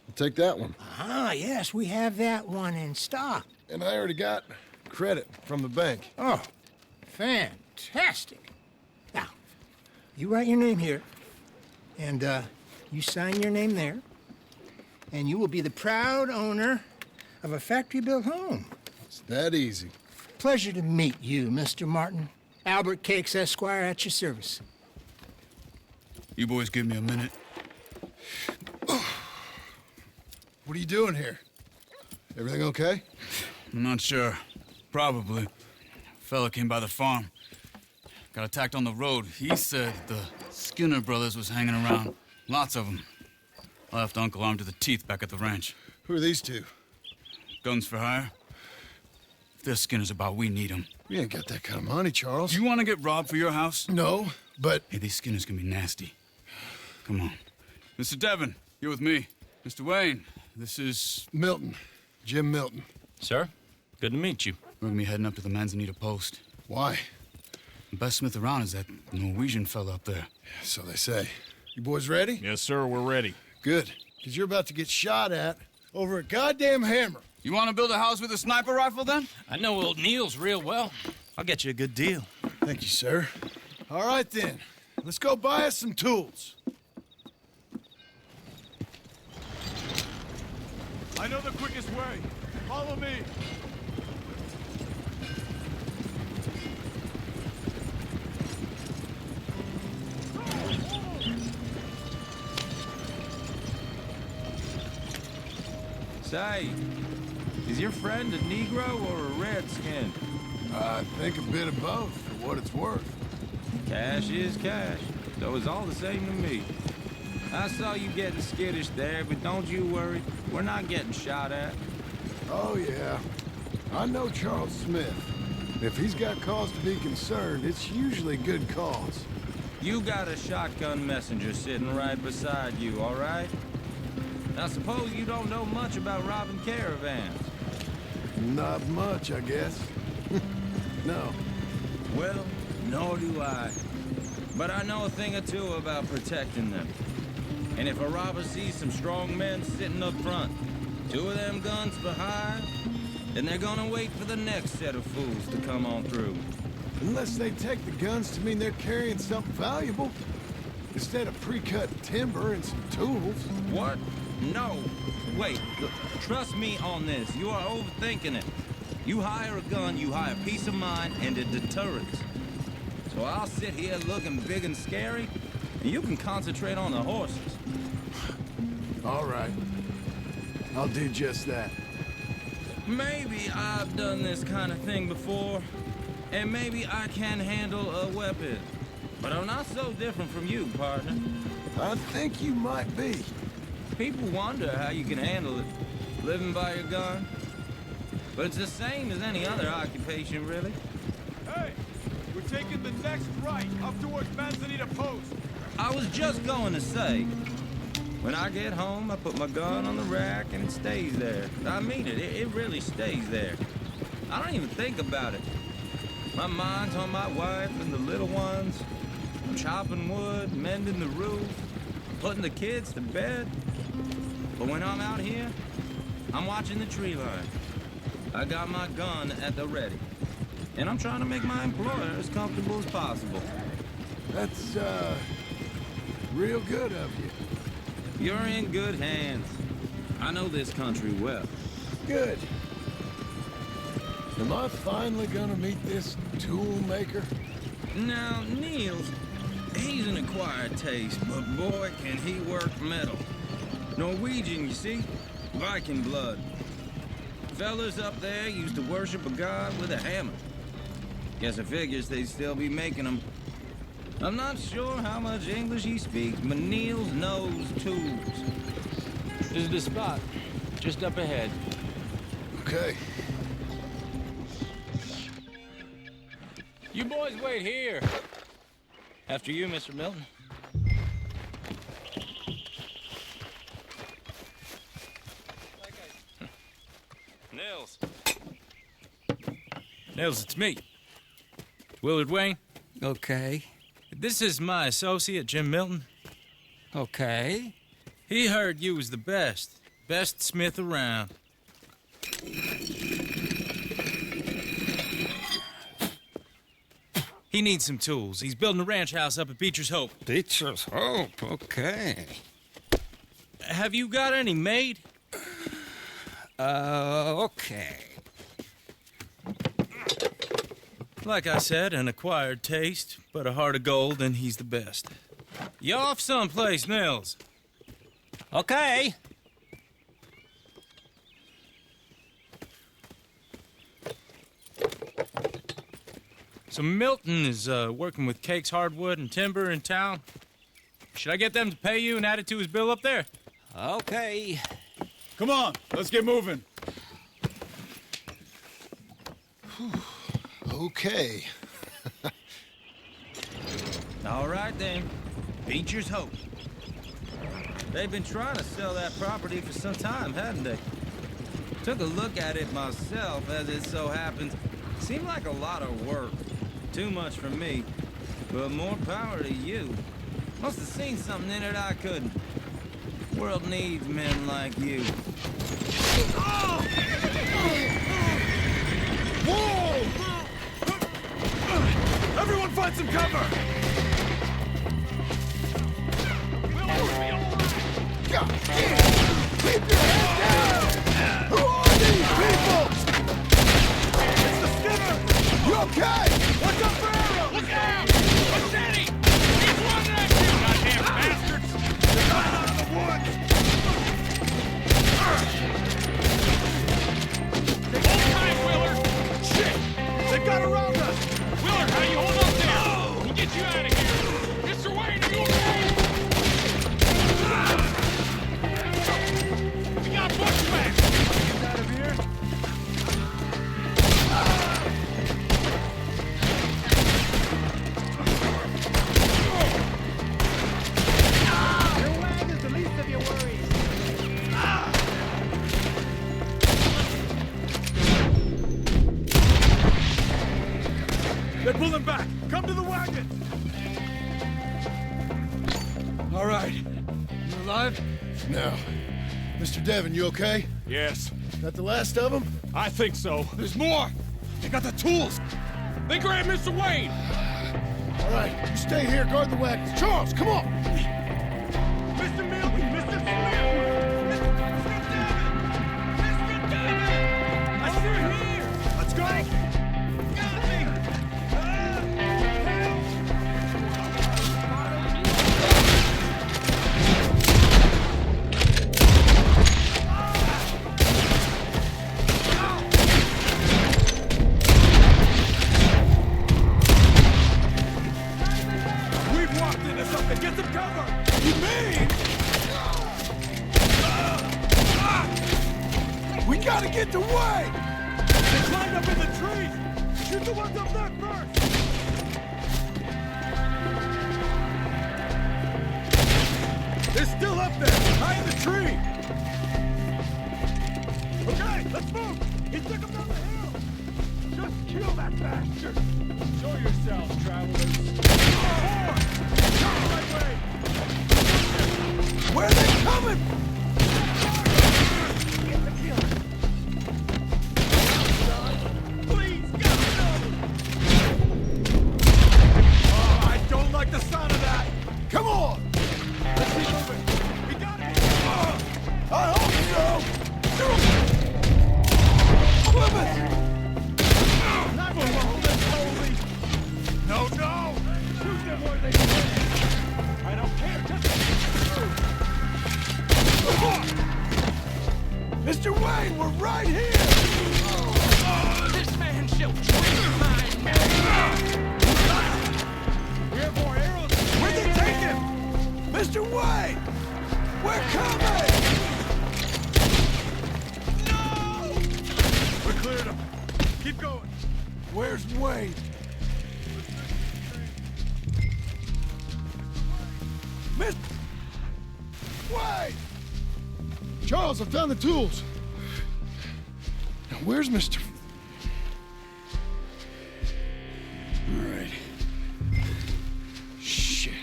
I'll take that one. Ah, yes, we have that one in stock. And I already got credit from the bank. Oh, fantastic. Now, you write your name here, and you sign your name there, and you will be the proud owner of a factory-built home. It's that easy. Pleasure to meet you, Mr. Martin. Albert Cakes, Esquire, at your service. You boys give me a minute. What are you doing here? Everything okay? I'm not sure. Probably. Fella came by the farm. Got attacked on the road. He said the Skinner brothers was hanging around. Lots of them. I left Uncle armed to the teeth back at the ranch. Who are these two? Guns for hire. If they're Skinner's about, we need them. You ain't got that kind of money, Charles. You want to get robbed for your house? No, but... Hey, these Skinners can be nasty. Come on. Mr. Devon, you're with me. Mr. Wayne, this is... Milton. Jim Milton. Sir? Good to meet you. We're gonna be heading up to the Manzanita post. Why? The best smith around is that Norwegian fella up there. So they say. You boys ready? Yes, sir, we're ready. Good, because you're about to get shot at over a goddamn hammer. You want to build a house with a sniper rifle, then? I know old Neil's real well. I'll get you a good deal. Thank you, sir. All right, then. Let's go buy us some tools. I know the quickest way. Follow me. Say, is your friend a Negro or a Redskin? I think a bit of both, for what it's worth. Cash is cash, so it's all the same to me. I saw you getting skittish there, but don't you worry. We're not getting shot at. Oh, yeah. I know Charles Smith. If he's got cause to be concerned, it's usually good cause. You got a shotgun messenger sitting right beside you, all right? Now, suppose you don't know much about robbing caravans. Not much, I guess. No. Well, nor do I. But I know a thing or two about protecting them. And if a robber sees some strong men sitting up front, two of them guns behind, then they're gonna wait for the next set of fools to come on through. Unless they take the guns to mean they're carrying something valuable. Instead of pre-cut timber and some tools. What? No. Wait, look, trust me on this. You are overthinking it. You hire a gun, you hire peace of mind and a deterrence. So I'll sit here looking big and scary, and you can concentrate on the horses. All right. I'll do just that. Maybe I've done this kind of thing before, and maybe I can handle a weapon. But I'm not so different from you, partner. I think you might be. People wonder how you can handle it, living by your gun. But it's the same as any other occupation, really. Hey, we're taking the next right, up towards Manzanita Post. I was just going to say, when I get home, I put my gun on the rack and it stays there. I mean it, it really stays there. I don't even think about it. My mind's on my wife and the little ones. I'm chopping wood, mending the roof, putting the kids to bed. But when I'm out here, I'm watching the tree line. I got my gun at the ready. And I'm trying to make my employer as comfortable as possible. That's, real good of you. You're in good hands. I know this country well. Good. Am I finally gonna meet this tool maker? Now, Niels, he's an acquired taste, but boy, can he work metal. Norwegian, you see? Viking blood. Fellas up there used to worship a god with a hammer. Guess I figures they'd still be making them. I'm not sure how much English he speaks, but Niels knows tools. This is the spot, just up ahead. Okay. You boys wait here. After you, Mr. Milton. Nils. Nils, it's me. Willard Wayne. Okay. This is my associate, Jim Milton. Okay. He heard you was the best smith around. He needs some tools. He's building a ranch house up at Beecher's Hope. Beecher's Hope, okay. Have you got any made? Okay. Like I said, an acquired taste, but a heart of gold, and he's the best. You off someplace, Nils? Okay. So Milton is working with Cake's Hardwood and Timber in town. Should I get them to pay you and add it to his bill up there? Okay. Come on, let's get moving. Okay. All right, then. Beecher's Hope. They've been trying to sell that property for some time, hadn't they? Took a look at it myself, as it so happens. Seemed like a lot of work. Too much for me. But more power to you. Must have seen something in it I couldn't. World needs men like you. Whoa! Everyone find some cover! God damn! Keep your head down! Who are these people? It's the Skinner! You okay? What's up for arrows? Look out! Machete! He's running at you! Goddamn bastards! They're coming out of the woods! Hold tight, Willard! Shit! They got around us! Willard, how you hold up there? We'll get you out of here! Mr. Wayne, are you okay? We got bushwhacks! Get out of here! Your wagon's the least of your worries. They're pulling back! Come to the wagon! All right. You alive? No. Mr. Devon, you okay? Yes, That the last of them? I think so. There's more! They got the tools! They grabbed Mr. Wayne! All right, you stay here, guard the wagons. Charles, come on! Mr. Milton! Mr. Smith! Mr. Devon! Mr. Devon! I see you here! Let's go! Got me! We've walked into something! Get some cover! You mean? We gotta get to Wayne! They climbed up in the trees! Shoot the ones up there first! They're still up there, high in the tree! Okay, let's move! He took them down the hill! Just kill that bastard! Show yourselves, travelers! Right way! Where are they coming? Get the killer! Please, go! Oh, I don't like the sound of that! Come on! Let's keep moving! We got it! I hope so! Clemens! 911, let's holy! No, no! Shoot them where they can! I don't care, just... Mr. Wayne, we're right here! This man shall drink my milk! We have more arrows! Where'd they take him? Mr. Wayne! We're coming! No! We cleared him. Keep going. Where's Wayne? Miss... Wayne! Charles, I found the tools. Now, where's Mr... All right. Shit.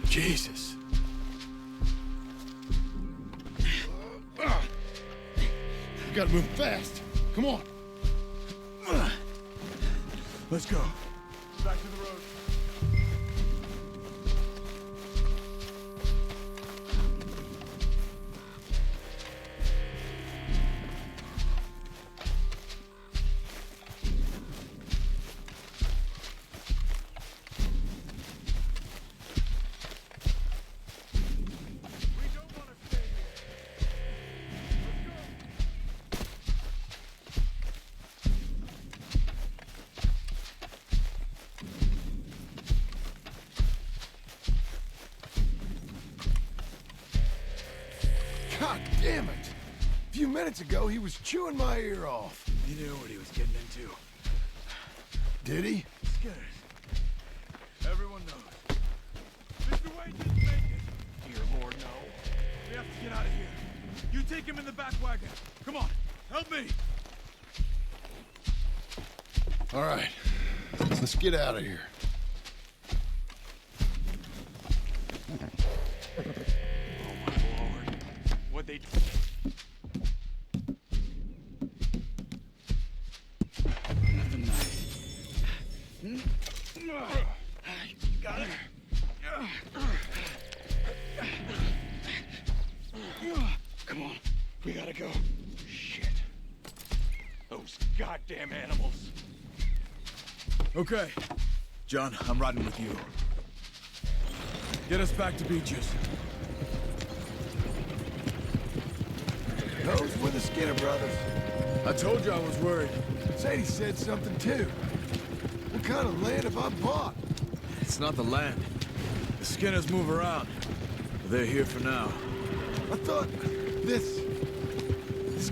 Jesus. We gotta move fast. Come on. Let's go. Back to the road. God damn it! A few minutes ago, he was chewing my ear off. He knew what he was getting into. Did he? Skinners. Everyone knows. Mr. Wayne didn't make it. Dear Lord, no. We have to get out of here. You take him in the back wagon. Come on, help me. All right, let's get out of here. Oh, my lord. What'd they do? Nothing nice. Got it. Come on, we gotta go. Shit. Those goddamn animals. Okay. John, I'm riding with you. Get us back to Beaches. Those were the Skinner brothers. I told you I was worried. Sadie said something too. What kind of land have I bought? It's not the land. The Skinners move around. But they're here for now. I thought this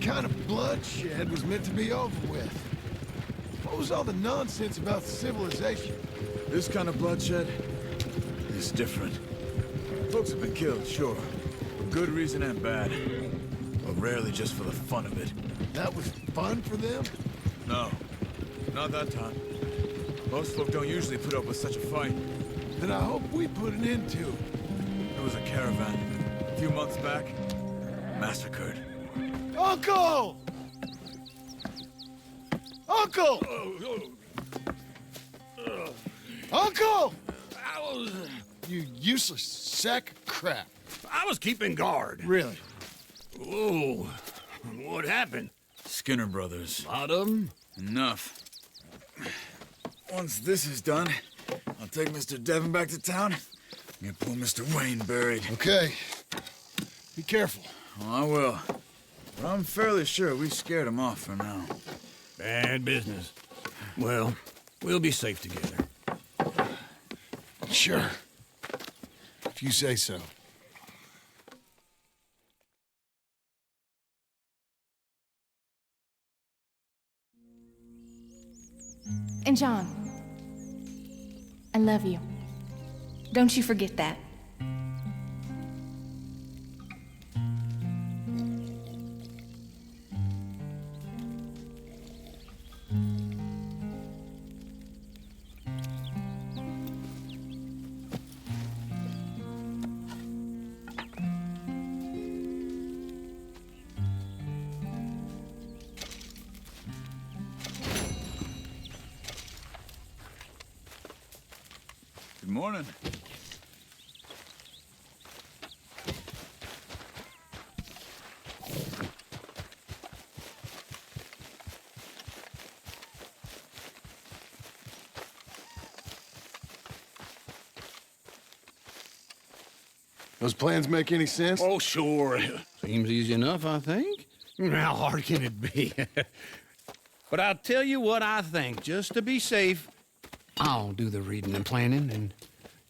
kind of bloodshed was meant to be over with. What was all the nonsense about civilization? This kind of bloodshed is different. Folks have been killed, sure. For good reason and bad. But rarely just for the fun of it. That was fun for them? No. Not that time. Most folk don't usually put up with such a fight. Then I hope we put an end to it. There was a caravan. A few months back. Massacred. Uncle! Uncle! Uncle! You useless sack of crap. I was keeping guard. Really? Whoa. What happened? Skinner brothers. Lot of them? Enough. Once this is done, I'll take Mr. Devon back to town and get poor Mr. Wayne buried. Okay. Be careful. Oh, I will. But I'm fairly sure we scared him off for now. Bad business. Well, we'll be safe together. Sure. If you say so. And John, I love you. Don't you forget that. Good morning. Those plans make any sense? Oh, sure. Seems easy enough, I think. How hard can it be? But I'll tell you what I think. Just to be safe, I'll do the reading and planning, and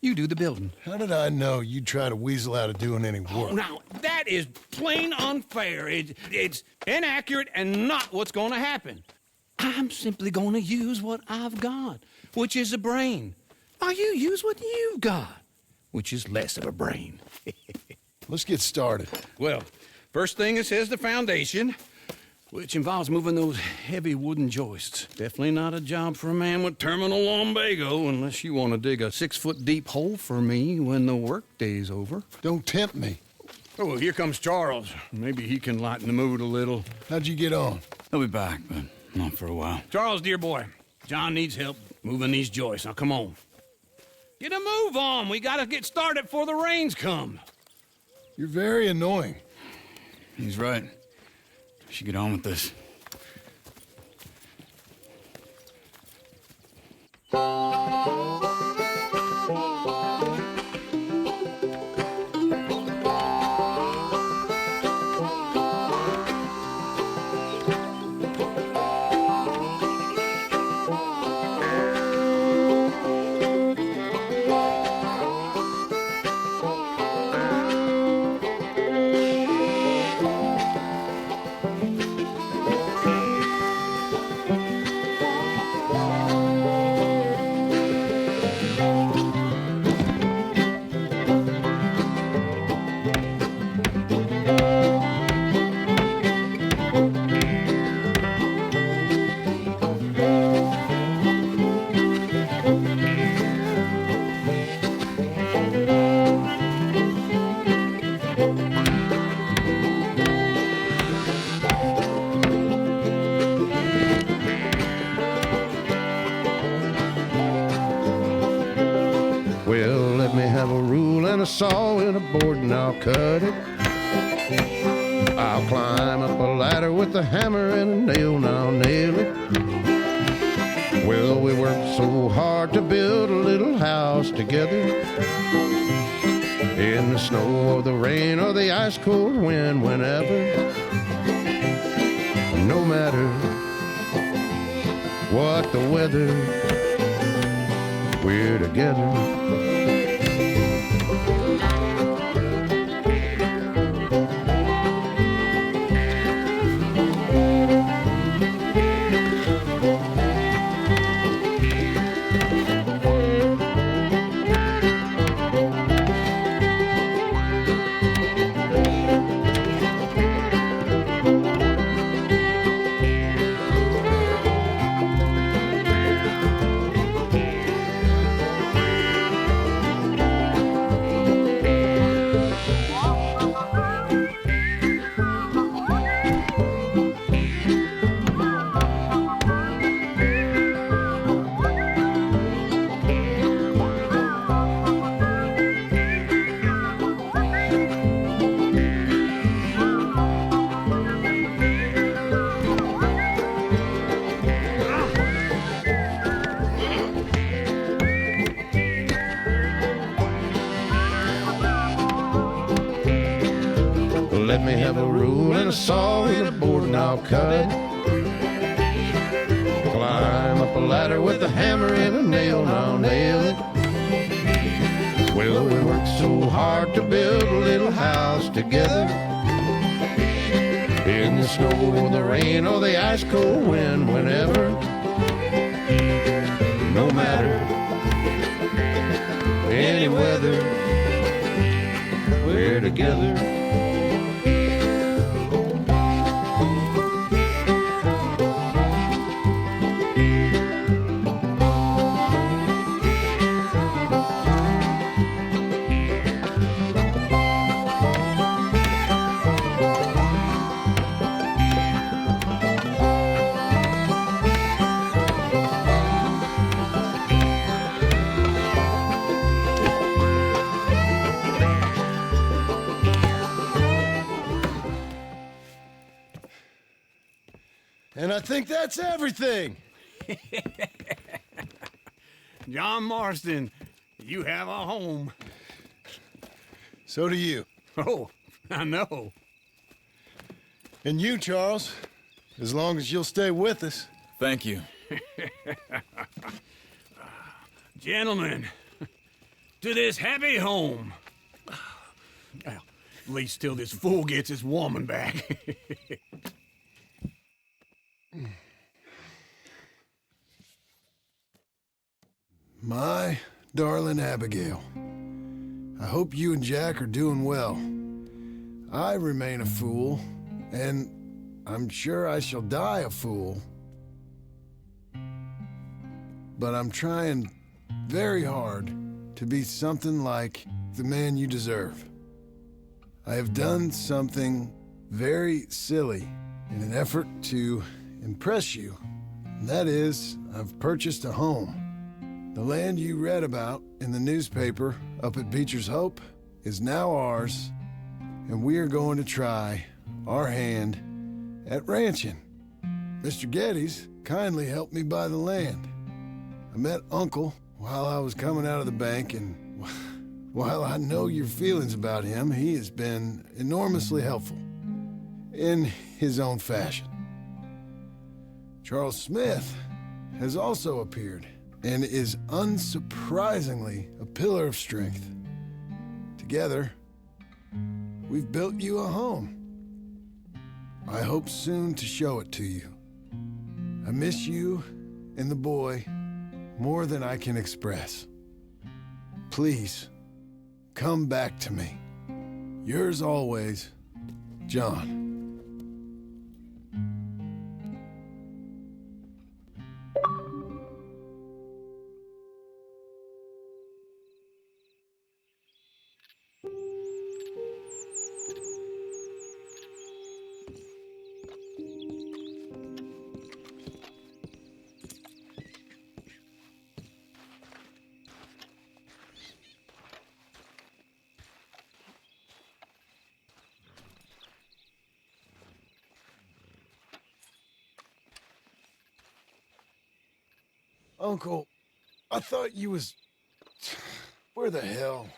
you do the building. How did I know you'd try to weasel out of doing any work? Oh, now, that is plain unfair. It's inaccurate and not what's going to happen. I'm simply going to use what I've got, which is a brain. Now, you use what you've got, which is less of a brain. Let's get started. Well, first thing it says the foundation, which involves moving those heavy wooden joists. Definitely not a job for a man with terminal lumbago, unless you want to dig a 6-foot deep hole for me when the workday's over. Don't tempt me. Oh, well, here comes Charles. Maybe he can lighten the mood a little. How'd you get on? He'll be back, but not for a while. Charles, dear boy, John needs help moving these joists. Now, come on. Get a move on. We gotta get started before the rains come. You're very annoying. He's right. We should get on with this. me have a rule and a saw and a board and I'll cut it. I'll climb up a ladder with a hammer and a nail and I'll nail it. Well, we worked so hard to build a little house together. In the snow or the rain or the ice cold wind, whenever. No matter what the weather, we're together. Let me have a rule and a saw and a board and I'll cut. Climb up a ladder with a hammer and a nail and I'll nail it. Well, we worked so hard to build a little house together. In the snow or the rain or the ice cold wind, whenever. No matter any weather, we're together. And I think that's everything. John Marston, you have a home. So do you. Oh, I know. And you, Charles, as long as you'll stay with us. Thank you. Gentlemen, to this happy home. Well, at least till this fool gets his woman back. My darling Abigail, I hope you and Jack are doing well. I remain a fool, and I'm sure I shall die a fool. But I'm trying very hard to be something like the man you deserve. I have done something very silly in an effort to impress you. And that is, I've purchased a home. The land you read about in the newspaper up at Beecher's Hope is now ours, and we are going to try our hand at ranching. Mr. Geddes kindly helped me buy the land. I met Uncle while I was coming out of the bank, and while I know your feelings about him, he has been enormously helpful in his own fashion. Charles Smith has also appeared and is unsurprisingly a pillar of strength. Together, we've built you a home. I hope soon to show it to you. I miss you and the boy more than I can express. Please, come back to me. Yours always, John. Uncle, I thought you was... Where the hell?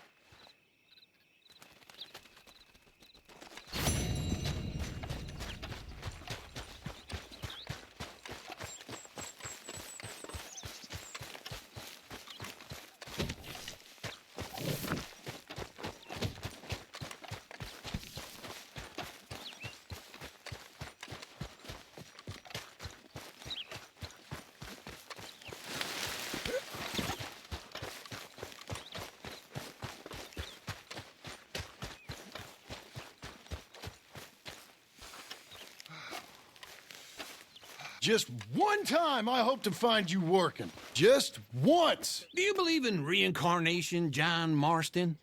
Just one time I hope to find you working. Just once. Do you believe in reincarnation, John Marston?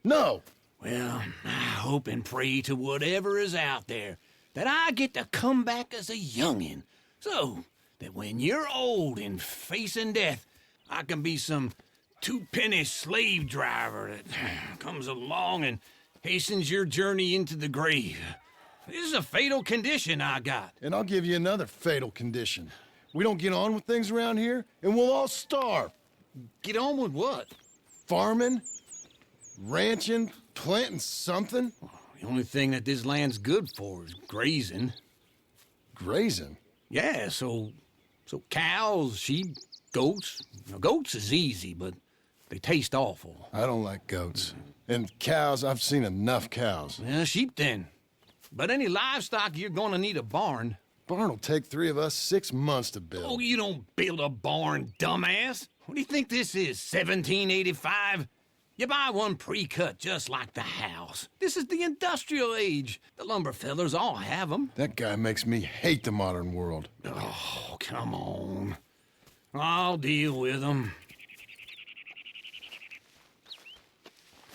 No. Well, I hope and pray to whatever is out there that I get to come back as a youngin', so that when you're old and facing death, I can be some two-penny slave driver that comes along and hastens your journey into the grave. This is a fatal condition I got. And I'll give you another fatal condition. We don't get on with things around here, and we'll all starve. Get on with what? Farming, ranching, planting something. The only thing that this land's good for is grazing. Grazing? Yeah, so cows, sheep, goats. Now, goats is easy, but they taste awful. I don't like goats. And cows, I've seen enough cows. Yeah, sheep then. But any livestock, you're gonna need a barn. Barn will take 3 of us 6 months to build. Oh, you don't build a barn, dumbass. What do you think this is, 1785? You buy one pre-cut just like the house. This is the industrial age. The lumber fellers all have them. That guy makes me hate the modern world. Oh, come on. I'll deal with them.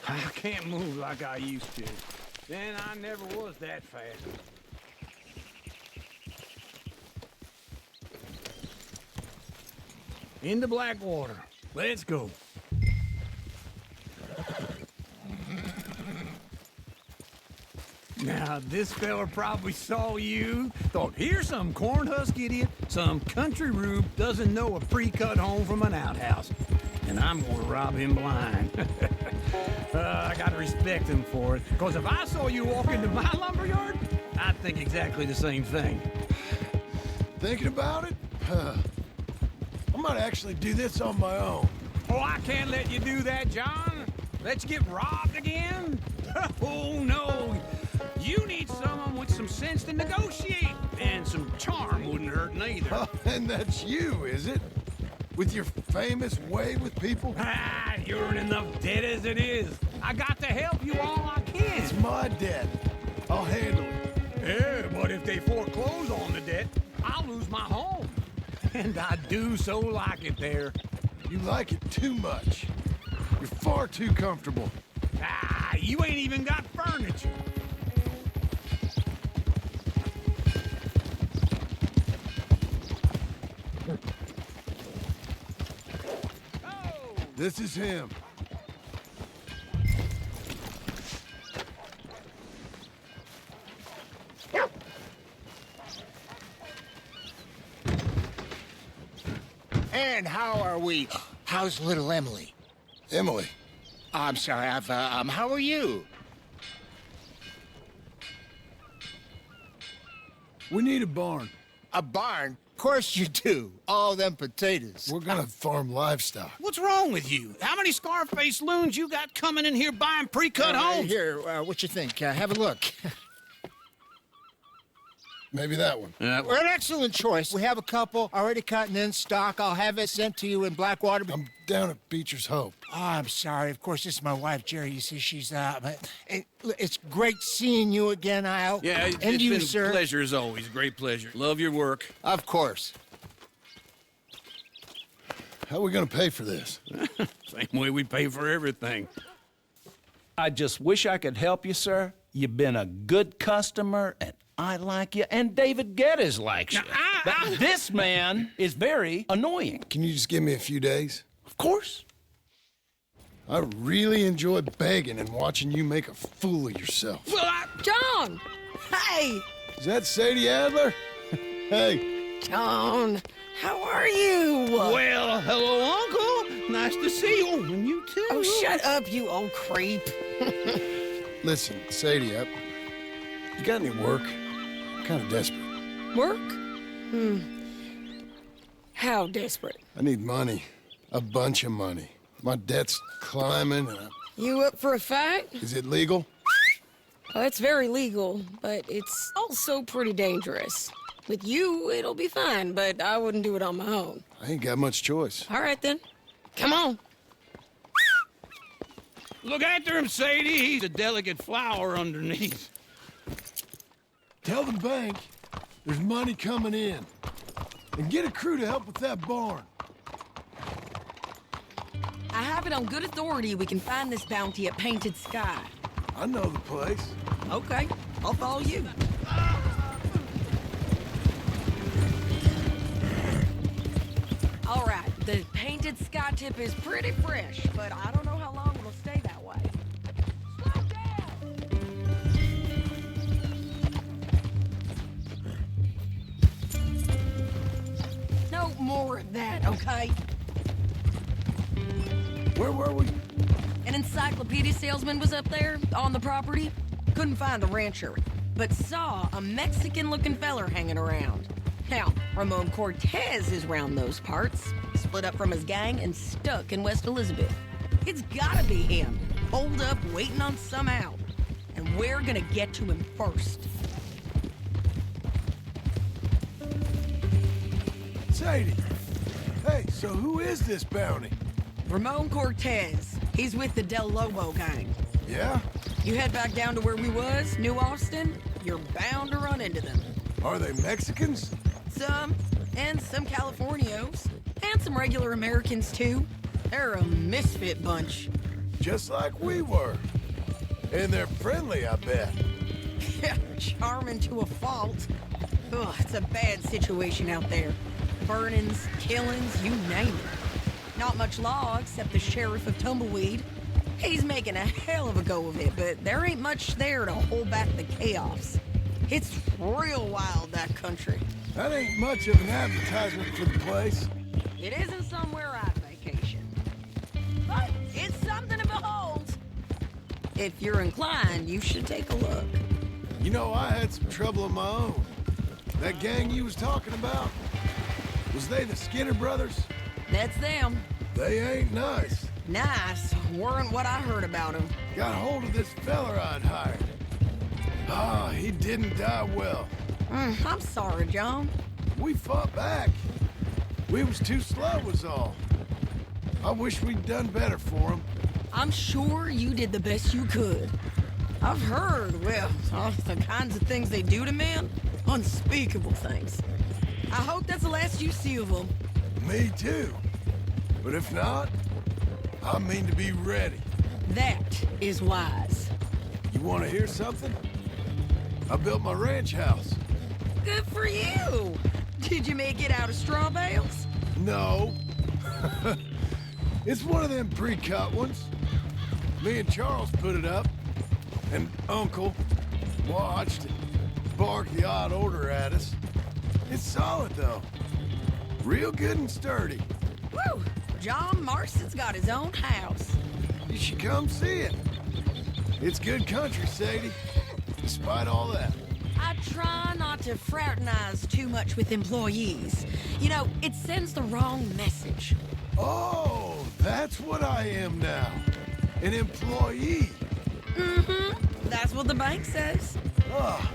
I can't move like I used to. Then I never was that fast. Into Blackwater. Let's go. Now, this fella probably saw you, thought, here's some cornhusk idiot, some country rube doesn't know a pre-cut home from an outhouse. And I'm gonna rob him blind. I gotta respect him for it, because if I saw you walk into my lumberyard, I'd think exactly the same thing. Thinking about it? I might actually do this on my own. Oh, I can't let you do that, John. Let you get robbed again? Oh, no. You need someone with some sense to negotiate, and some charm wouldn't hurt neither. Oh, and that's you, is it? With your famous way with people? Ah, you're in enough debt as it is. I got to help you all I can. It's my debt. I'll handle it. Yeah, but if they foreclose on the debt, I'll lose my home. And I do so like it there. You like it too much. You're far too comfortable. Ah, you ain't even got furniture. This is him. And how are we? How's little Emily? Emily? I'm sorry, how are you? We need a barn. A barn? Of course you do. All them potatoes. We're gonna farm livestock. What's wrong with you? How many Scarface loons you got coming in here buying pre-cut homes? Here, what you think? Have a look. Maybe that one. We're an excellent choice. We have a couple already cut and in stock. I'll have it sent to you in Blackwater. I'm down at Beecher's Hope. Oh, I'm sorry. Of course, this is my wife, Jerry. You see, she's it's great seeing you again, Al. Yeah, and it's you, been sir. a pleasure as always. Great pleasure. Love your work. Of course. How are we gonna pay for this? Same way we pay for everything. I just wish I could help you, sir. You've been a good customer, and I like you, and David Geddes likes you. But this man is very annoying. Can you just give me a few days? Of course. I really enjoy begging and watching you make a fool of yourself. John! Hey! Is that Sadie Adler? Hey. John, how are you? Well, Nice to see you. And you too. Oh, shut up, you old creep. Listen, Sadie, you got any work? I'm kind of desperate. Work? How desperate? I need money. A bunch of money. My debt's climbing and You up for a fight? Is it legal? Oh, it's very legal, but it's also pretty dangerous. With you, it'll be fine, but I wouldn't do it on my own. I ain't got much choice. All right, then. Come on. Look after him, Sadie. He's a delicate flower underneath. Tell the bank there's money coming in. And get a crew to help with that barn. I have it on good authority we can find this bounty at Painted Sky. I know the place. Okay, I'll follow you. All right, the Painted Sky tip is pretty fresh, but I don't know how long it'll stay that way. Slow down! No more of that, okay? Where were we? An encyclopedia salesman was up there on the property. Couldn't find the rancher, but saw a Mexican-looking feller hanging around. Now, Ramon Cortez is round those parts, split up from his gang and stuck in West Elizabeth. It's gotta be him, holed up waiting on some out. And we're gonna get to him first. Sadie! Hey, so who is this bounty? Ramon Cortez. He's with the Del Lobo gang. Yeah? You head back down to where we was, New Austin, you're bound to run into them. Are they Mexicans? Some, and some Californios, and some regular Americans too. They're a misfit bunch. Just like we were. And they're friendly, I bet. Yeah, charming to a fault. Ugh, it's a bad situation out there. Burnings, killings, you name it. Not much law except the sheriff of Tumbleweed. He's making a hell of a go of it, but there ain't much there to hold back the chaos. It's real wild, that country. That ain't much of an advertisement for the place. It isn't somewhere I'd vacation. But it's something to behold. If you're inclined, you should take a look. You know, I had some trouble of my own. That gang you was talking about, was they the Skinner brothers? That's them. They ain't nice. Nice weren't what I heard about them. Got hold of this feller I'd hired. Ah, he didn't die well. I'm sorry, John. We fought back. We was too slow was all. I wish we'd done better for him. I'm sure you did the best you could. I've heard, well, the kinds of things they do to men. Unspeakable things. I hope that's the last you see of them. Me too. But if not, I mean to be ready. That is wise. You want to hear something? I built my ranch house. Good for you! Did you make it out of straw bales? No. It's one of them pre-cut ones. Me and Charles put it up, and Uncle watched and barked the odd order at us. It's solid, though. Real good and sturdy. Woo! John Marston's got his own house. You should come see it. It's good country, Sadie, despite all that. I try not to fraternize too much with employees. You know, it sends the wrong message. Oh, that's what I am now. An employee. Mm-hmm. That's what the bank says. Oh,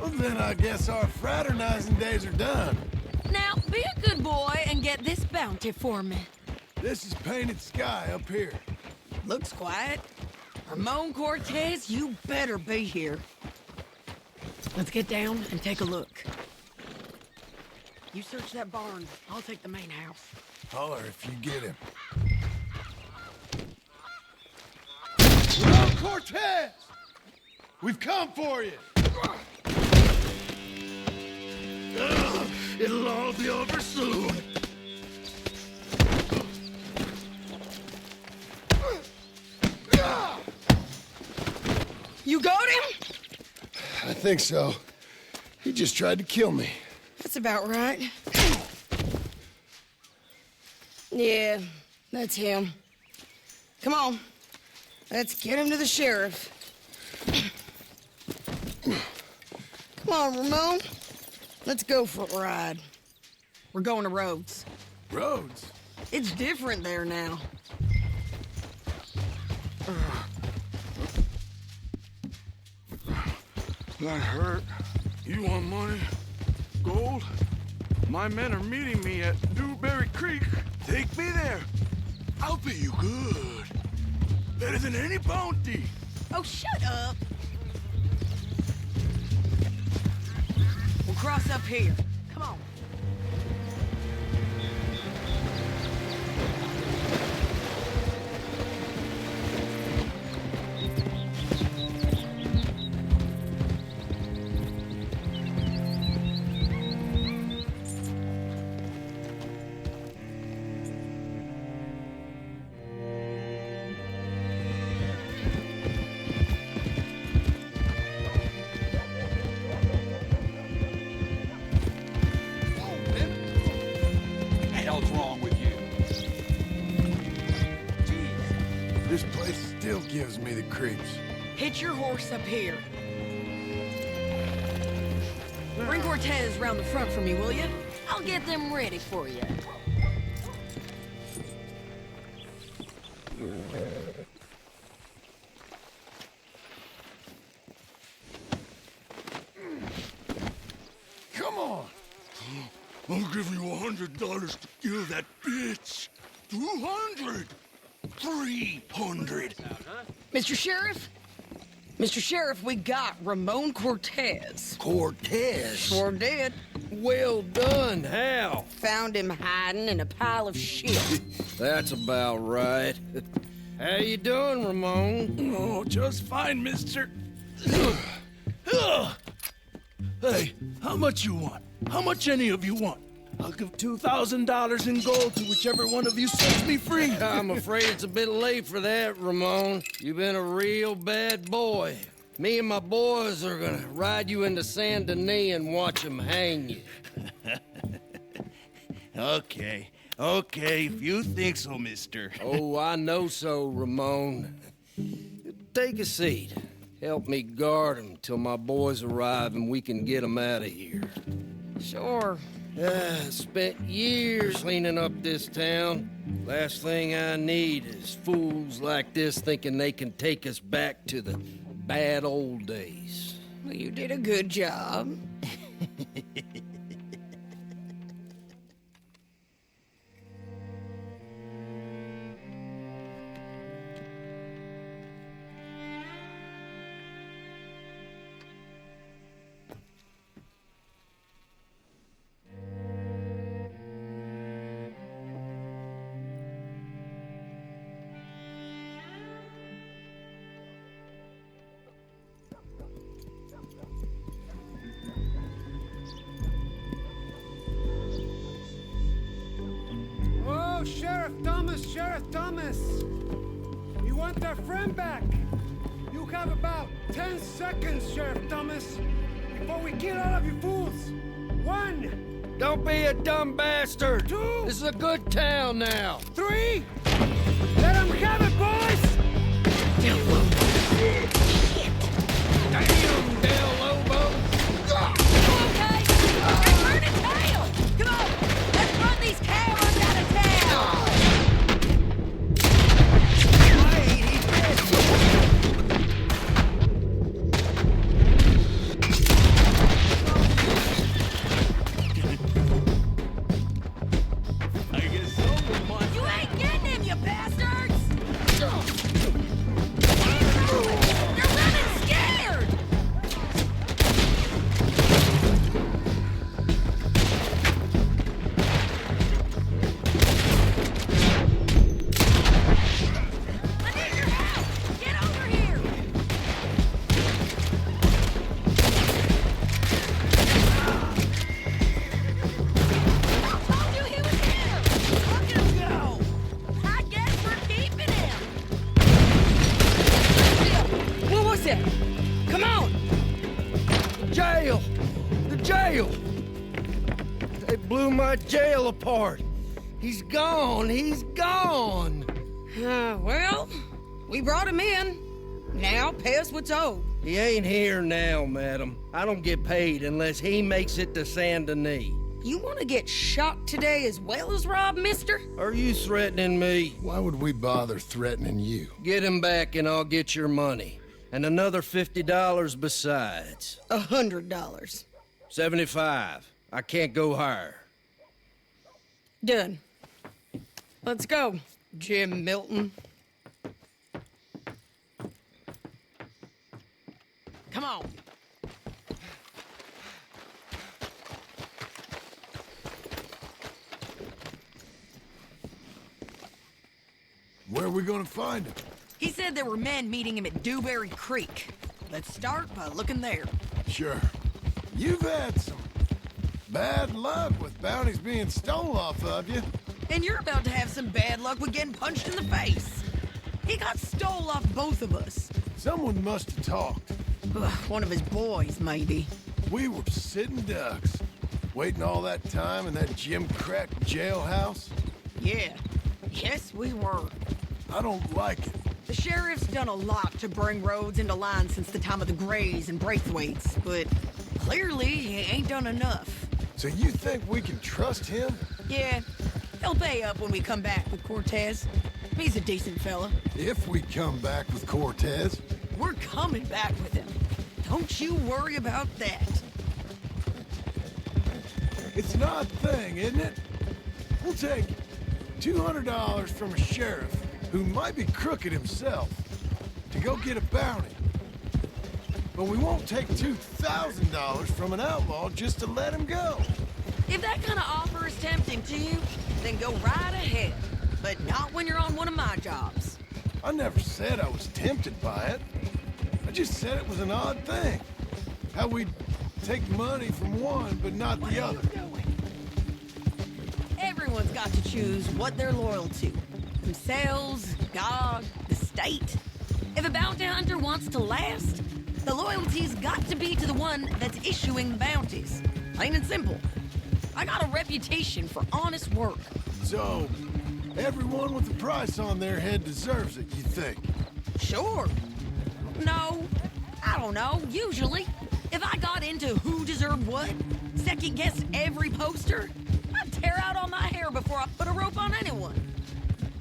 well then I guess our fraternizing days are done. Now, be a good boy and get this bounty for me. This is Painted Sky up here. Looks quiet. Ramon Cortez, you better be here. Let's get down and take a look. You search that barn. I'll take the main house. Holler if you get him. Ramon Cortez! We've come for you! It'll all be over soon. You got him? I think so. He just tried to kill me. That's about right. Yeah, That's him. Come on. Let's get him to the sheriff. Come on, Ramon. Let's go for a ride. We're going to Rhodes. Rhodes? It's different there now. That hurt. You want money? Gold? My men are meeting me at Dewberry Creek. Take me there. I'll pay you good. Better than any bounty. Oh, shut up. We'll cross up here. Come on. This place still gives me the creeps. Hitch your horse up here. Bring Cortez round the front for me, will you? I'll get them ready for you. Come on. I'll give you $100 to kill that bitch. 200. 300. Mr. Sheriff? Mr. Sheriff, we got Ramon Cortez. Cortez? Sure did. Well done. How? Found him hiding in a pile of shit. That's about right. How you doing, Ramon? Oh, just fine, mister. Hey, how much you want? How much any of you want? I'll give $2,000 in gold to whichever one of you sets me free. I'm afraid it's a bit late for that, Ramon. You've been a real bad boy. Me and my boys are gonna ride you into Saint Denis and watch them hang you. Okay, if you think so, mister. Oh, I know so, Ramon. Take a seat. Help me guard them till my boys arrive and we can get them out of here. Sure. Spent years cleaning up this town. Last thing I need is fools like this thinking they can take us back to the bad old days. Well, you did a good job. Oh, Sheriff Thomas! You want that friend back? You have about 10 seconds, Sheriff Thomas, before we kill all of you fools. 1. Don't be a dumb bastard! 2. This is a good town now! 3. Let them have it, boys! Damn, Del Lobo! Okay, and turn it tail! Come on, let's run these cowards out of town! I guess so, Lamont. You ain't getting him, you bastards! You're running scared! I need your help! Get over here! I told you he was here! Look at him go! I guess we're keeping him! What was it? Come on! Jail! The jail! They blew my jail apart. He's gone. He's gone. Well, we brought him in. Now pay us what's owed. He ain't here now, madam. I don't get paid unless he makes it to Saint Denis. You want to get shot today as well as robbed, mister? Are you threatening me? Why would we bother threatening you? Get him back and I'll get your money. And another $50 besides. $100. 75. I can't go higher. Done. Let's go, Jim Milton. Come on. Where are we gonna find him? He said there were men meeting him at Dewberry Creek. Let's start by looking there. Sure. You've had some bad luck with bounties being stole off of you. And you're about to have some bad luck with getting punched in the face. He got stole off both of us. Someone must have talked. One of his boys, maybe. We were sitting ducks, waiting all that time in that gim-crack jailhouse. Yeah. Yes, we were. I don't like it. The sheriff's done a lot to bring roads into line since the time of the Greys and Braithwaites, but clearly he ain't done enough. So you think we can trust him? Yeah, he'll pay up when we come back with Cortez. He's a decent fella. If we come back with Cortez. We're coming back with him. Don't you worry about that. It's an odd thing, isn't it? We'll take $200 from a sheriff who might be crooked himself to go get a bounty. But we won't take $2,000 from an outlaw just to let him go. If that kind of offer is tempting to you, then go right ahead. But not when you're on one of my jobs. I never said I was tempted by it. I just said it was an odd thing. How we'd take money from one, but not the other. Everyone's got to choose what they're loyal to. Themselves, God, the state. If a bounty hunter wants to last, the loyalty's got to be to the one that's issuing the bounties. Plain and simple. I got a reputation for honest work. So, everyone with a price on their head deserves it, you think? Sure. No, I don't know, usually. If I got into who deserved what, second-guessed every poster, I'd tear out all my hair before I put a rope on anyone.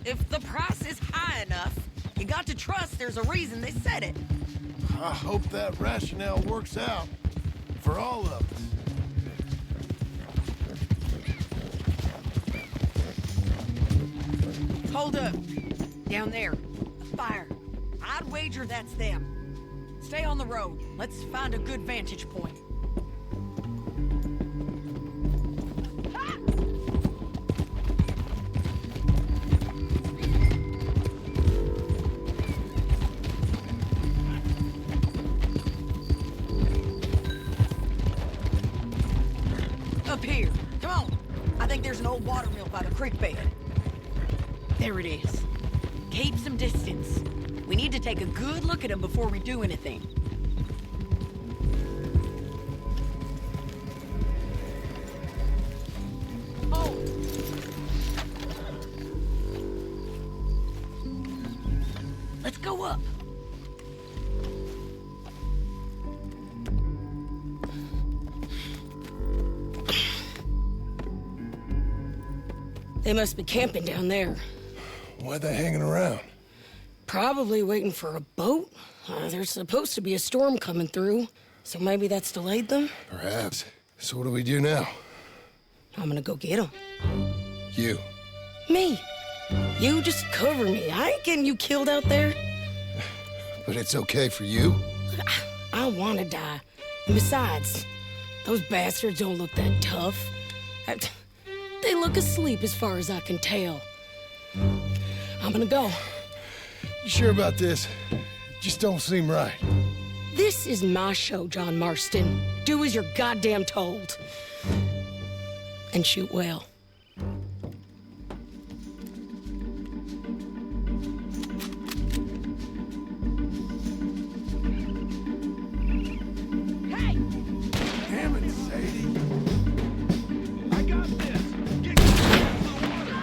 If the price is high enough, you got to trust there's a reason they said it. I hope that rationale works out for all of us. Hold up. Down there. A fire. I'd wager that's them. Stay on the road. Let's find a good vantage point. Up here. Come on. I think there's an old water mill by the creek bed. There it is. Keep some distance. We need to take a good look at him before we do anything. Oh! Let's go up. They must be camping down there. Why are they hanging around? Probably waiting for a boat. There's supposed to be a storm coming through, so maybe that's delayed them? Perhaps. So what do we do now? I'm gonna go get them. You. Me. You just cover me. I ain't getting you killed out there. But it's okay for you? I wanna die. And besides, those bastards don't look that tough. They look asleep as far as I can tell. I'm gonna go. You sure about this? Just don't seem right. This is my show, John Marston. Do as you're goddamn told. And shoot well. Hey! Damn it, Sadie. I got this. Get close to the water.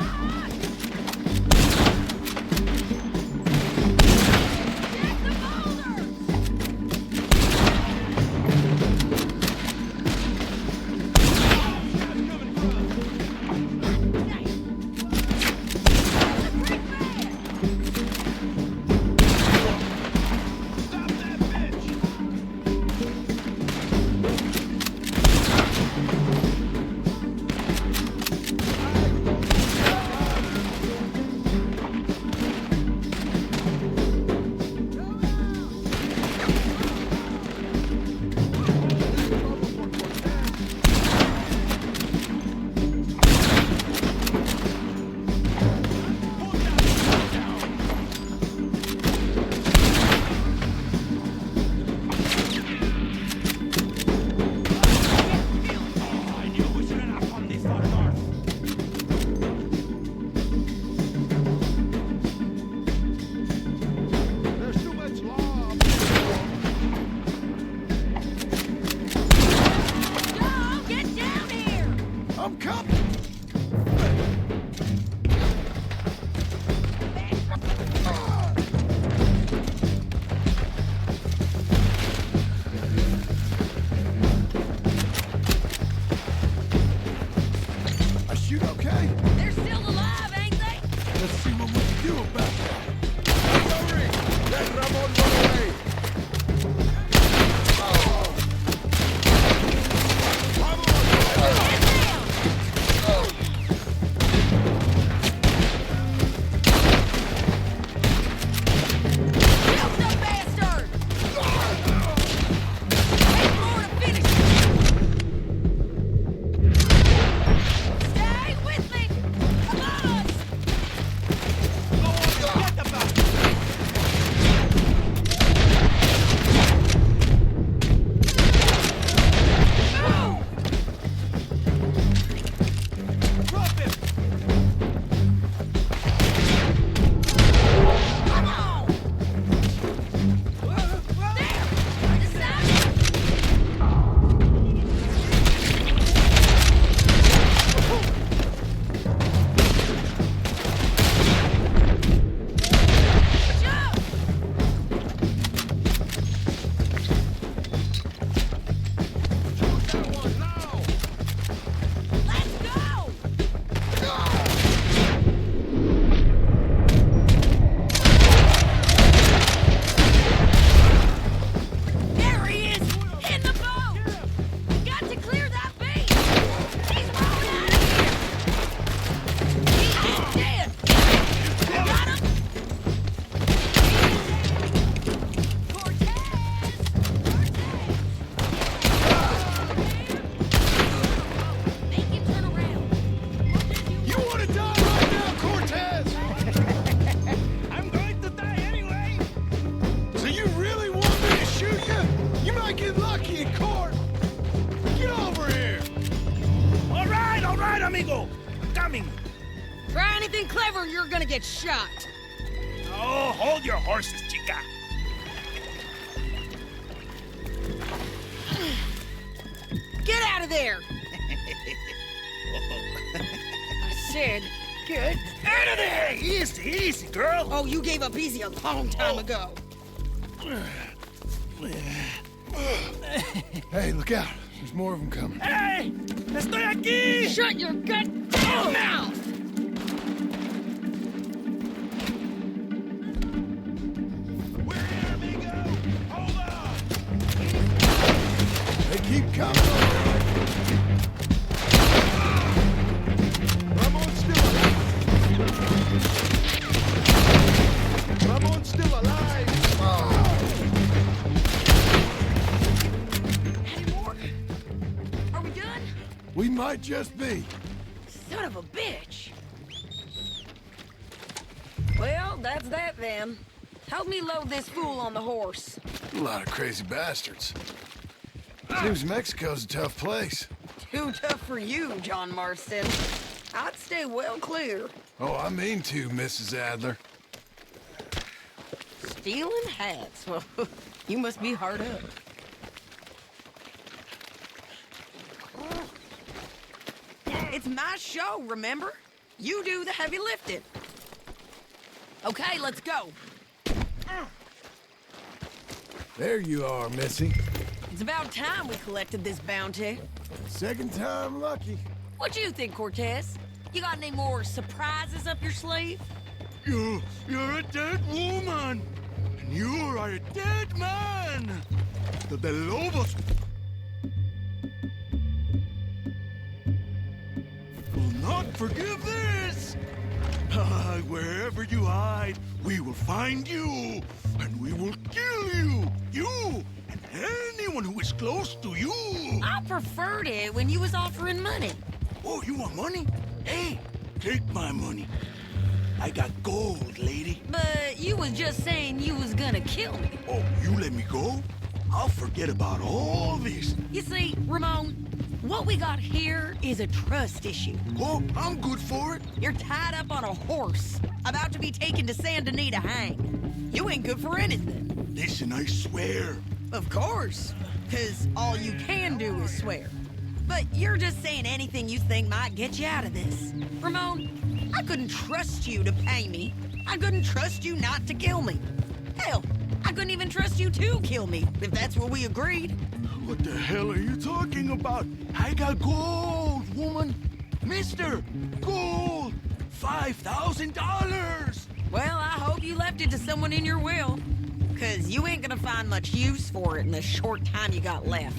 Do about that. Let Ramon run away! Try anything clever, you're gonna get shot. Oh, hold your horses, chica. Get out of there! I said, get out of there! Easy, easy, girl. Oh, you gave up easy a long time ago. Hey, look out. There's more of them coming. Hey! Estoy aquí! Shut your gut mouth! They keep coming. Ramon's still alive! Ramon's still alive! Any more? Are we done? We might just be. Son of a bitch! Well, that's that then. Help me load this fool on the horse. A lot of crazy bastards. Seems Mexico's a tough place. Too tough for you, John Marston. I'd stay well clear. Oh, I mean to, Mrs. Adler. Stealing hats? Well, you must be hard up. It's my show, remember? You do the heavy lifting. Okay, let's go. There you are, Missy. It's about time we collected this bounty. Second time lucky. What you think, Cortez? You got any more surprises up your sleeve? You're a dead woman! And you are a dead man! The Lobos will not forgive this! Wherever you hide, we will find you! And we will kill you! You! And anyone who is close to you! I preferred it when you was offering money. Oh, you want money? Hey, take my money. I got gold, lady. But you was just saying you was gonna kill me. Oh, you let me go? I'll forget about all this. You see, Ramon, what we got here is a trust issue. Oh, I'm good for it. You're tied up on a horse, about to be taken to Saint Denis to hang. You ain't good for anything. Listen, I swear. Of course, because all you can do is swear. But you're just saying anything you think might get you out of this. Ramon, I couldn't trust you to pay me. I couldn't trust you not to kill me. Hell, I couldn't even trust you to kill me, if that's what we agreed. What the hell are you talking about? I got gold, woman. Mister, gold. $5,000. left it to someone in your will. Cause you ain't gonna find much use for it in the short time you got left.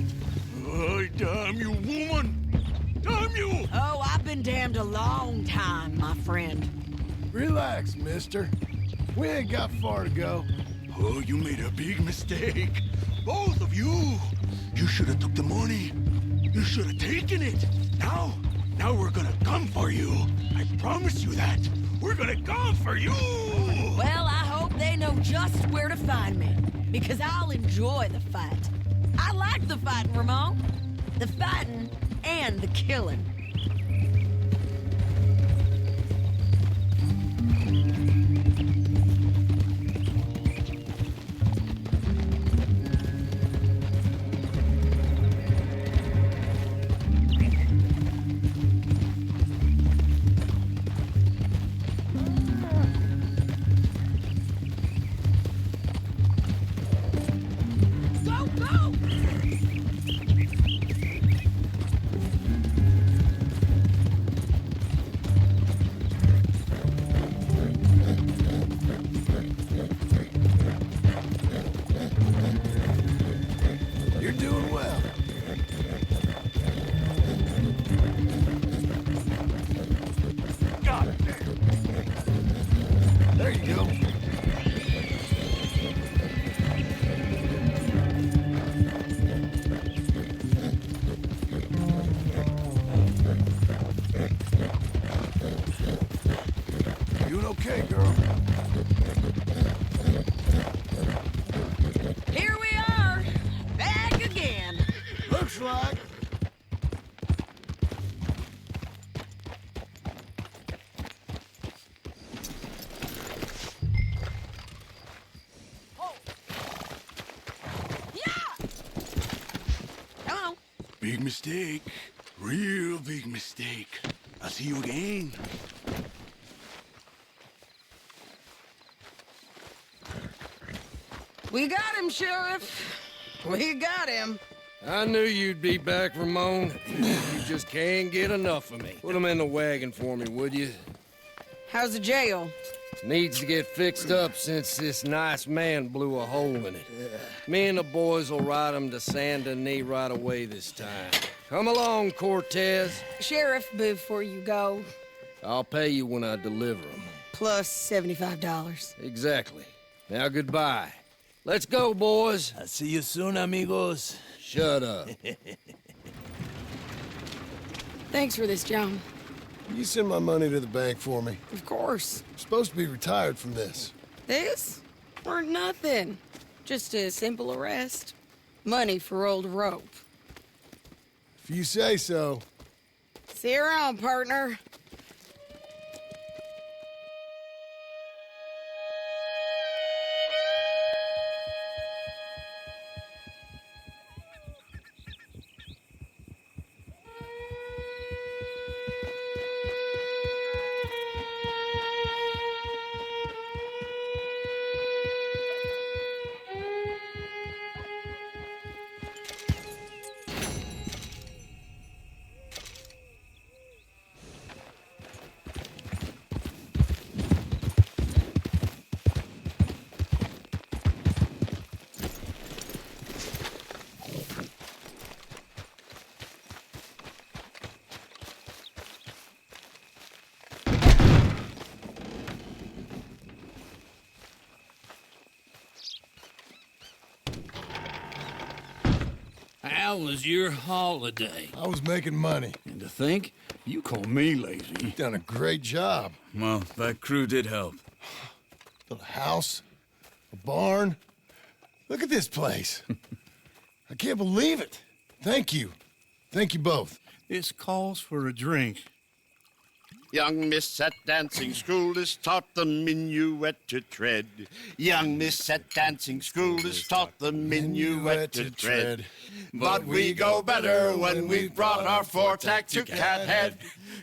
Oh, damn you, woman! Damn you! Oh, I've been damned a long time, my friend. Relax, mister. We ain't got far to go. Oh, you made a big mistake. Both of you. You should have took the money. You should have taken it. Now we're gonna come for you. I promise you that. We're gonna come for you. Well, I hope they know just where to find me. Because I'll enjoy the fight. I like the fighting, Ramon. The fighting and the killing. You're doing well. God damn. There you go. Doing okay, girl. Here we are, back again. Looks like. Come on. Big mistake. Real big mistake. I'll see you again. We got him, Sheriff. We got him. I knew you'd be back, Ramon. You just can't get enough of me. Put him in the wagon for me, would you? How's the jail? Needs to get fixed up since this nice man blew a hole in it. Me and the boys will ride him to Saint Denis right away this time. Come along, Cortez. Sheriff, before you go, I'll pay you when I deliver him. plus $75. Exactly. Now goodbye. Let's go, boys. I'll see you soon, amigos. Shut up. Thanks for this, John. You send my money to the bank for me. Of course. I'm supposed to be retired from this. This? Weren't nothing. Just a simple arrest. Money for old rope. If you say so. See you around, partner. How was your holiday? I was making money. And to think, you call me lazy. You've done a great job. Well, that crew did help. Built a house, a barn. Look at this place. I can't believe it. Thank you. Thank you both. This calls for a drink. Young miss at dancing school is taught the minuet to tread. Young miss at dancing school is taught the minuet to tread. But we go better when we've brought our four-tack to Cathead.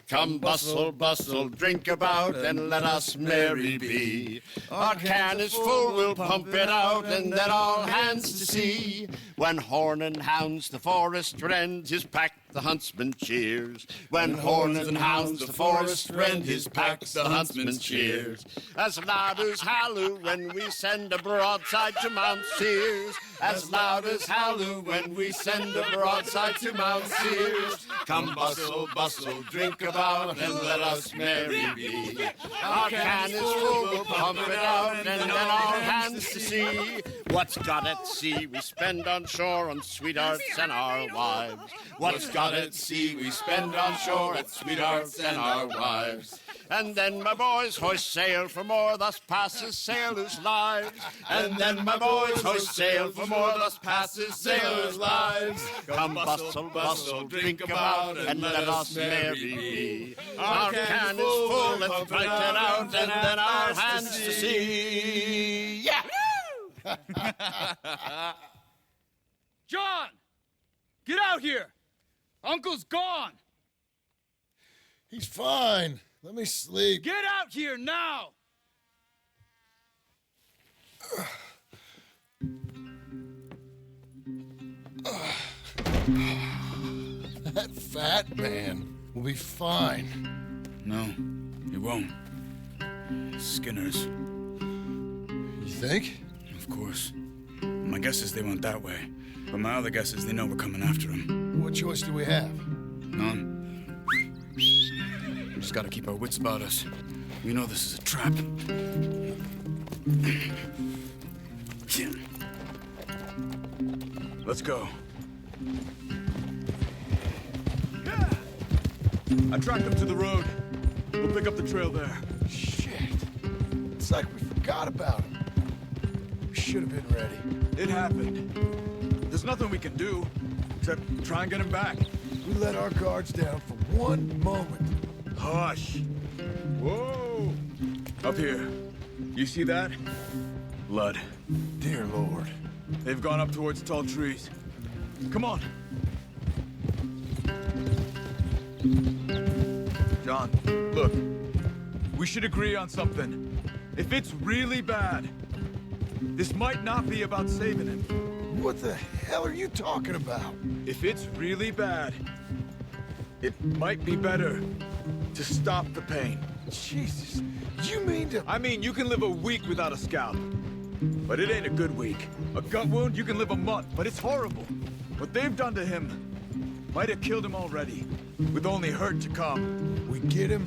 Come bustle, bustle, drink about, and let us merry be. Our can is full, we'll pump it out, and then all hands to sea. When horn and hounds the forest rend, his pack the huntsman cheers. When horn and hounds the forest rend, his pack the huntsman cheers. As loud as halloo when we send a broadside to Mount Sears. As loud as halloo when we send a broadside to Mount Sears. Come bustle, bustle, drink about, and let us merry be. Our can is full, we'll pump it out, and then all hands to sea. What's got at sea we spend on shore on sweethearts and our wives. What's got at sea we spend on shore at sweethearts and our wives. And then my boys hoist sail for more, thus passes sailors' lives. And then my boys hoist sail for more, thus passes sailors' lives. Come bustle, bustle, drink about, and let us merry be. Our can is full, let's drink it out, and then our hands to sea. Yeah! John! Get out here! Uncle's gone! He's fine. Let me sleep. Get out here now! That fat man will be fine. No, he won't. Skinner's. You think? Of course. My guess is they went that way. But my other guess is they know we're coming after him. What choice do we have? None. We just gotta keep our wits about us. We know this is a trap. Let's go. I tracked them to the road. We'll pick up the trail there. Shit. It's like we forgot about him. We should have been ready. It happened. There's nothing we can do except try and get him back. We let our guards down for one moment. Hush. Whoa. Up here. You see that? Blood. Dear Lord. They've gone up towards tall trees. Come on. John, look. We should agree on something. If it's really bad, this might not be about saving him. What the hell are you talking about? If it's really bad, it might be better to stop the pain. Jesus, you mean to... I mean, you can live a week without a scalp, but it ain't a good week. A gut wound, you can live a month, but it's horrible. What they've done to him might have killed him already, with only hurt to come. We get him,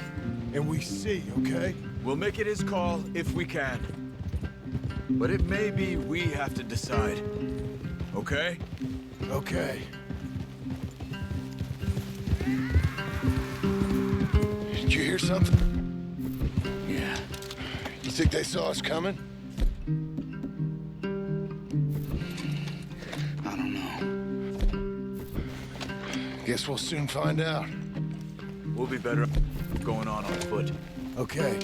and we see, okay? We'll make it his call if we can. But it may be we have to decide. Okay? Okay. Did you hear something? Yeah. You think they saw us coming? I don't know. Guess we'll soon find out. We'll be better going on foot. Okay.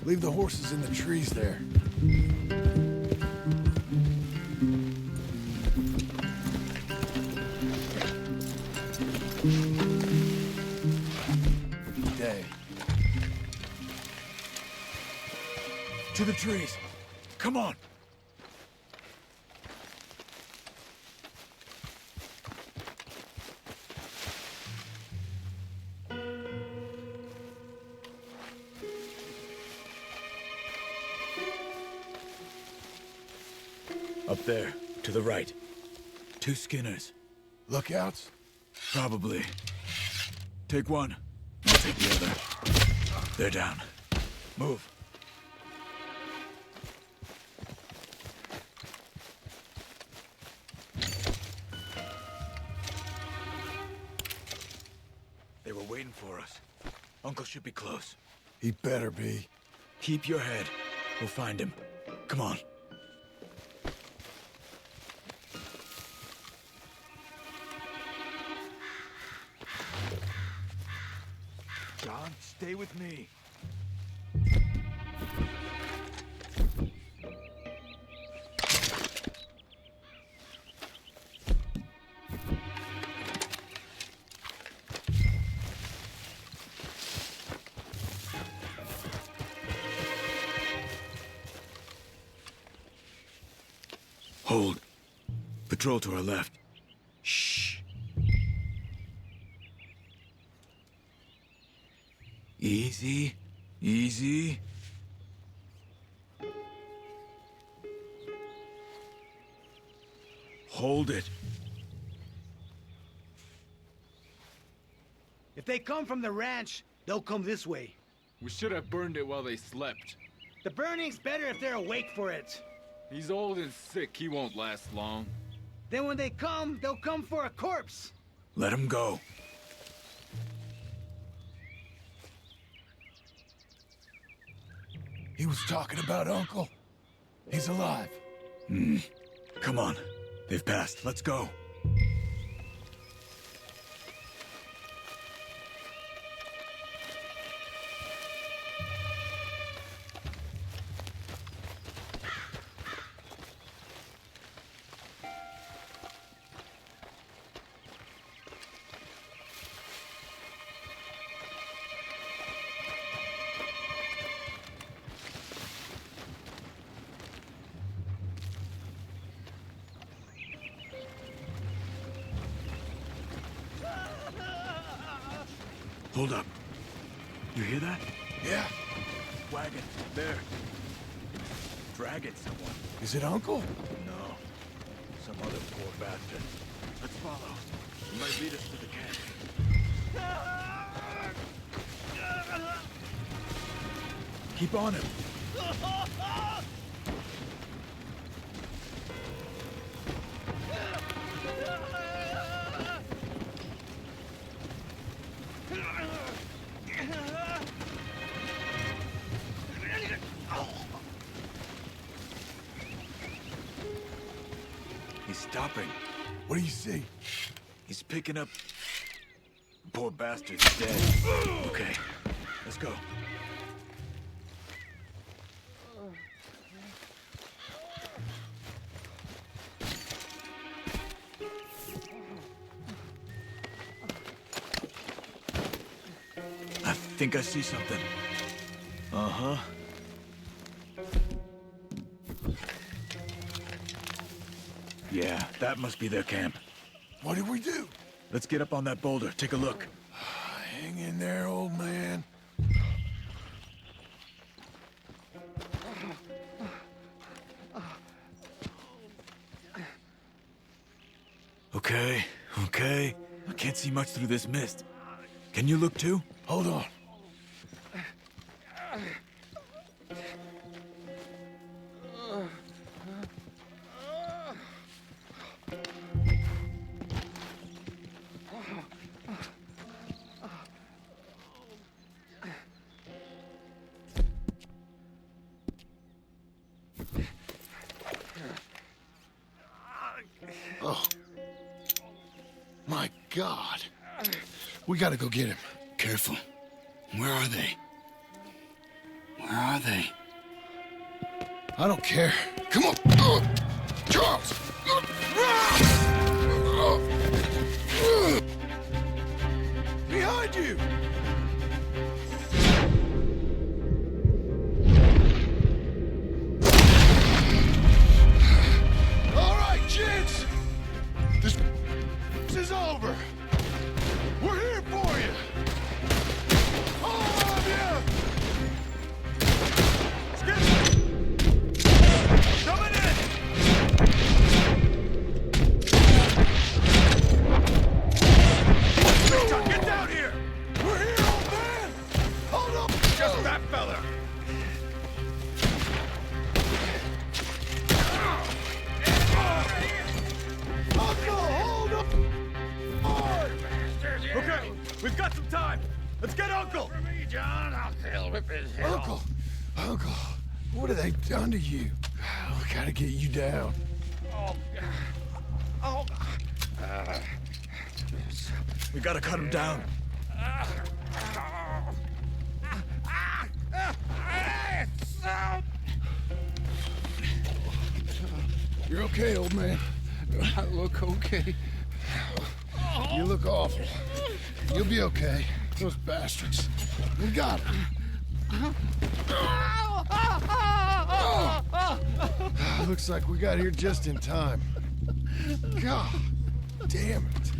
Leave the horses in the trees there. Day. To the trees. Come on. Up there, to the right. 2 Skinners. Lookouts? Probably. Take one. I'll take the other. They're down. Move. They were waiting for us. Uncle should be close. He better be. Keep your head. We'll find him. Come on. John, stay with me. Hold. Patrol to our left. Shh. Easy. Easy. Hold it. If they come from the ranch, they'll come this way. We should have burned it while they slept. The burning's better if they're awake for it. He's old and sick. He won't last long. Then when they come, they'll come for a corpse. Let him go. He was talking about Uncle. He's alive. Come on. They've passed. Let's go. Hold up. You hear that? Yeah. Wagon. There. Dragging someone. Is it Uncle? No. Some other poor bastard. Let's follow. He might lead us to the camp. Keep on him. He's stopping. What do you see? He's picking up... Poor bastard's dead. Okay, let's go. I think I see something. Uh-huh. Yeah, that must be their camp. What do we do? Let's get up on that boulder. Take a look. Hang in there, old man. Okay, okay. I can't see much through this mist. Can you look too? Hold on. Oh. My God. We gotta go get him. Careful. Where are they? Where are they? I don't care. Come on. Charles! Behind you! All right, kids! This is over. We're here for you. All of you! Coming in! Get down here! We're here, old man! Hold on! Just that fella! Uncle, hold up! Hard! Okay, we've got some time. Let's get Uncle! Uncle! Uncle, what have they done to you? We gotta get you down. We gotta cut him down. You're okay, old man. I look okay. You look awful. You'll be okay. Those bastards. We got them. Looks like we got here just in time. God damn it.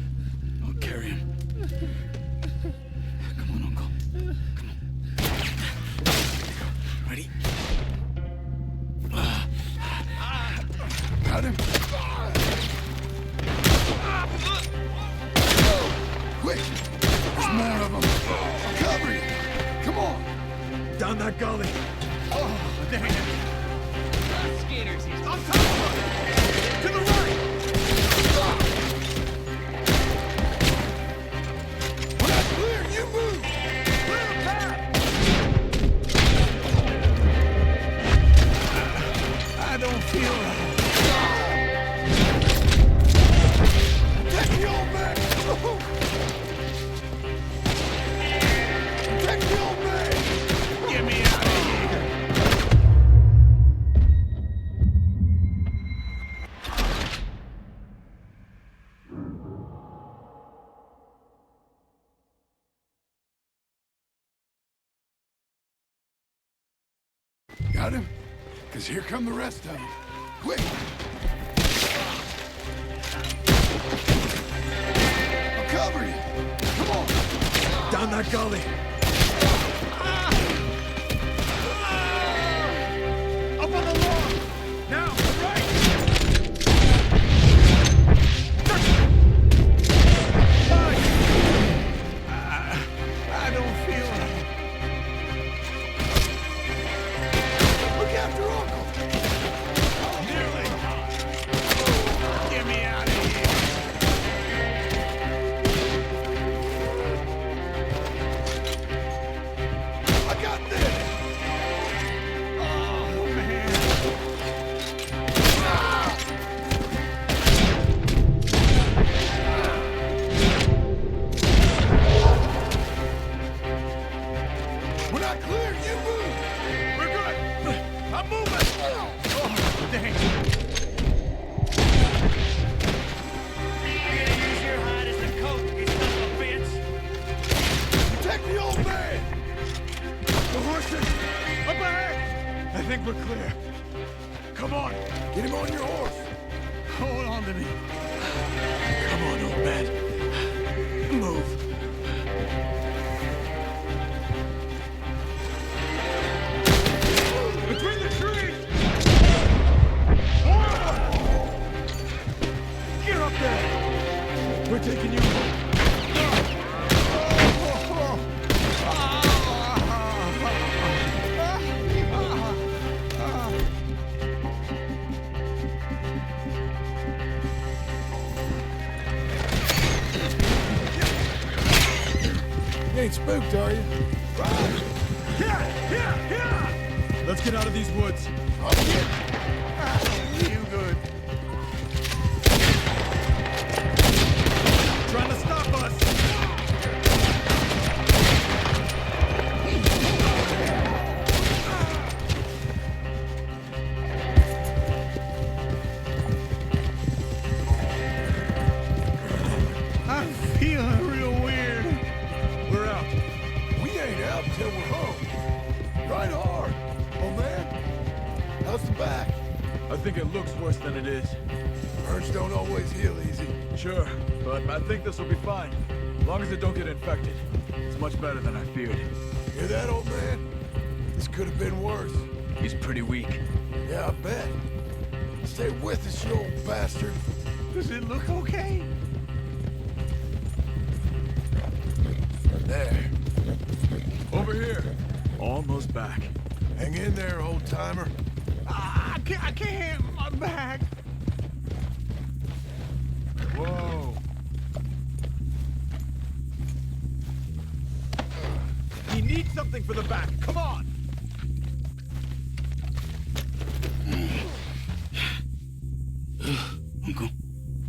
I'll carry him. Come on, Uncle. Come on. Ready? Got him. Quick! There's more of them. Cover you. Come on. Down that gully. Oh, dang it. Skaters, he's on top of us. To the right. When I clear, you move. Clear the path. I don't feel right. Take the old man. Take the old man. Get me out of here. Got him? Because here come the rest of them. Quick! I'll cover you. Come on. Down that gully. Up on the lawn. Now, right. I don't feel right. Look after Uncle. Nearly. Get me out of here. I got this. Oh, man. When I clear, you move. We're good. I'm moving. Oh, dang. You're gonna use your hide as a coat, you son of a bitch. Take the old man. The horses. Up ahead. I think we're clear. Come on. Get him on your horse. Hold on to me. Come on, old man. Move. Between the trees. Get up there. We're taking you home. You ain't spooked, are you? Let's get out of these woods. You good. Trying to stop us. I'm feeling real weird. We're out. We ain't out till we're home. Ride hard, old man. How's the back? I think it looks worse than it is. Burns don't always heal easy. Sure, but I think this will be fine. As long as it don't get infected. It's much better than I feared. Hear that, old man? This could have been worse. He's pretty weak. Yeah, I bet. Stay with us, you old bastard. Does it look okay? There. Over here. Almost back. Hang in there, old timer. I can't. My back. Whoa. He needs something for the back. Come on.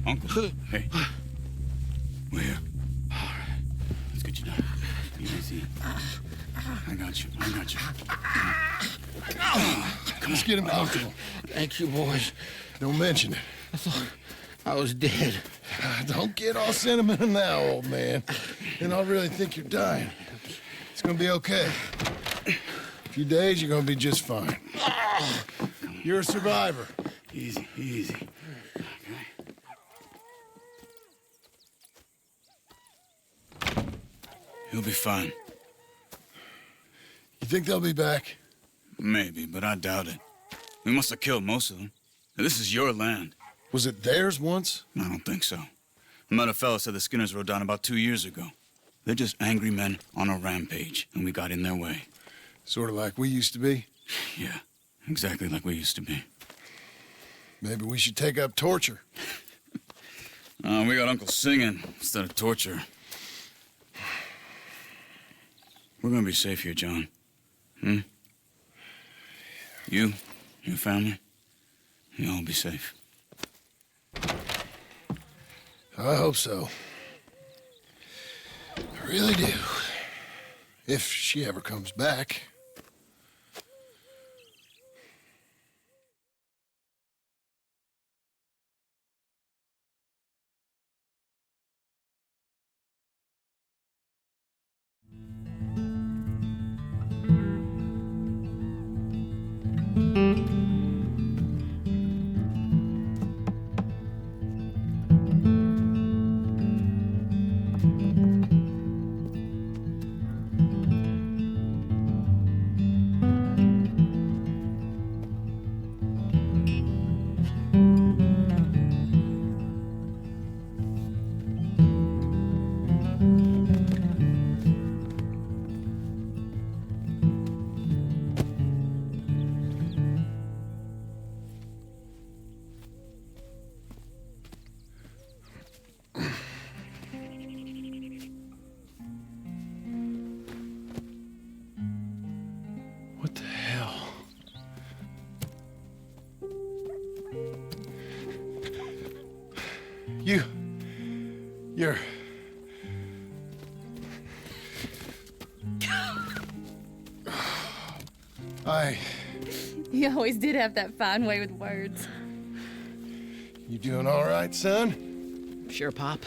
Uncle. Hey. We're here. All right. Let's get you down. Easy. I got you. Come on. Get him comfortable. Thank you, boys. Don't mention it. I thought I was dead. Don't get all sentimental now, old man. Then I'll really think you're dying. It's gonna be okay. A few days, you're gonna be just fine. You're a survivor. Easy, easy. Okay. He'll be fine. You think they'll be back? Maybe, but I doubt it. We must have killed most of them. This is your land. Was it theirs once? I don't think so. I met a fella said the Skinners rode down about 2 years ago. They're just angry men on a rampage, and we got in their way. Sort of like we used to be? Yeah, exactly like we used to be. Maybe we should take up torture. We got Uncle singing instead of torture. We're gonna be safe here, John. Hmm? You, your family, you'll all be safe. I hope so. I really do. If she ever comes back. What the hell? You're... You always did have that fine way with words. You doing all right, son? Sure, Pop.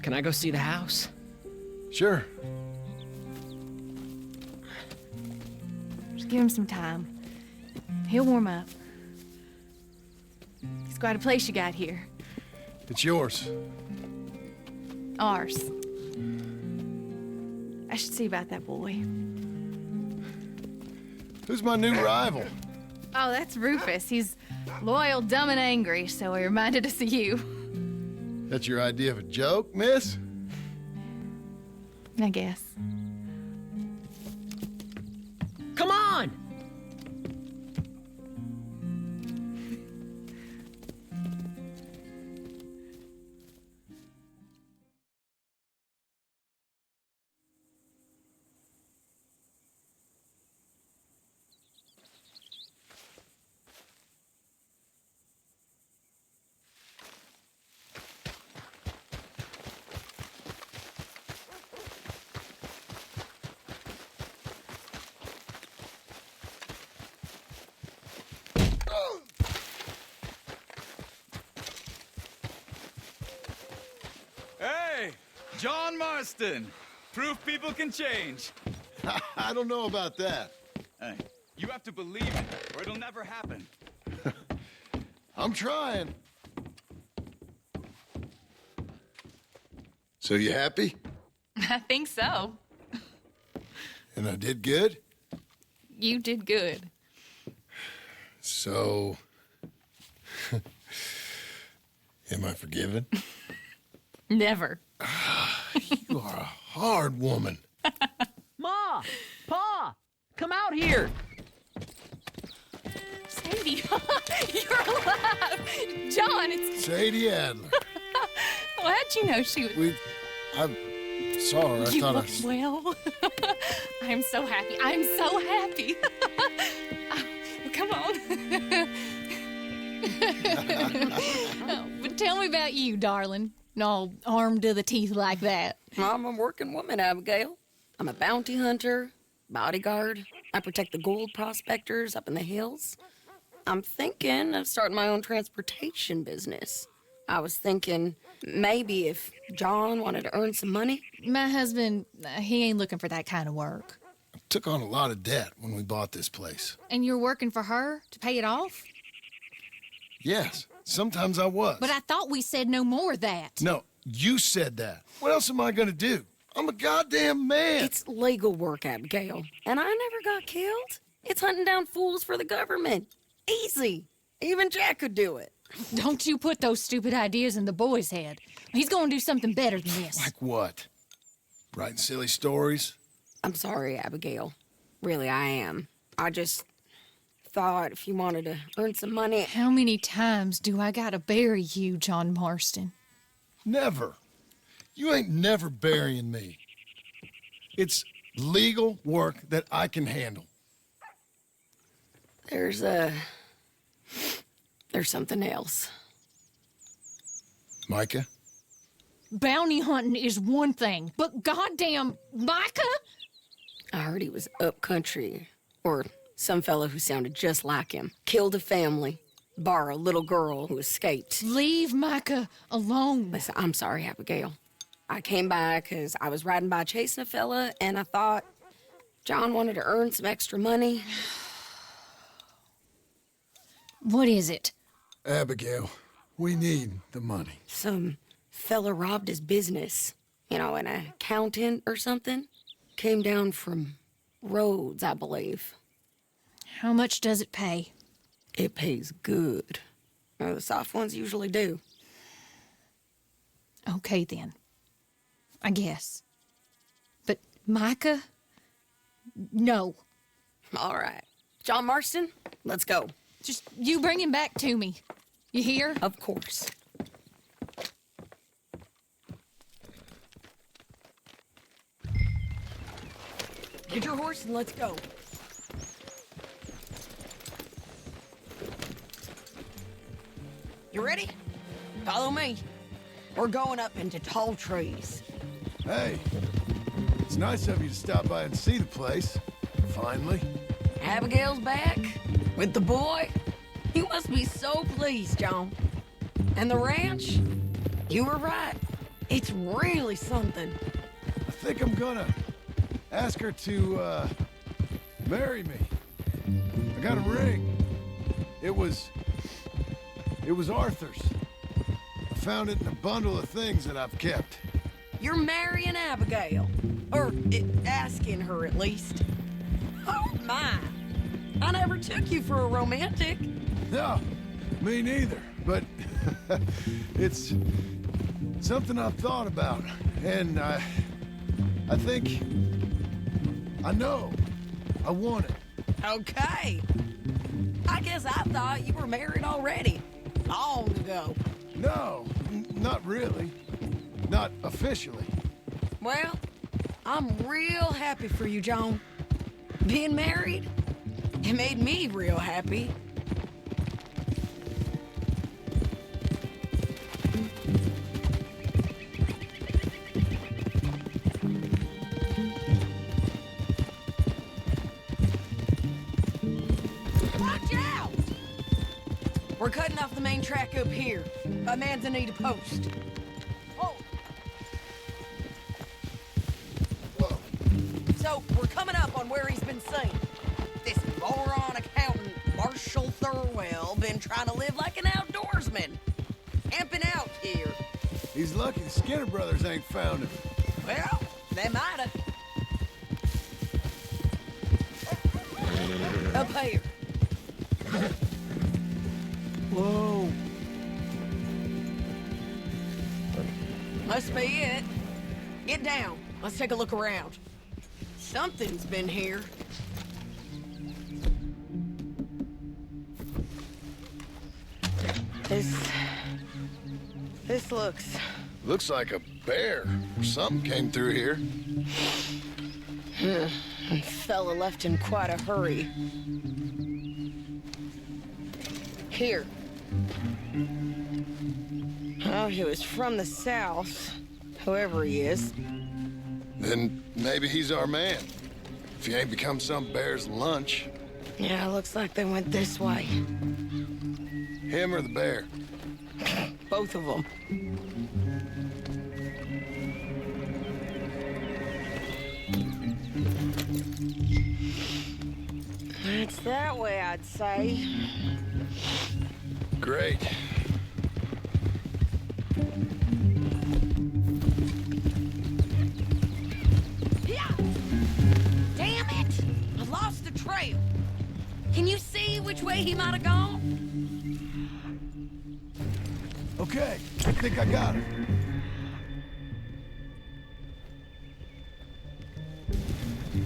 Can I go see the house? Sure. Just give him some time. He'll warm up. It's quite a place you got here. It's yours. Ours. I should see about that boy. Who's my new rival? Oh, that's Rufus. He's loyal, dumb, and angry, so he reminded us of you. That's your idea of a joke, miss? I guess. Come on! Hey, John Marston. Proof people can change. I don't know about that. Hey, you have to believe it, or it'll never happen. I'm trying. So you happy? I think so. And I did good? You did good. So... am I forgiven? Never. You are a hard woman. Ma! Pa! Come out here! Sadie, you're alive! John, it's... Sadie Adler. Well, how'd you know she was... I saw her. I You thought look well. I'm so happy. I'm so happy. Well, come on. Oh, but tell me about you, darling. All armed to the teeth like that. I'm a working woman, Abigail. I'm a bounty hunter, bodyguard. I protect the gold prospectors up in the hills. I'm thinking of starting my own transportation business. I was thinking maybe if John wanted to earn some money. My husband, he ain't looking for that kind of work. I took on a lot of debt when we bought this place. And you're working for her to pay it off? Yes, sometimes I was. But I thought we said no more of that. No, you said that. What else am I gonna do? I'm a goddamn man. It's legal work, Abigail. And I never got killed. It's hunting down fools for the government. Easy. Even Jack could do it. Don't you put those stupid ideas in the boy's head. He's gonna do something better than this. Like what? Writing silly stories? I'm sorry, Abigail. Really, I am. I just thought if you wanted to earn some money... How many times do I gotta bury you, John Marston? Never. You ain't never burying me. It's legal work that I can handle. There's something else. Micah? Bounty hunting is one thing, but goddamn Micah? I heard he was up country, or some fellow who sounded just like him. Killed a family, bar a little girl who escaped. Leave Micah alone. Listen, I'm sorry, Abigail. I came by because I was riding by chasing a fella, and I thought John wanted to earn some extra money. What is it? Abigail, we need the money. Some fella robbed his business. You know, an accountant or something. Came down from Rhodes, I believe. How much does it pay? It pays good. Well, the soft ones usually do. Okay, then. I guess. But Micah? No. All right. John Marston, let's go. Just you bring him back to me. You hear? Of course. Get your horse and let's go. You ready? Follow me. We're going up into tall trees. Hey, it's nice of you to stop by and see the place. Finally. Abigail's back with the boy. You must be so pleased, John. And the ranch? You were right. It's really something. I think I'm gonna ask her to, marry me. I got a ring. It was Arthur's. I found it in a bundle of things that I've kept. You're marrying Abigail. Or asking her, at least. Oh, my. I never took you for a romantic. No, me neither. But it's something I've thought about. And I think... I know. I want it. Okay. I guess I thought you were married already. Long ago. No, not really. Not officially. Well, I'm real happy for you, John. Being married, it made me real happy. Watch out! We're cutting off the main track up here, by Manzanita Post. Oh! Whoa. So, we're coming up on where he's been seen. This moron accountant, Marshall Thurwell, been trying to live like an outdoorsman. Camping out here. He's lucky the Skinner brothers ain't found him. Well, they might have. Up here. Whoa. Must be it. Get down. Let's take a look around. Something's been here. This looks... Looks like a bear or something came through here. Fella left in quite a hurry. Here. Oh, he was from the south, whoever he is. Then maybe he's our man. If he ain't become some bear's lunch. Yeah, looks like they went this way. Him or the bear? Both of them. It's that way, I'd say. Great. Yeah! Damn it! I lost the trail. Can you see which way he might have gone? Okay, I think I got it.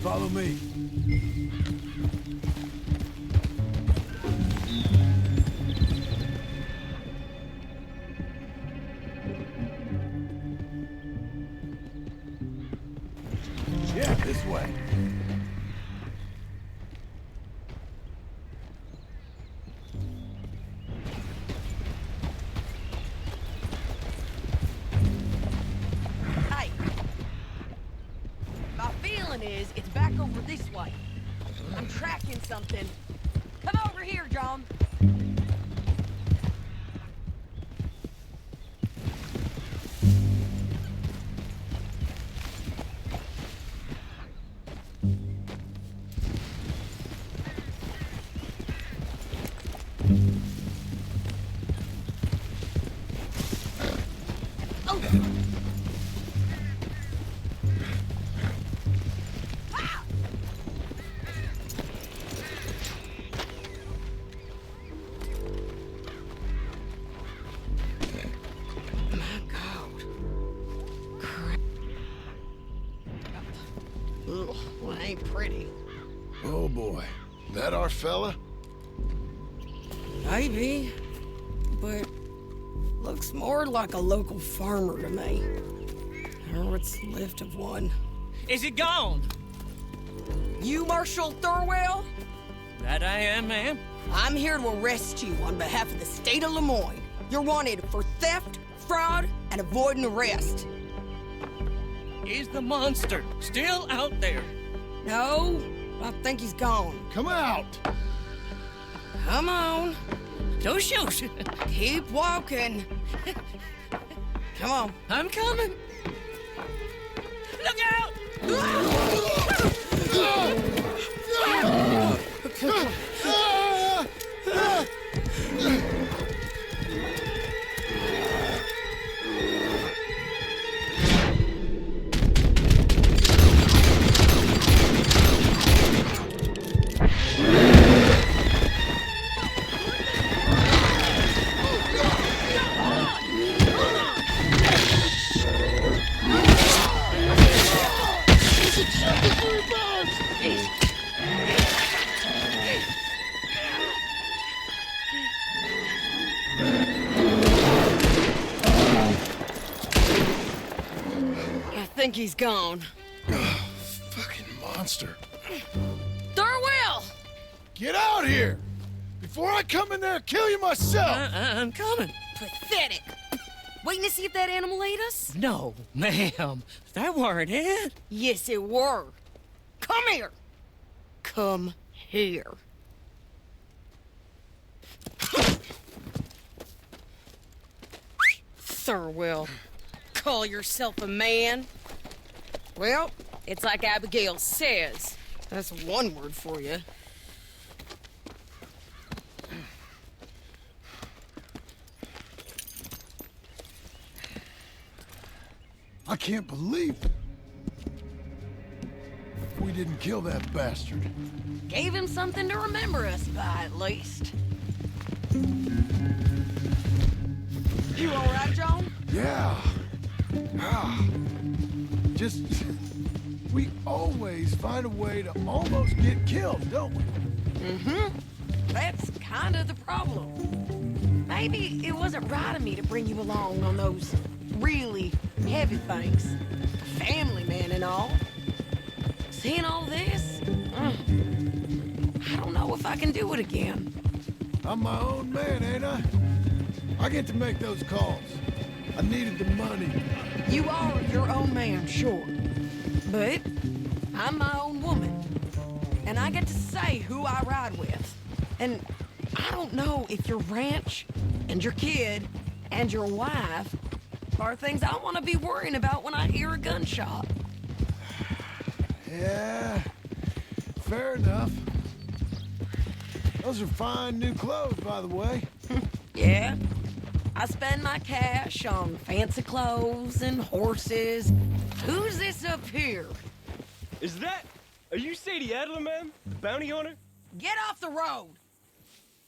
Follow me. Yeah, this way. Hey! My feeling is it's back over this way. I'm tracking something. Come over here, John. Ugh, well, it ain't pretty. Oh boy. That our fella? Maybe, but looks more like a local farmer to me. Or what's left of one. Is it gone? You Marshal Thurwell? That I am, ma'am. I'm here to arrest you on behalf of the state of Lemoyne. You're wanted for theft, fraud, and avoiding arrest. Is the monster still out there? No, I think he's gone. Come out! Come on. Don't shoot. Keep walking. Come on. I'm coming. Look out! I think he's gone. Fucking monster. Thurwell! Get out here! Before I come in there and kill you myself! I'm coming. Pathetic. Waiting to see if that animal ate us? No, ma'am. That weren't it. Yes, it were. Come here. Come here. Thurwell, call yourself a man? Well, it's like Abigail says. That's one word for you. I can't believe it. We didn't kill that bastard. Gave him something to remember us by, at least. You all right, John? Yeah. Just... we always find a way to almost get killed, don't we? Mm-hmm. That's kind of the problem. Maybe it wasn't right of me to bring you along on those really heavy things. Family man and all. Seeing all this, I don't know if I can do it again. I'm my own man, ain't I? I get to make those calls. I needed the money. You are your own man, sure. But I'm my own woman. And I get to say who I ride with. And I don't know if your ranch and your kid and your wife are things I want to be worrying about when I hear a gunshot. Yeah, fair enough. Those are fine new clothes, by the way. Yeah. I spend my cash on fancy clothes and horses. Who's this up here? Are you Sadie Adler, man? The bounty hunter? Get off the road!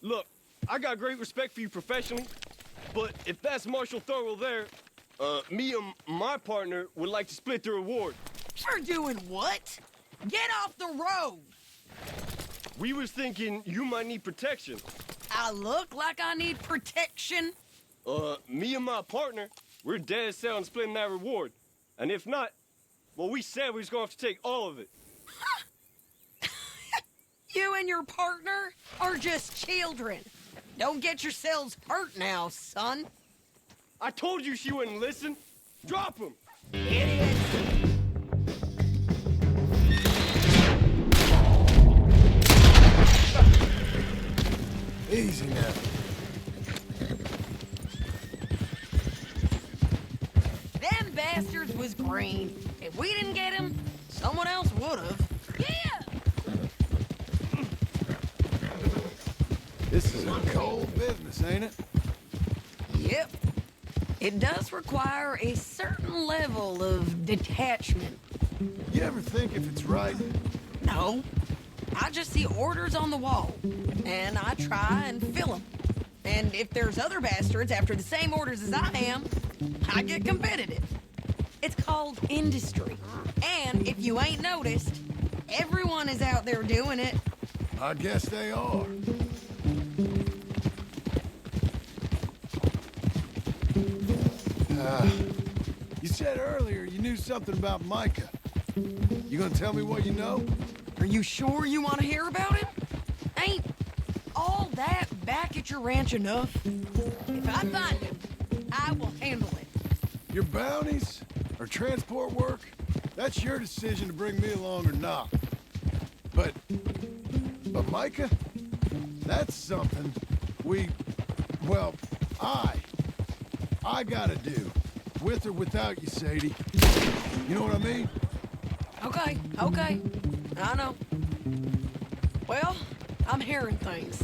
Look, I got great respect for you professionally, but if that's Marshal Thurwell there, me and my partner would like to split the reward. For doing what? Get off the road! We was thinking you might need protection. I look like I need protection? Me and my partner, we're dead set on splitting that reward. And if not, well, we said we was gonna have to take all of it. You and your partner are just children. Don't get yourselves hurt now, son. I told you she wouldn't listen. Drop him! Idiot! Easy now. Them bastards was green. If we didn't get him, someone else would've. Yeah! This is a cold business, ain't it? Yep. It does require a certain level of detachment. You ever think if it's right? No. I just see orders on the wall, and I try and fill them. And if there's other bastards after the same orders as I am, I get competitive. It's called industry. And if you ain't noticed, everyone is out there doing it. I guess they are. You said earlier you knew something about Micah. You gonna tell me what you know? Are you sure you want to hear about it? Ain't all that back at your ranch enough? If I find him, I will handle it. Your bounties or transport work? That's your decision to bring me along or not. But Micah? That's something I gotta do. With or without you, Sadie. You know what I mean? Okay. I know. Well, I'm hearing things.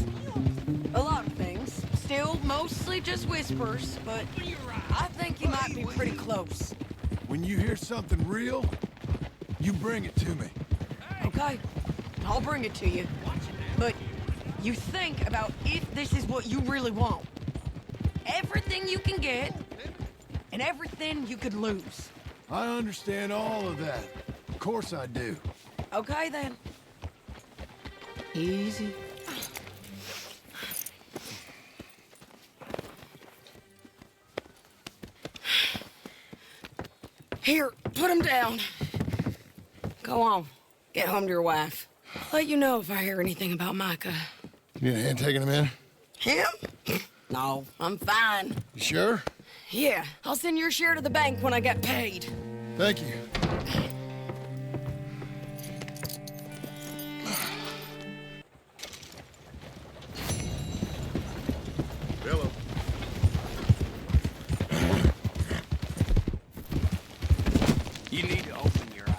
A lot of things. Still mostly just whispers, but I think you might be pretty close. When you hear something real, you bring it to me. Okay, I'll bring it to you. But you think about if this is what you really want. Everything you can get, and everything you could lose. I understand all of that. Of course I do. Okay, then. Easy. Here, put him down. Go on. Get home to your wife. I'll let you know if I hear anything about Micah. You need a hand taking him in? Him? No, I'm fine. You sure? Yeah, I'll send your share to the bank when I get paid. Thank you. Hello. You need to open your eye.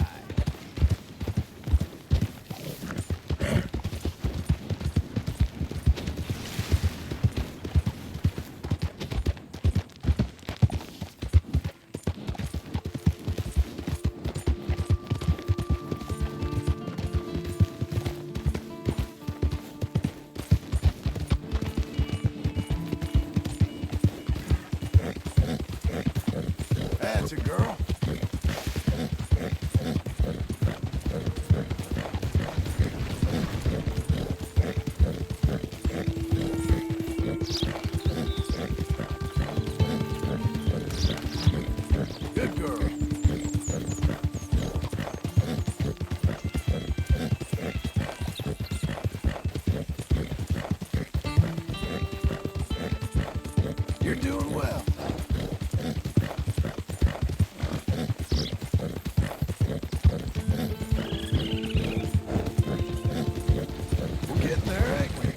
That's a girl. Good girl. You're doing well. We're getting there, ain't we?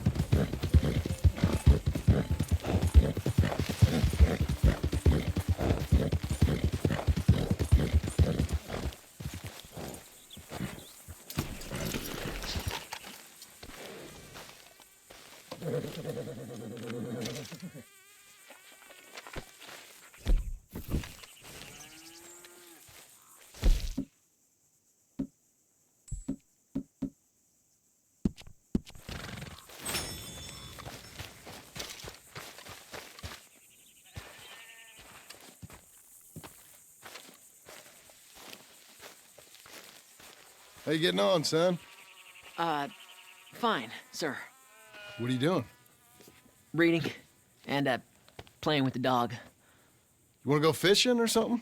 How you getting on, son? Fine, sir. What are you doing? Reading and, playing with the dog. You want to go fishing or something?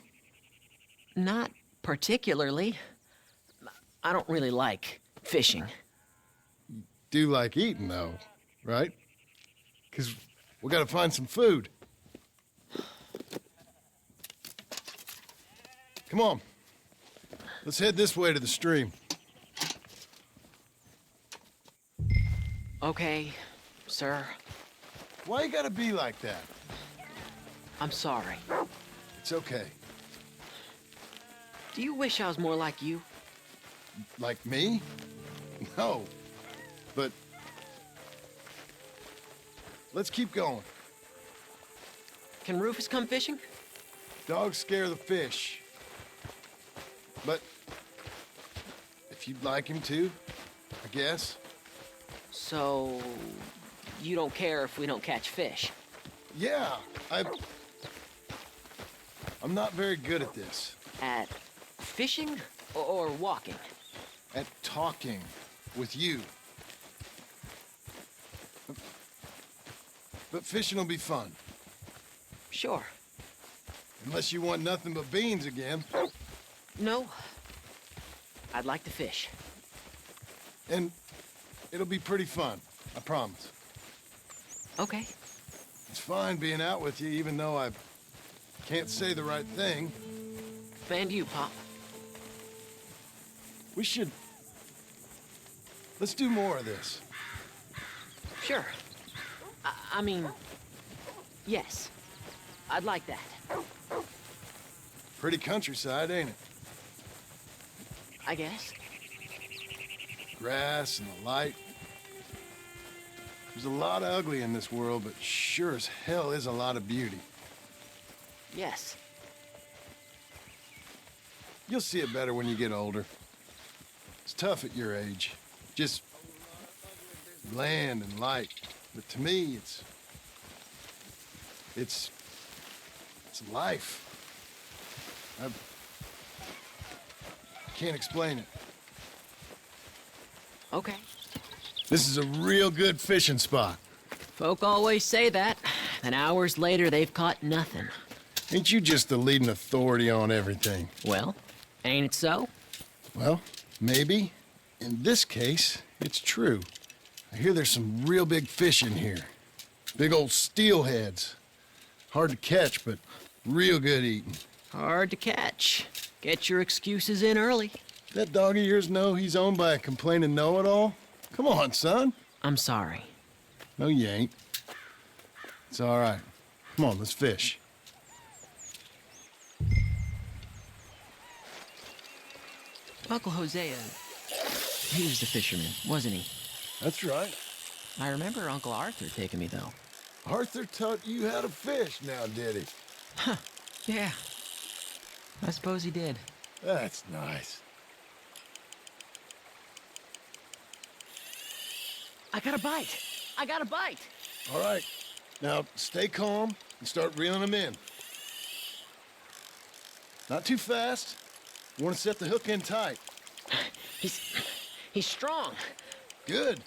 Not particularly. I don't really like fishing. Do like eating, though, right? Because we gotta find some food. Come on. Let's head this way to the stream. Okay, sir. Why you gotta be like that? I'm sorry. It's okay. Do you wish I was more like you? Like me? No. But let's keep going. Can Rufus come fishing? Dogs scare the fish. But if you'd like him to, I guess. So, you don't care if we don't catch fish? Yeah, I'm not very good at this. At fishing or walking? At talking with you. But fishing will be fun. Sure. Unless you want nothing but beans again. No. I'd like to fish. And it'll be pretty fun, I promise. Okay. It's fine being out with you, even though I can't say the right thing. And you, Pop. We should... Let's do more of this. Sure. I mean, yes. I'd like that. Pretty countryside, ain't it? I guess. Grass and the light. There's a lot of ugly in this world, but sure as hell is a lot of beauty. Yes. You'll see it better when you get older. It's tough at your age. Just land and light. But to me, it's life. I can't explain it. Okay. This is a real good fishing spot. Folk always say that. And hours later, they've caught nothing. Ain't you just the leading authority on everything? Well, ain't it so? Well, maybe. In this case, it's true. I hear there's some real big fish in here. Big old steelheads. Hard to catch, but real good eating. Hard to catch. Get your excuses in early. That dog of yours know he's owned by a complaining know-it-all? Come on, son. I'm sorry. No, you ain't. It's all right. Come on, let's fish. Uncle Hosea, he was the fisherman, wasn't he? That's right. I remember Uncle Arthur taking me, though. Arthur taught you how to fish now, did he? Huh. Yeah. I suppose he did. That's nice. I got a bite. I got a bite. All right. Now, stay calm and start reeling them in. Not too fast. You want to set the hook in tight. He's strong. Good.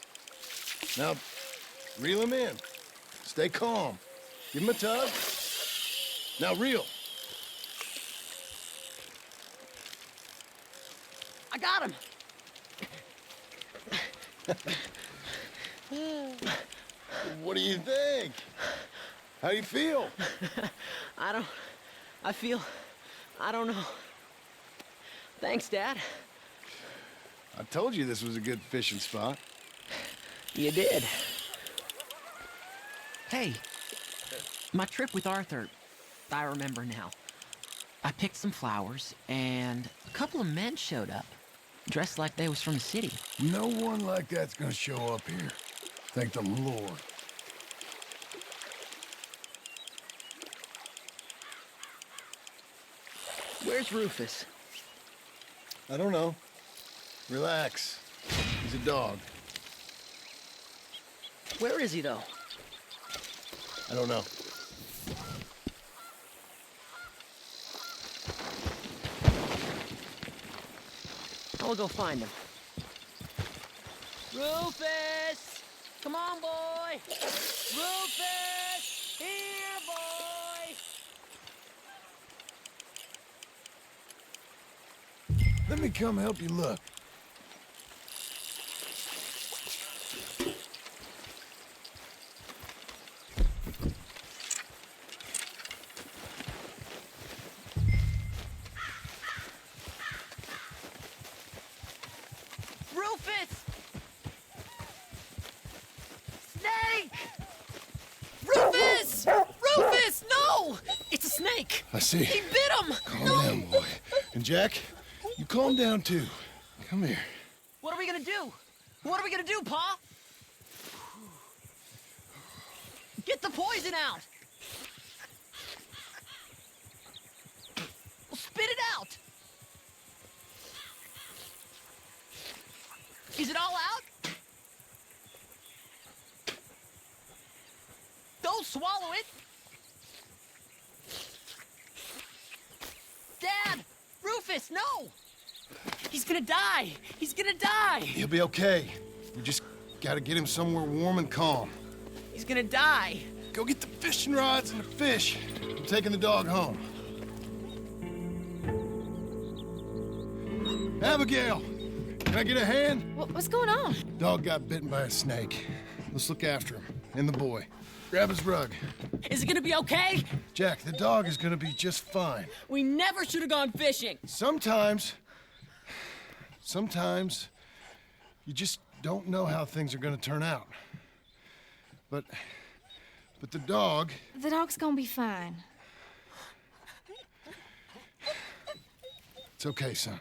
Now, reel him in. Stay calm. Give him a tug. Now reel. I got him. What do you think? How do you feel? I don't know. Thanks, Dad. I told you this was a good fishing spot. You did. Hey, my trip with Arthur, I remember now. I picked some flowers, and a couple of men showed up, dressed like they was from the city. No one like that's gonna show up here. Thank the Lord. Where's Rufus? I don't know. Relax. He's a dog. Where is he, though? I don't know. I'll go find him. Rufus! Come on, boy! Rufus! Here, boy! Let me come help you look. Rufus! Snake! Rufus! Rufus, no! It's a snake! I see. He bit him! Calm down, boy. And Jack, you calm down too. Come here. What are we gonna do? What are we gonna do, Pa? Get the poison out! Spit it out! Is it all out? Don't swallow it! Dad! Rufus, no! He's gonna die! He's gonna die! He'll be okay. We just gotta get him somewhere warm and calm. He's gonna die! Go get the fishing rods and the fish. I'm taking the dog home. Abigail! Can I get a hand? What's going on? Dog got bitten by a snake. Let's look after him. And the boy. Grab his rug. Is it gonna be okay? Jack, the dog is gonna be just fine. We never should have gone fishing. Sometimes you just don't know how things are gonna turn out. But the dog... The dog's gonna be fine. It's okay, son.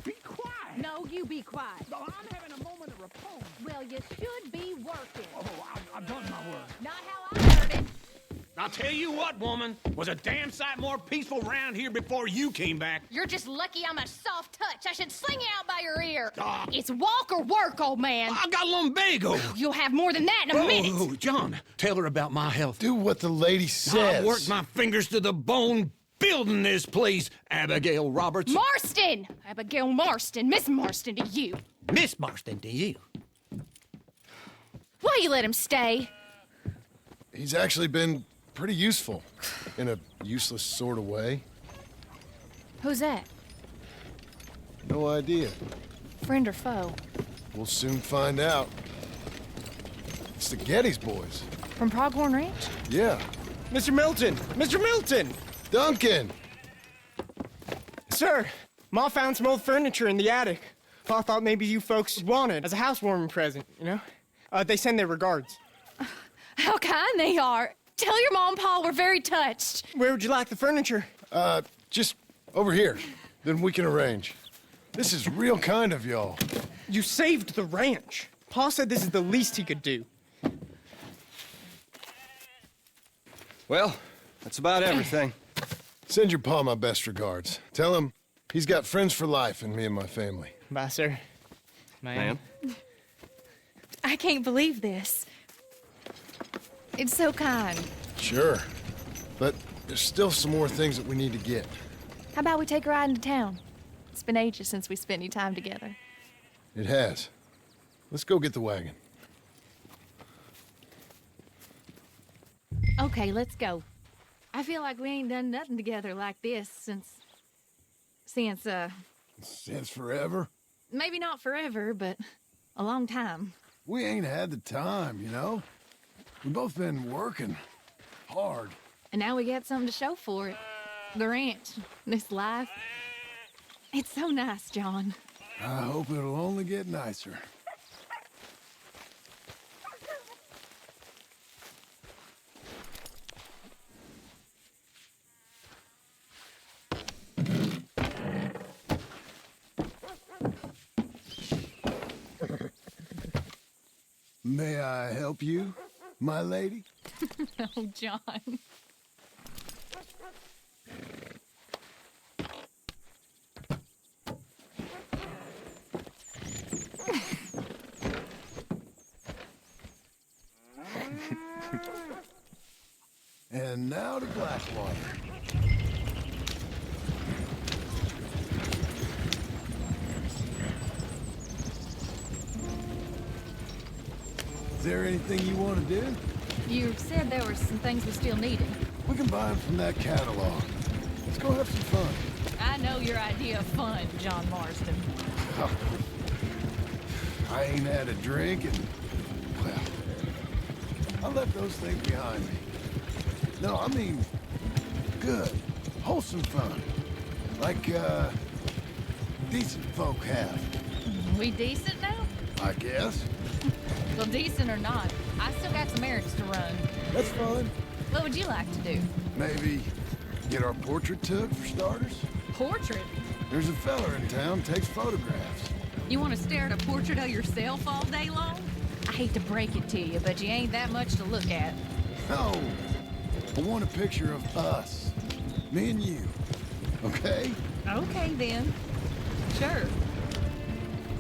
Be quiet. No, you be quiet. No, I'm having a moment of repose. Well, you should be working. Oh, I've done my work. Not how I heard it. I'll tell you what, woman, was a damn sight more peaceful round here before you came back. You're just lucky I'm a soft touch. I should sling you out by your ear. Ah. It's walk or work, old man. I got lumbago. You'll have more than that in a minute. Oh, John, tell her about my health. Do what the lady says. I worked my fingers to the bone building this place, Abigail Roberts. Marston! Abigail Marston. Miss Marston to you. Miss Marston to you. Why you let him stay? He's actually been pretty useful. In a useless sort of way. Who's that? No idea. Friend or foe? We'll soon find out. It's the Geddes boys. From Pronghorn Ranch? Yeah. Mr. Milton! Mr. Milton! Duncan! Sir, Ma found some old furniture in the attic. Pa thought maybe you folks would want it as a housewarming present, you know? They send their regards. How kind they are. Tell your mom and pa we're very touched. Where would you like the furniture? Just over here. Then we can arrange. This is real kind of y'all. You saved the ranch. Pa said this is the least he could do. Well, that's about everything. Send your pa my best regards. Tell him he's got friends for life in me and my family. Bye, sir. Ma'am. I can't believe this. It's so kind. Sure. But there's still some more things that we need to get. How about we take a ride into town? It's been ages since we spent any time together. It has. Let's go get the wagon. Okay, let's go. I feel like we ain't done nothing together like this since Since forever? maybe not forever, but a long time. We ain't had the time, you know? We've both been working hard. And now we got something to show for it. The ranch, this life. It's so nice, John. I hope it'll only get nicer. May I help you, my lady? Oh, John. And now to Blackwater. Is there anything you want to do? You said there were some things we still needed. We can buy them from that catalog. Let's go have some fun. I know your idea of fun, John Marston. I ain't had a drink and, well, I left those things behind me. No, I mean, good, wholesome fun. Like, decent folk have. We decent now? I guess. Well, decent or not, I still got some errands to run. That's fine. What would you like to do? Maybe get our portrait took, for starters? Portrait? There's a fella in town takes photographs. You want to stare at a portrait of yourself all day long? I hate to break it to you, but you ain't that much to look at. No, I want a picture of us. Me and you. Okay? Okay, then. Sure.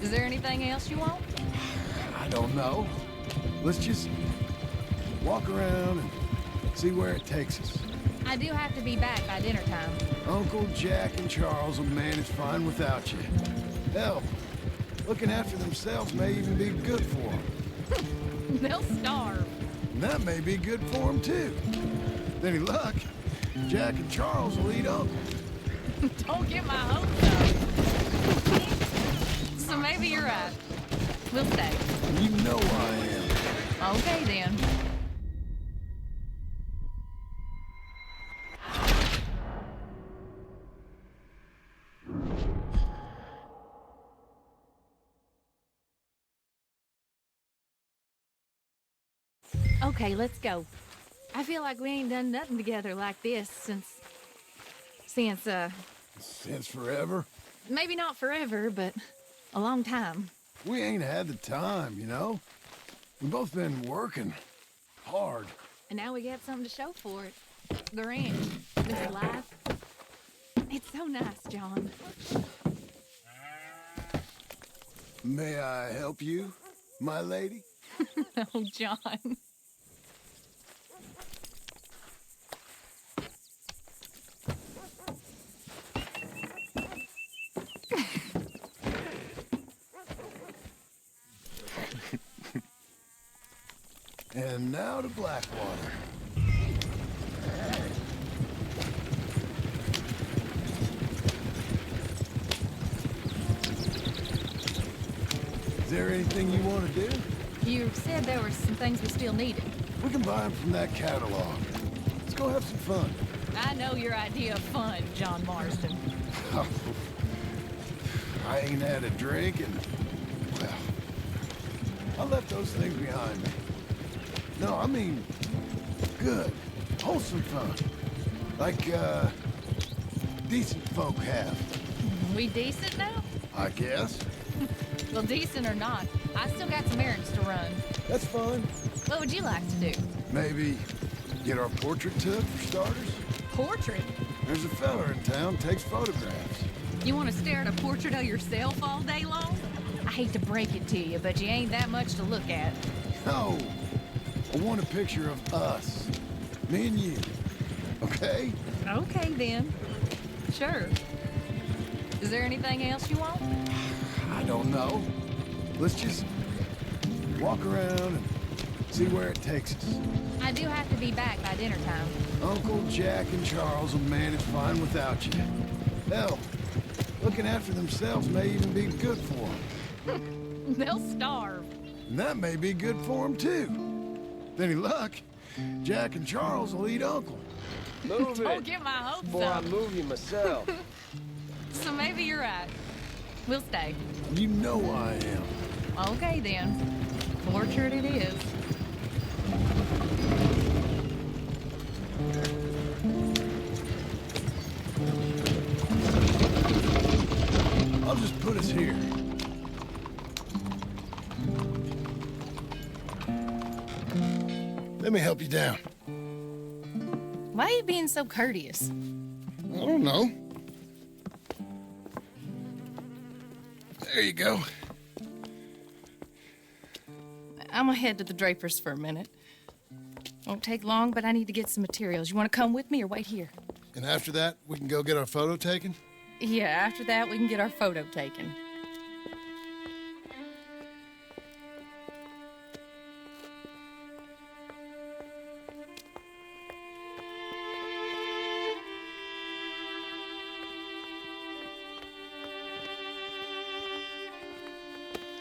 Is there anything else you want? I don't know. Let's just walk around and see where it takes us. I do have to be back by dinner time. Uncle Jack and Charles will manage fine without you. Hell, looking after themselves may even be good for them. They'll starve. And that may be good for them, too. With any luck, Jack and Charles will eat Uncle. Don't get my hopes up. So maybe you're right. We'll stay. You know I am. Okay, then. Okay, let's go. I feel like we ain't done nothing together like this since Since forever? maybe not forever, but a long time. We ain't had the time, you know? We've both been working hard. And now we got something to show for it. The ranch, this life. It's so nice, John. May I help you, my lady? Oh, John. And now to Blackwater. Is there anything you want to do? You said there were some things we still needed. We can buy them from that catalog. Let's go have some fun. I know your idea of fun, John Marston. I ain't had a drink and, well, I left those things behind me. No, I mean, good, wholesome fun. Like, decent folk have. We decent now? I guess. Well, decent or not, I still got some errands to run. That's fine. What would you like to do? Maybe get our portrait took, for starters? Portrait? There's a fella in town takes photographs. You want to stare at a portrait of yourself all day long? I hate to break it to you, but you ain't that much to look at. No, I want a picture of us. Me and you. Okay? Okay, then. Sure. Is there anything else you want? I don't know. Let's just walk around and see where it takes us. I do have to be back by dinner time. Uncle Jack and Charles will manage fine without you. Hell, looking after themselves may even be good for them. They'll starve. And that may be good for them, too. With any luck, Jack and Charles will eat Uncle. Move Don't it get my hopes before I up. move you myself. So maybe you're right. We'll stay. You know I am. Okay, then. Portrait it is. I'll just put us here. Let me help you down. Why are you being so courteous? I don't know. There you go. I'm gonna head to the Drapers for a minute. Won't take long, but I need to get some materials. You want to come with me or wait here? And after that, we can go get our photo taken? Yeah, after that, we can get our photo taken.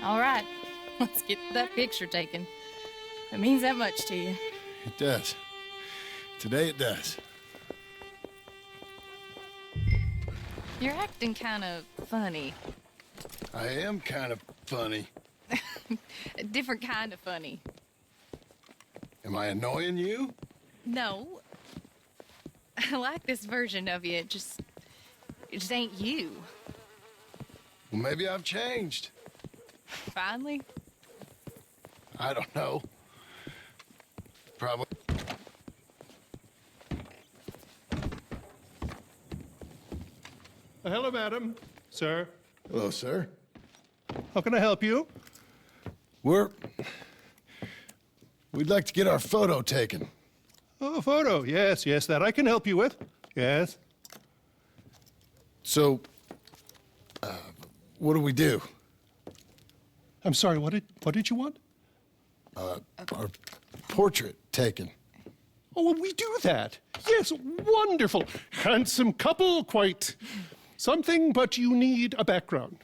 All right, let's get that picture taken. It means that much to you. It does. Today it does. You're acting kind of funny. I am kind of funny. A different kind of funny. Am I annoying you? No. I like this version of you. It just ain't you. Well, maybe I've changed. Finally? I don't know. Probably. Hello, madam. Sir. Hello, sir. How can I help you? We'd like to get our photo taken. Oh, a photo. Yes, yes, that I can help you with. Yes. So, what do we do? I'm sorry, what did you want? Our portrait taken. Oh, well, we do that. Yes, wonderful. Handsome couple, quite something, but you need a background.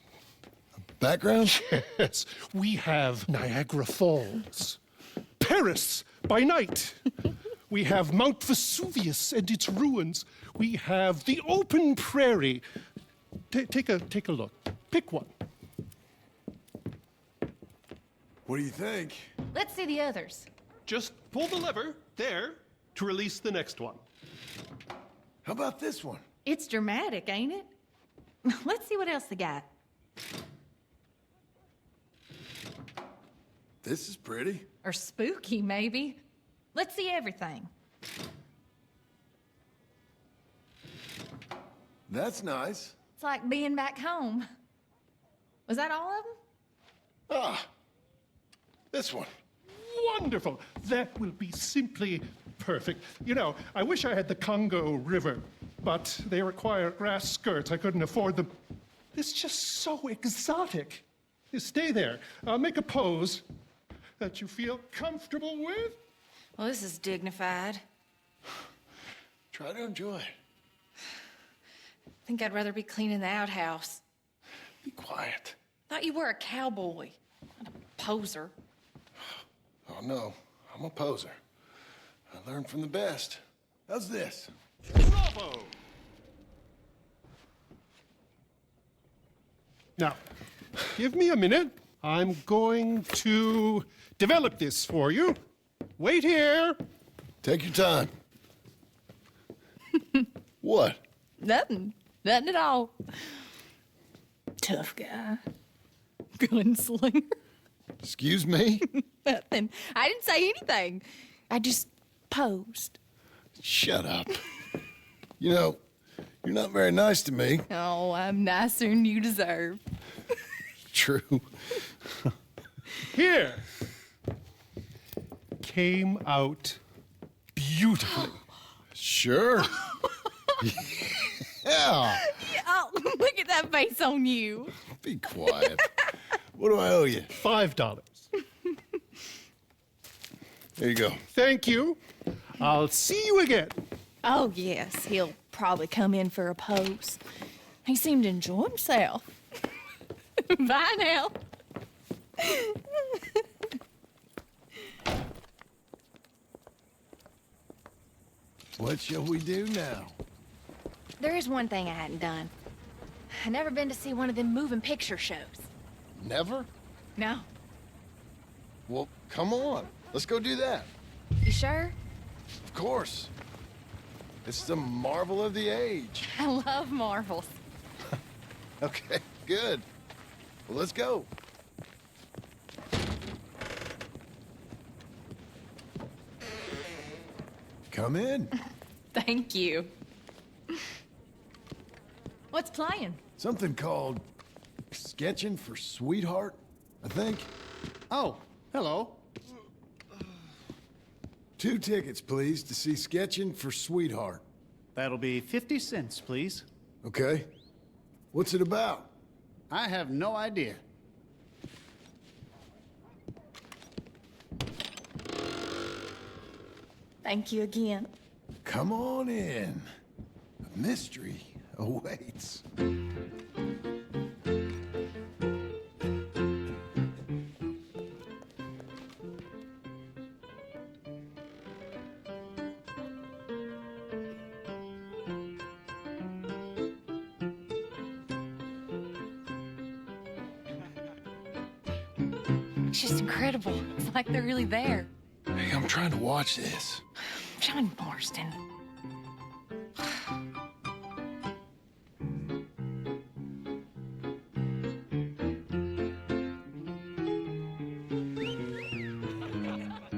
Background? Yes. We have Niagara Falls, Paris by night. We have Mount Vesuvius and its ruins. We have the open prairie. Take a look. Pick one. What do you think? Let's see the others. Just pull the lever there to release the next one. How about this one? It's dramatic, ain't it? Let's see what else they got. This is pretty. Or spooky, maybe. Let's see everything. That's nice. It's like being back home. Was that all of them? Ah, this one. Wonderful. That will be simply perfect. You know, I wish I had the Congo River, but they require grass skirts. I couldn't afford them. It's just so exotic. You stay there. I'll make a pose that you feel comfortable with. Well, this is dignified. Try to enjoy it. I think I'd rather be cleaning the outhouse. Be quiet. Thought you were a cowboy, not a poser. Oh, no. I'm a poser. I learned from the best. How's this? Bravo! Now, give me a minute. I'm going to develop this for you. Wait here. Take your time. What? Nothing. Nothing at all. Tough guy. Gunslinger. Excuse me? Nothing. I didn't say anything. I just posed. Shut up. You know, you're not very nice to me. Oh, I'm nicer than you deserve. True. Here. Came out beautifully. Sure. Yeah. Oh, look at that face on you. Be quiet. What do I owe you? $5. There you go. Thank you. I'll see you again. Oh, yes. He'll probably come in for a pose. He seemed to enjoy himself. Bye now. What shall we do now? There is one thing I hadn't done. I never been to see one of them moving picture shows. Never? No. Well, come on. Let's go do that. You sure? Of course. It's the marvel of the age. I love marvels. Okay, good. Well, let's go. Come in. Thank you. What's playing? Something called Sketching for Sweetheart, I think. Oh, hello. 2 tickets, please, to see Sketching for Sweetheart. That'll be 50 cents, please. Okay. What's it about? I have no idea. Thank you again. Come on in. A mystery awaits. It's just incredible. It's like they're really there. Hey, I'm trying to watch this. John Marston.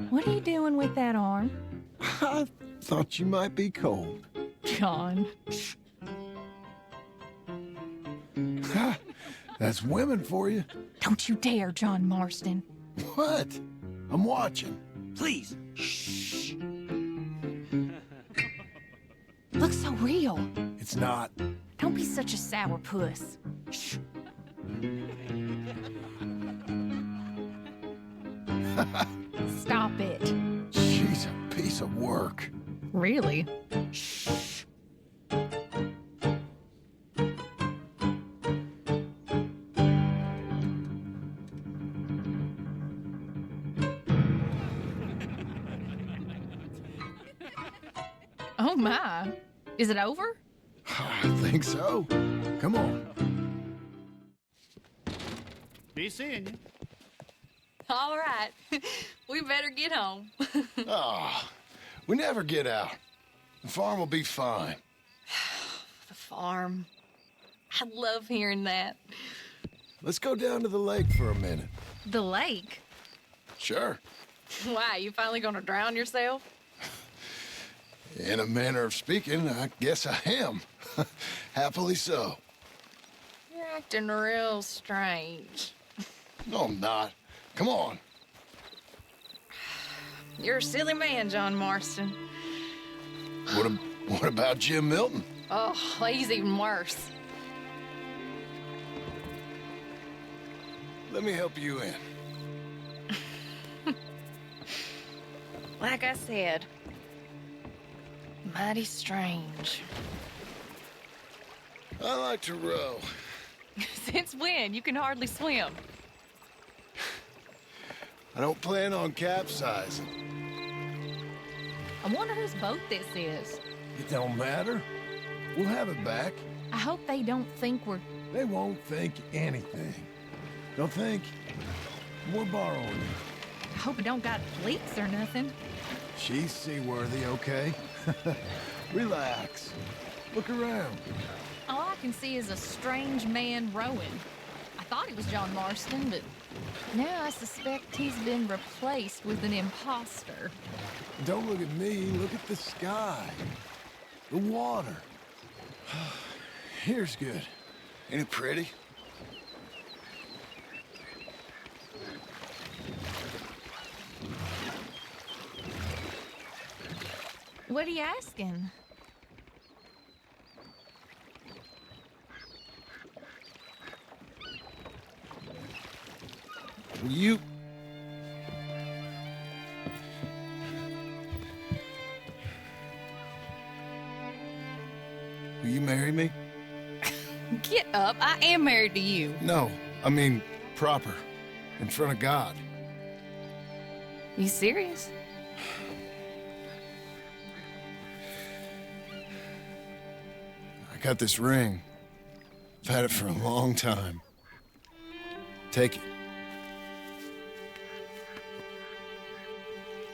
What are you doing with that arm? I thought you might be cold. John. That's women for you. Don't you dare, John Marston. What? I'm watching. Please. Shh. Looks so real. It's not. Don't be such a sourpuss. Shh. Stop it. She's a piece of work. Really? Shh. Oh my. Is it over? I think so. Come on. Be seeing you. All right. We better get home. Ah, we never get out. The farm will be fine. The farm. I love hearing that. Let's go down to the lake for a minute. The lake? Sure. Why, you finally gonna drown yourself? In a manner of speaking, I guess I am. Happily so. You're acting real strange. No, I'm not. Come on. You're a silly man, John Marston. What about Jim Milton? Oh, he's even worse. Let me help you in. Like I said, mighty strange. I like to row. Since when? You can hardly swim. I don't plan on capsizing. I wonder whose boat this is. It don't matter. We'll have it back. I hope they don't think we're... They won't think anything. They'll think we're borrowing it. I hope it don't got leaks or nothing. She's seaworthy, okay? Relax. Look around. All I can see is a strange man rowing. I thought he was John Marston, but now I suspect he's been replaced with an imposter. Don't look at me. Look at the sky. The water. Here's good. Ain't it pretty? What are you asking? Will you... Will you marry me? Get up. I am married to you. No, I mean proper. In front of God. You serious? I got this ring. I've had it for a long time. Take it.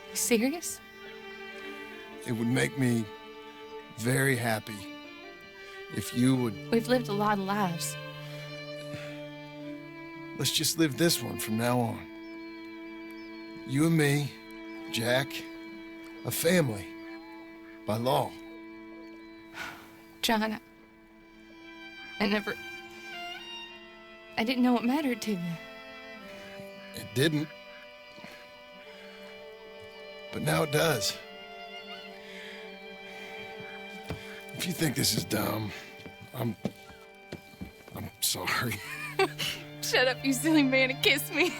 You serious? It would make me very happy if you would... We've lived a lot of lives. Let's just live this one from now on. You and me, Jack, a family, by law. John, I didn't know it mattered to you. It didn't. But now it does. If you think this is dumb, I'm sorry. Shut up, you silly man, and kiss me.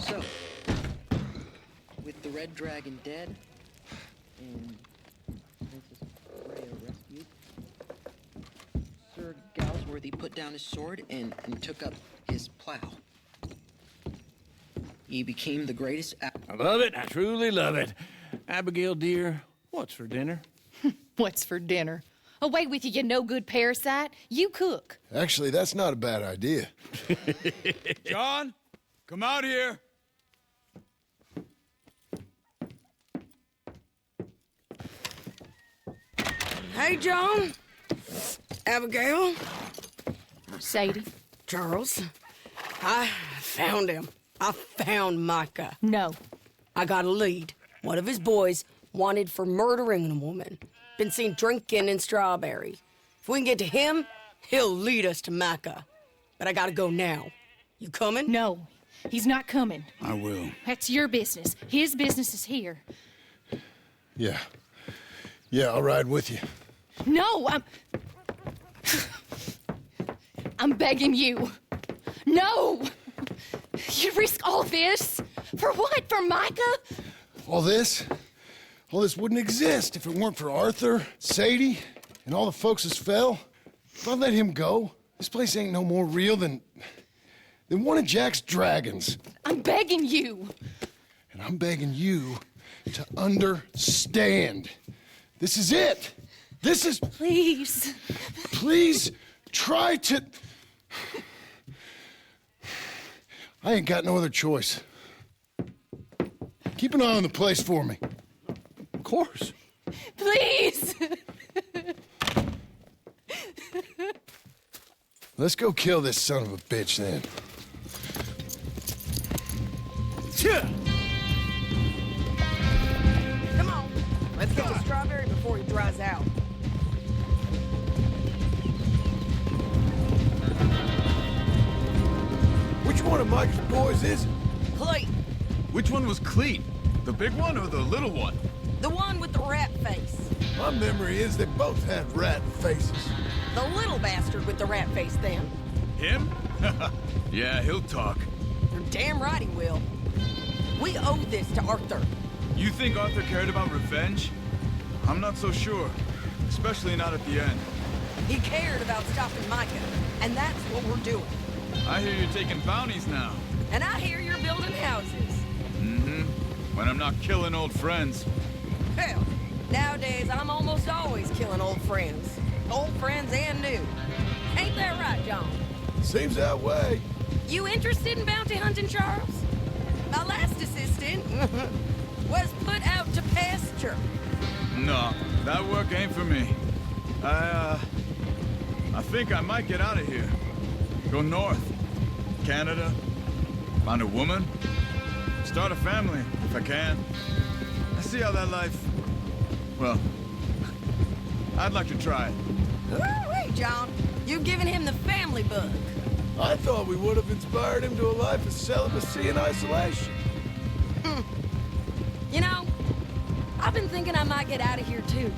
So, with the Red Dragon dead, and Princess Freya rescued, Sir Galsworthy put down his sword and took up his plow. He became the greatest... I love it. I truly love it. Abigail, dear, what's for dinner? What's for dinner? Away with you, you no-good parasite. You cook. Actually, that's not a bad idea. John, come out here. Hey, John. Abigail. Sadie. Charles. I found him. I found Micah. No. I got a lead. One of his boys wanted for murdering a woman. Been seen drinking in Strawberry. If we can get to him, he'll lead us to Micah. But I gotta go now. You coming? No, he's not coming. I will. That's your business. His business is here. Yeah. Yeah, I'll ride with you. No, I'm begging you. No! You'd risk all this? For what? For Micah? All this wouldn't exist if it weren't for Arthur, Sadie, and all the folks as fell. If I let him go, this place ain't no more real than one of Jack's dragons. I'm begging you. And I'm begging you to understand. This is it. This is... Please. Please try to... I ain't got no other choice. Keep an eye on the place for me. Of course. Please. Let's go kill this son of a bitch then. Come on. Let's get to Strawberry before he dries out. Which one of Mike's boys is it? Cleet. Which one was Cleet? The big one or the little one? The one with the rat face. My memory is they both had rat faces. The little bastard with the rat face, then. Him? Yeah, he'll talk. You're damn right he will. We owe this to Arthur. You think Arthur cared about revenge? I'm not so sure. Especially not at the end. He cared about stopping Micah, and that's what we're doing. I hear you're taking bounties now. And I hear you're building houses. Mm-hmm. When I'm not killing old friends. Hell, nowadays I'm almost always killing old friends. Old friends and new. Ain't that right, John? Seems that way. You interested in bounty hunting, Charles? My last assistant was put out to pasture. No, that work ain't for me. I think I might get out of here. Go north. Canada. Find a woman. Start a family, if I can. I see how that life... Well, I'd like to try it. Wait, John. You've given him the family bug. I thought we would have inspired him to a life of celibacy and isolation. You know, I've been thinking I might get out of here, too.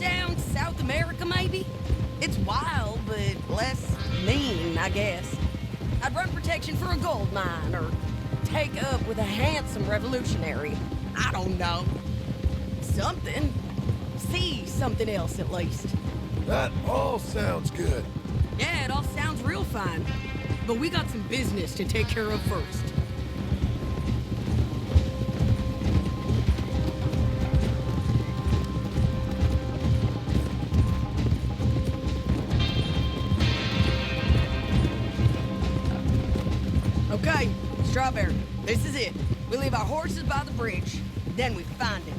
Down South America, maybe? It's wild, but less mean, I guess. I'd run protection for a gold mine, or take up with a handsome revolutionary. I don't know. Something. See something else, at least. That all sounds good. Yeah, it all sounds real fine. But we got some business to take care of first. Okay, Strawberry, this is it. We leave our horses by the bridge, then we find him.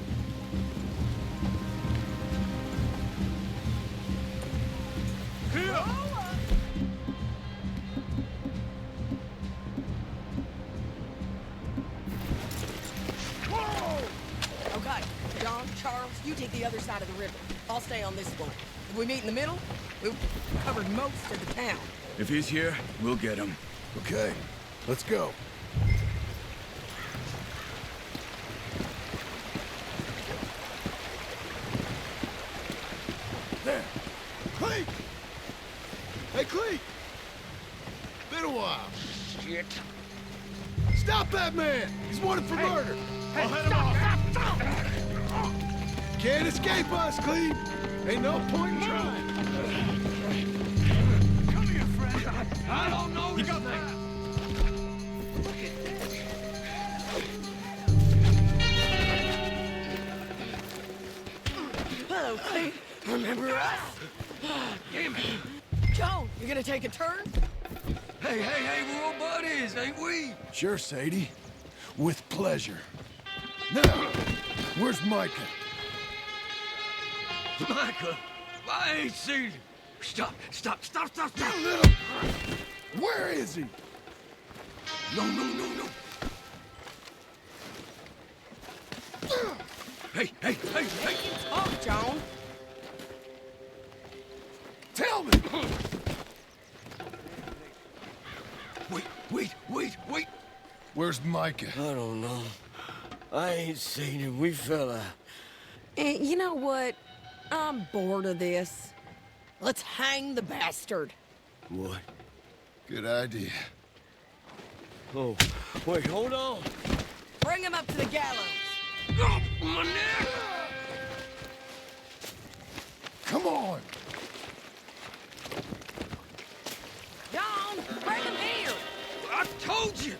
Okay, John, Charles, you take the other side of the river. I'll stay on this one. If we meet in the middle, we've covered most of the town. If he's here, we'll get him. Okay, let's go. There. Cleet! Hey, Cleet! Been a while. Shit. Stop that man! He's wanted for murder! Hey, stop! Can't escape us, Cleet! Ain't no point in trying. Come here, friend. I don't know you got that. Hello, Cleet. Remember us? Damn it. Joan, you gonna take a turn? Hey, we're all buddies, ain't we? Sure, Sadie. With pleasure. Now, where's Micah? Micah, I ain't seen him. Stop. You little... Where is he? No. Hey. Talk, Joan. Tell me! Wait. Where's Micah? I don't know. I ain't seen him. We fell out. You know what? I'm bored of this. Let's hang the bastard. What? Good idea. Oh, wait, hold on. Bring him up to the gallows. Oh, my neck! Come on! John, bring him here. I told you!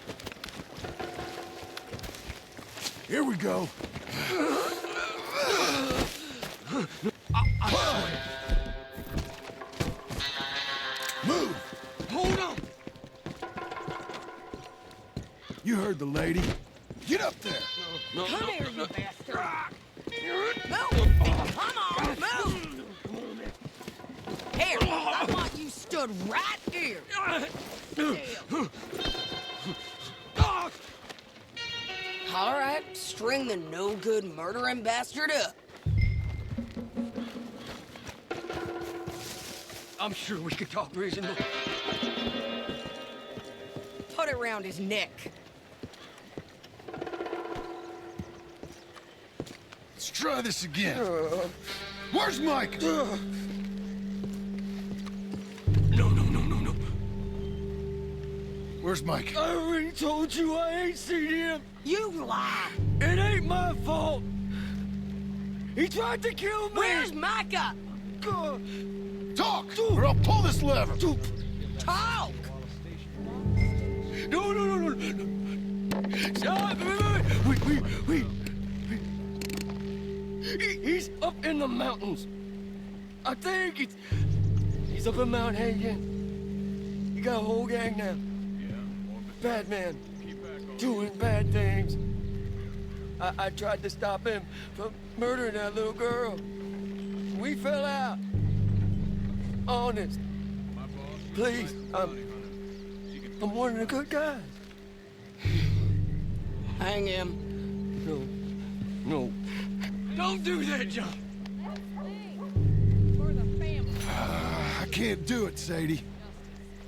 Here we go. Move! Hold on! You heard the lady. Get up there! No, Come here, you bastard. Move! Come on, move! Here, I want you stood right here. Still. All right, string the no-good murdering bastard up. I'm sure we could talk reasonable. Put it round his neck. try this again. Where's Mike? No. Where's Mike? I already told you I ain't seen him. You lie. It ain't my fault. He tried to kill me. Where's Micah? Talk, or I'll pull this lever. Talk. No. Stop. Wait. He's up in the mountains. I think he's up in Mount Hagen. He got a whole gang now. Bad man, doing bad things. I tried to stop him from murdering that little girl. We fell out. Honest. Please, I'm one of the good guys. Hang him. No. Don't do that, John. I can't do it, Sadie.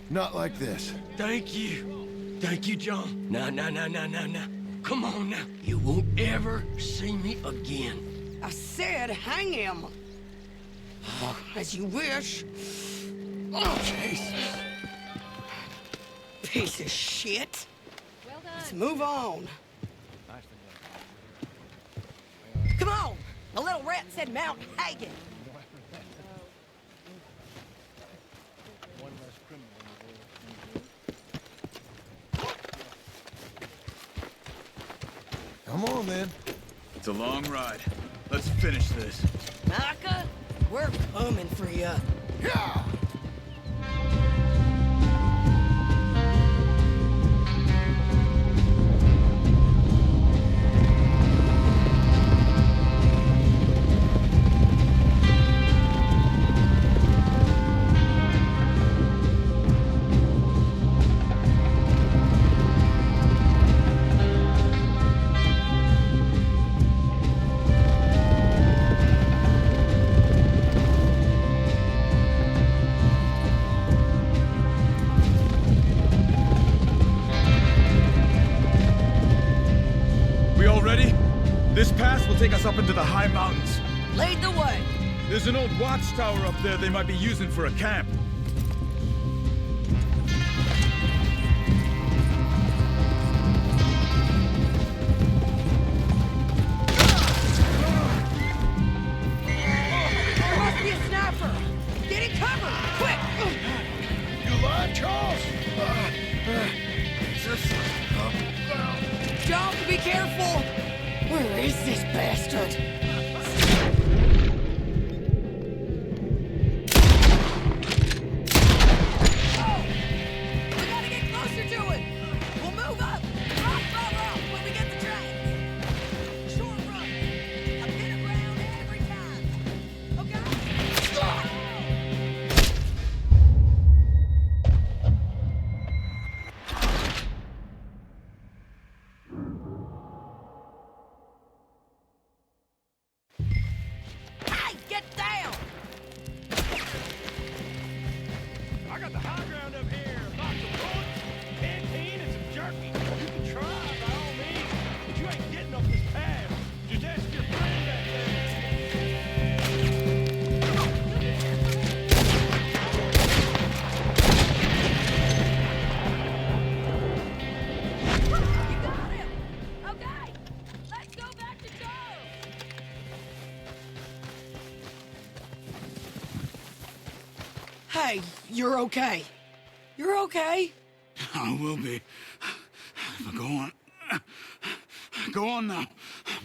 Not like this. Thank you, John. Now. Come on now. You won't ever see me again. I said hang him. As you wish. Oh, Jesus. Piece of shit. Well done. Let's move on. Come on. The little rat said Mount Hagen. Come on, then. It's a long ride. Let's finish this. Micah, we're coming for you. Yeah! This pass will take us up into the high mountains. Lead the way. There's an old watchtower up there they might be using for a camp. There must be a sniper. Get it covered, quick. You lied, Charles? John, be careful. Where is this bastard? Oh! We gotta get closer to it. We'll move up. Rock by rock when we get the trains. Short run. A bit of ground every time. Okay? Get down! I got the high ground up here. Lots of bullets, canteen, and some jerky. You can try by all means, but you ain't getting up this path. Just ask your friend back there. You got him! Okay, let's go back to Joe! Hey, you're okay. You're okay. I will be. But go on. Go on now.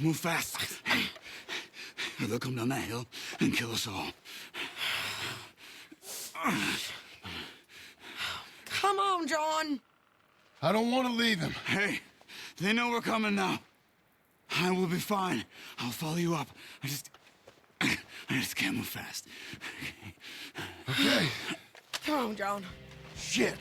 Move fast. Or they'll come down that hill and kill us all. Come on, John. I don't want to leave them. Hey, they know we're coming now. I will be fine. I'll follow you up. I just can't move fast. Okay. Come on, John. Shit.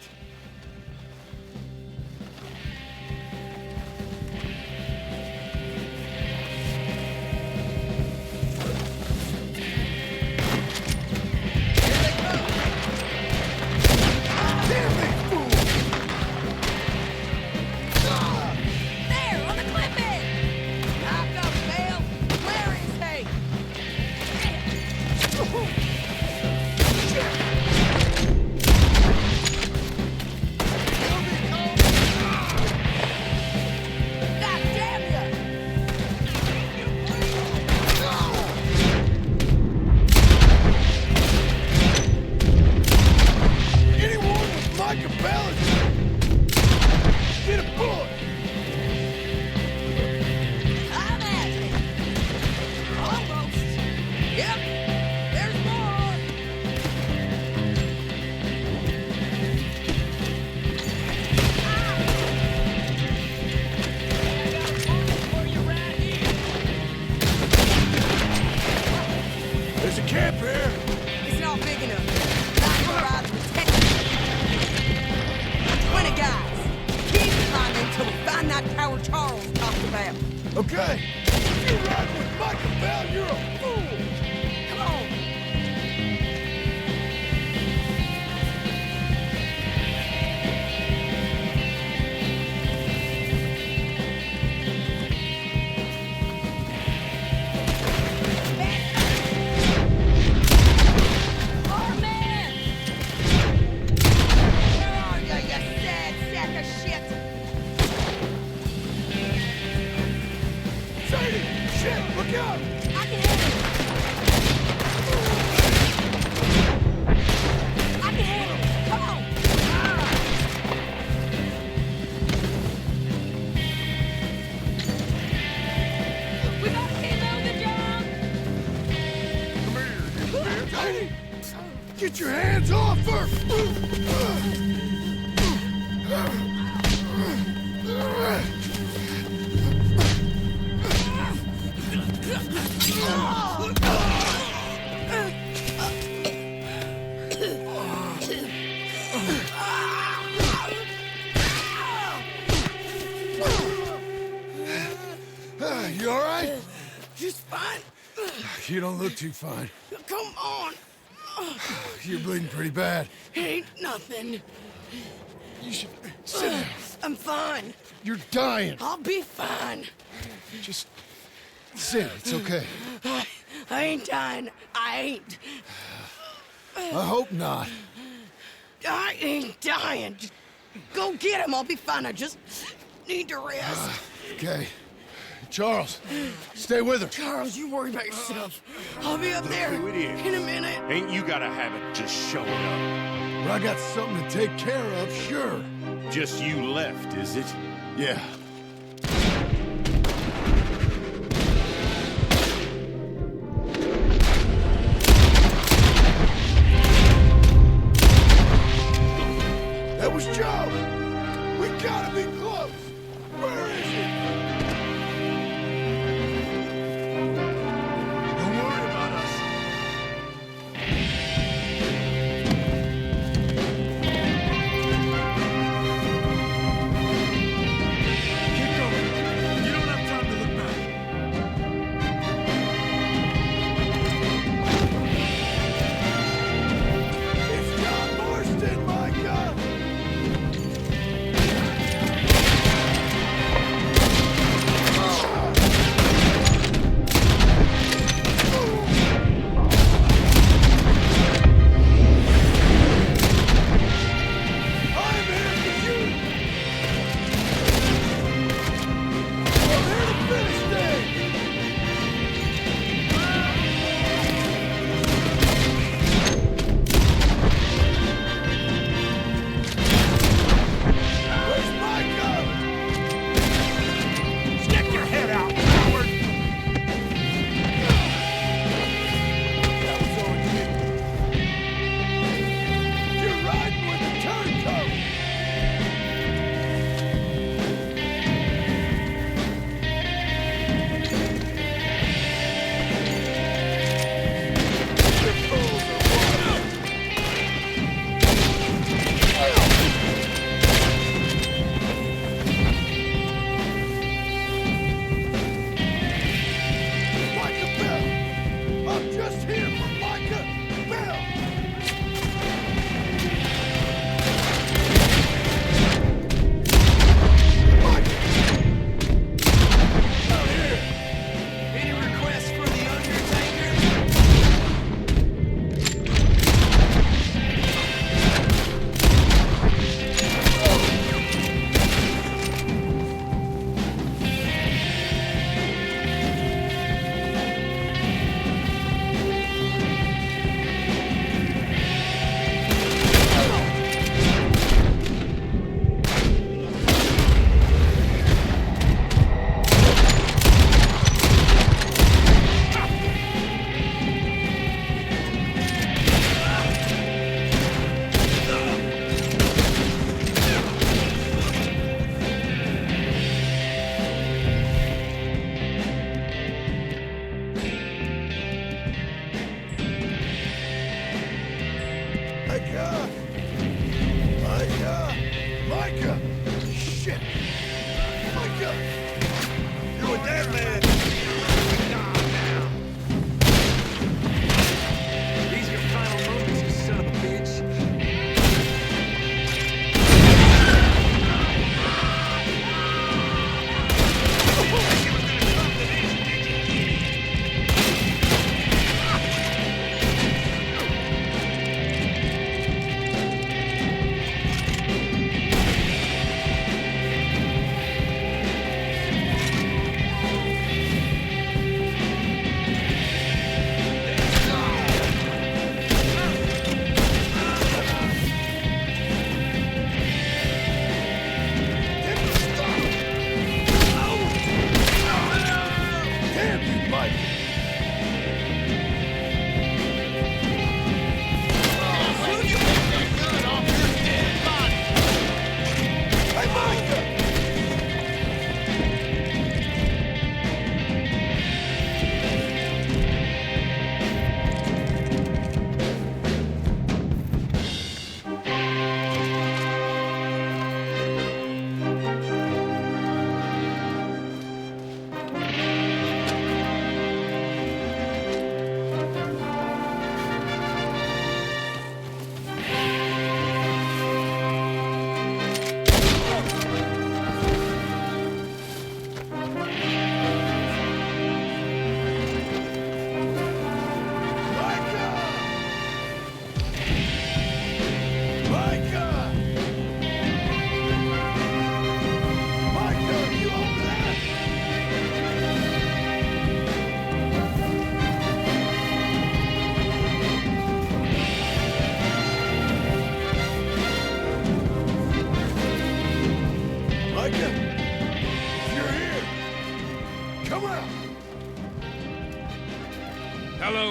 There, on the cliff edge. Knock up, Bale. Where is he? Okay? If you ride with Michael Bell, you're a fool! Come on. Shit, look out! I can handle it. I can handle it. Come on. We gotta keep moving, John. Come here, Tiny! Get your hands off her! You all right? Just fine. You don't look too fine. Come on. You're bleeding pretty bad. Ain't nothing. You should sit down. I'm fine. You're dying. I'll be fine. Just sit. It's okay. I ain't dying. I ain't. I hope not. I ain't dying. Just go get him. I'll be fine. I just need to rest. Okay. Charles, stay with her. Charles, you worry about yourself. I'll be up there Who it is? in a minute. Ain't you got a habit just showing up? Well, I got something to take care of, sure. Just you left, is it? Yeah. That was Joe! We gotta be close! Where is he? Don't worry about us.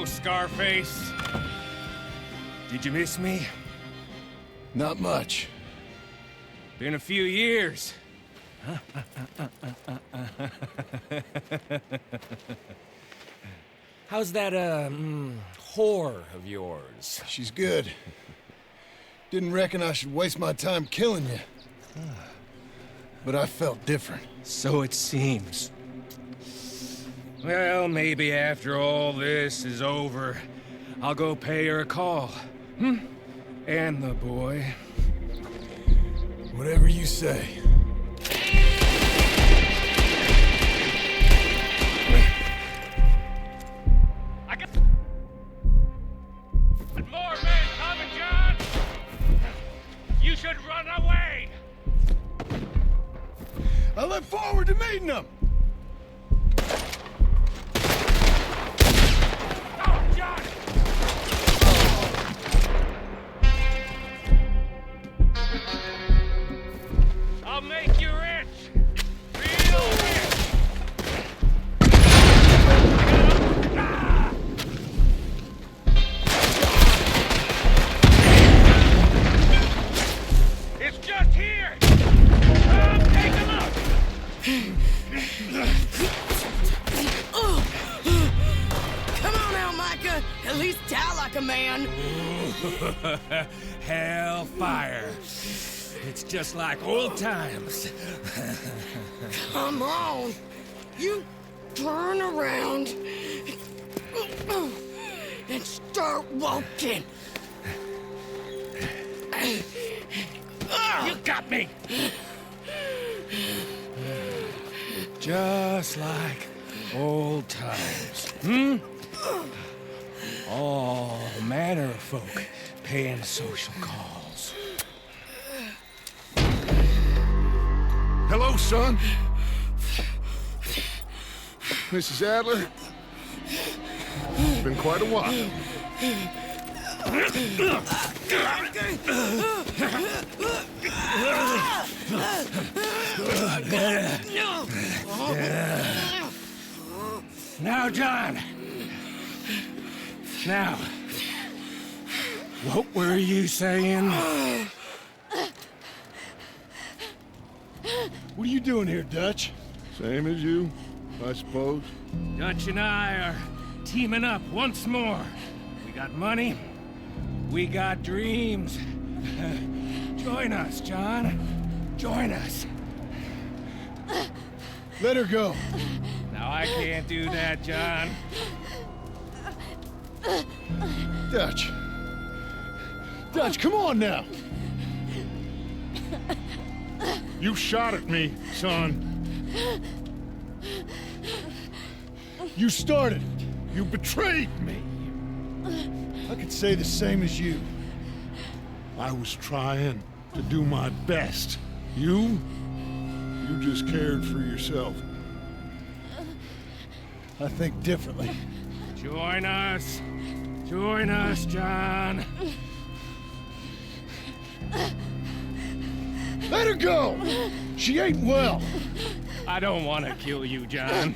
Scarface. Did you miss me? Not much. Been a few years. How's that, whore of yours? She's good. Didn't reckon I should waste my time killing you. But I felt different. So it seems. Well, maybe after all this is over, I'll go pay her a call. And the boy. Whatever you say. More men coming, John! You should run away! I look forward to meeting them! Oh, John! I'll make you rich! Real rich! It's just here! Come take a look! Come on now, Micah. At least die like a man. Hellfire. It's just like old times. Come on. You turn around and start walking. You got me! Just like old times. All manner of folk paying social calls. Hello, son. Mrs. Adler. It's been quite a while. Now, John. Now, what were you saying? What are you doing here, Dutch? Same as you, I suppose. Dutch and I are teaming up once more. We got money. We got dreams. Join us, John. Join us. Let her go. Now, I can't do that, John. Dutch. Dutch, come on now. You shot at me, son. You started it. You betrayed me. I could say the same as you. I was trying to do my best. You just cared for yourself. I think differently. Join us. Join us, John. Let her go! She ain't well. I don't want to kill you, John.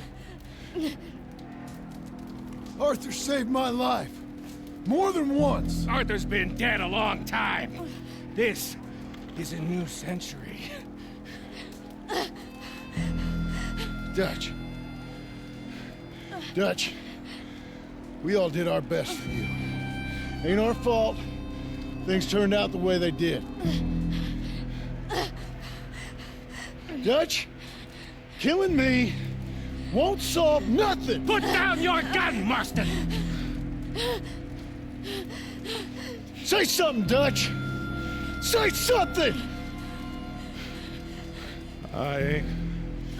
Arthur saved my life. More than once. Arthur's been dead a long time. This is a new century. Dutch. Dutch. We all did our best for you. Ain't our fault. Things turned out the way they did. Dutch, killing me won't solve nothing. Put down your gun, Marston! Say something, Dutch. Say something! I ain't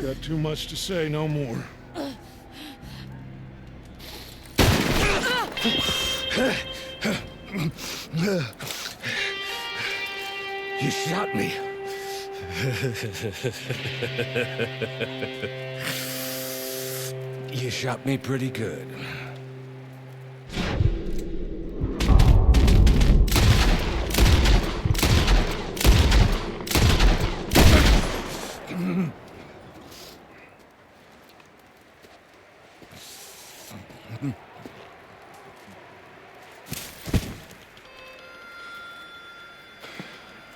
got too much to say no more. You shot me. You shot me pretty good.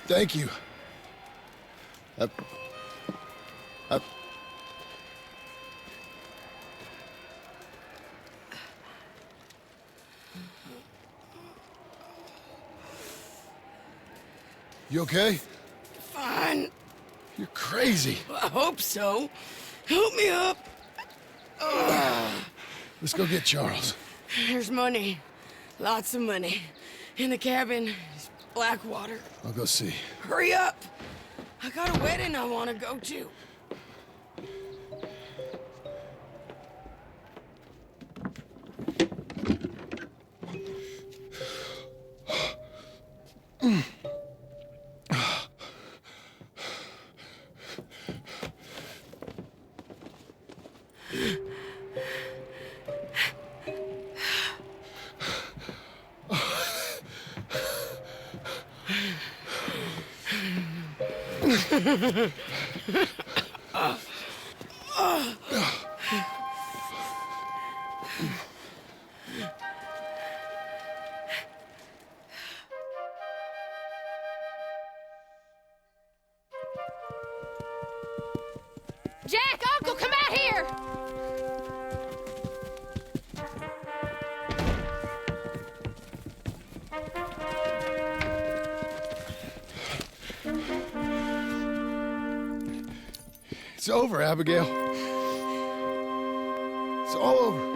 Thank you. You okay? Fine. You're crazy. I hope so. Help me up. Let's go get Charles. There's money. Lots of money. In the cabin, is Blackwater. I'll go see. Hurry up! I got a wedding I want to go to. Jack, Uncle, come out here! It's over, Abigail. It's all over.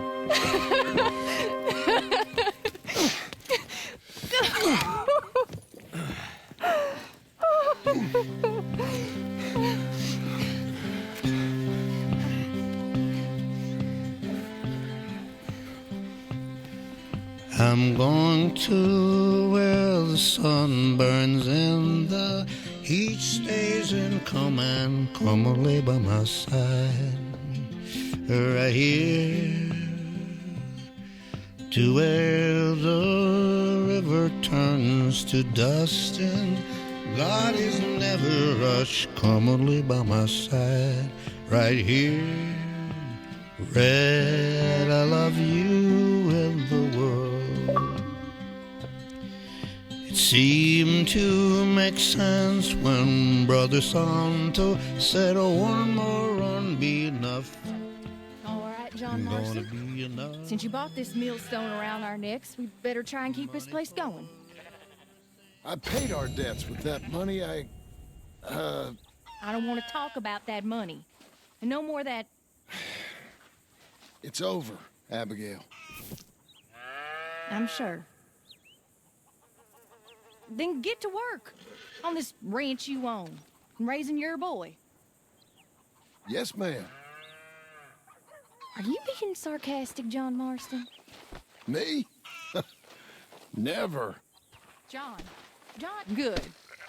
I'm going to where the sun burns and the heat stays and come lay by my side. Right here to where the river turns to dust and God is never rushed. Come lay by my side. Right here, Red, I love you and the world. It seemed to make sense when Brother Santo said, "Oh, one more run be enough." All right, John Gonna Marston. be enough. Since you bought this millstone around our necks, we better try and keep this place going. I paid our debts with that money. I don't want to talk about that money. And no more of that. It's over, Abigail. I'm sure. Then get to work on this ranch you own and raising your boy. Yes, ma'am. Are you being sarcastic, John Marston? Me? Never. John. Good.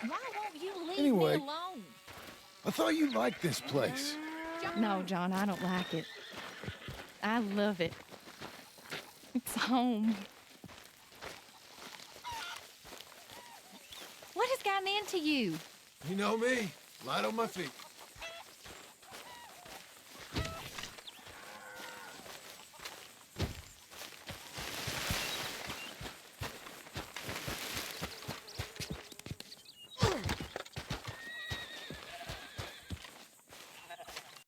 Why won't you leave Anyway. me alone? I thought you liked this place. No, John, I don't like it. I love it. It's home. What has gotten into you? You know me. Light on my feet.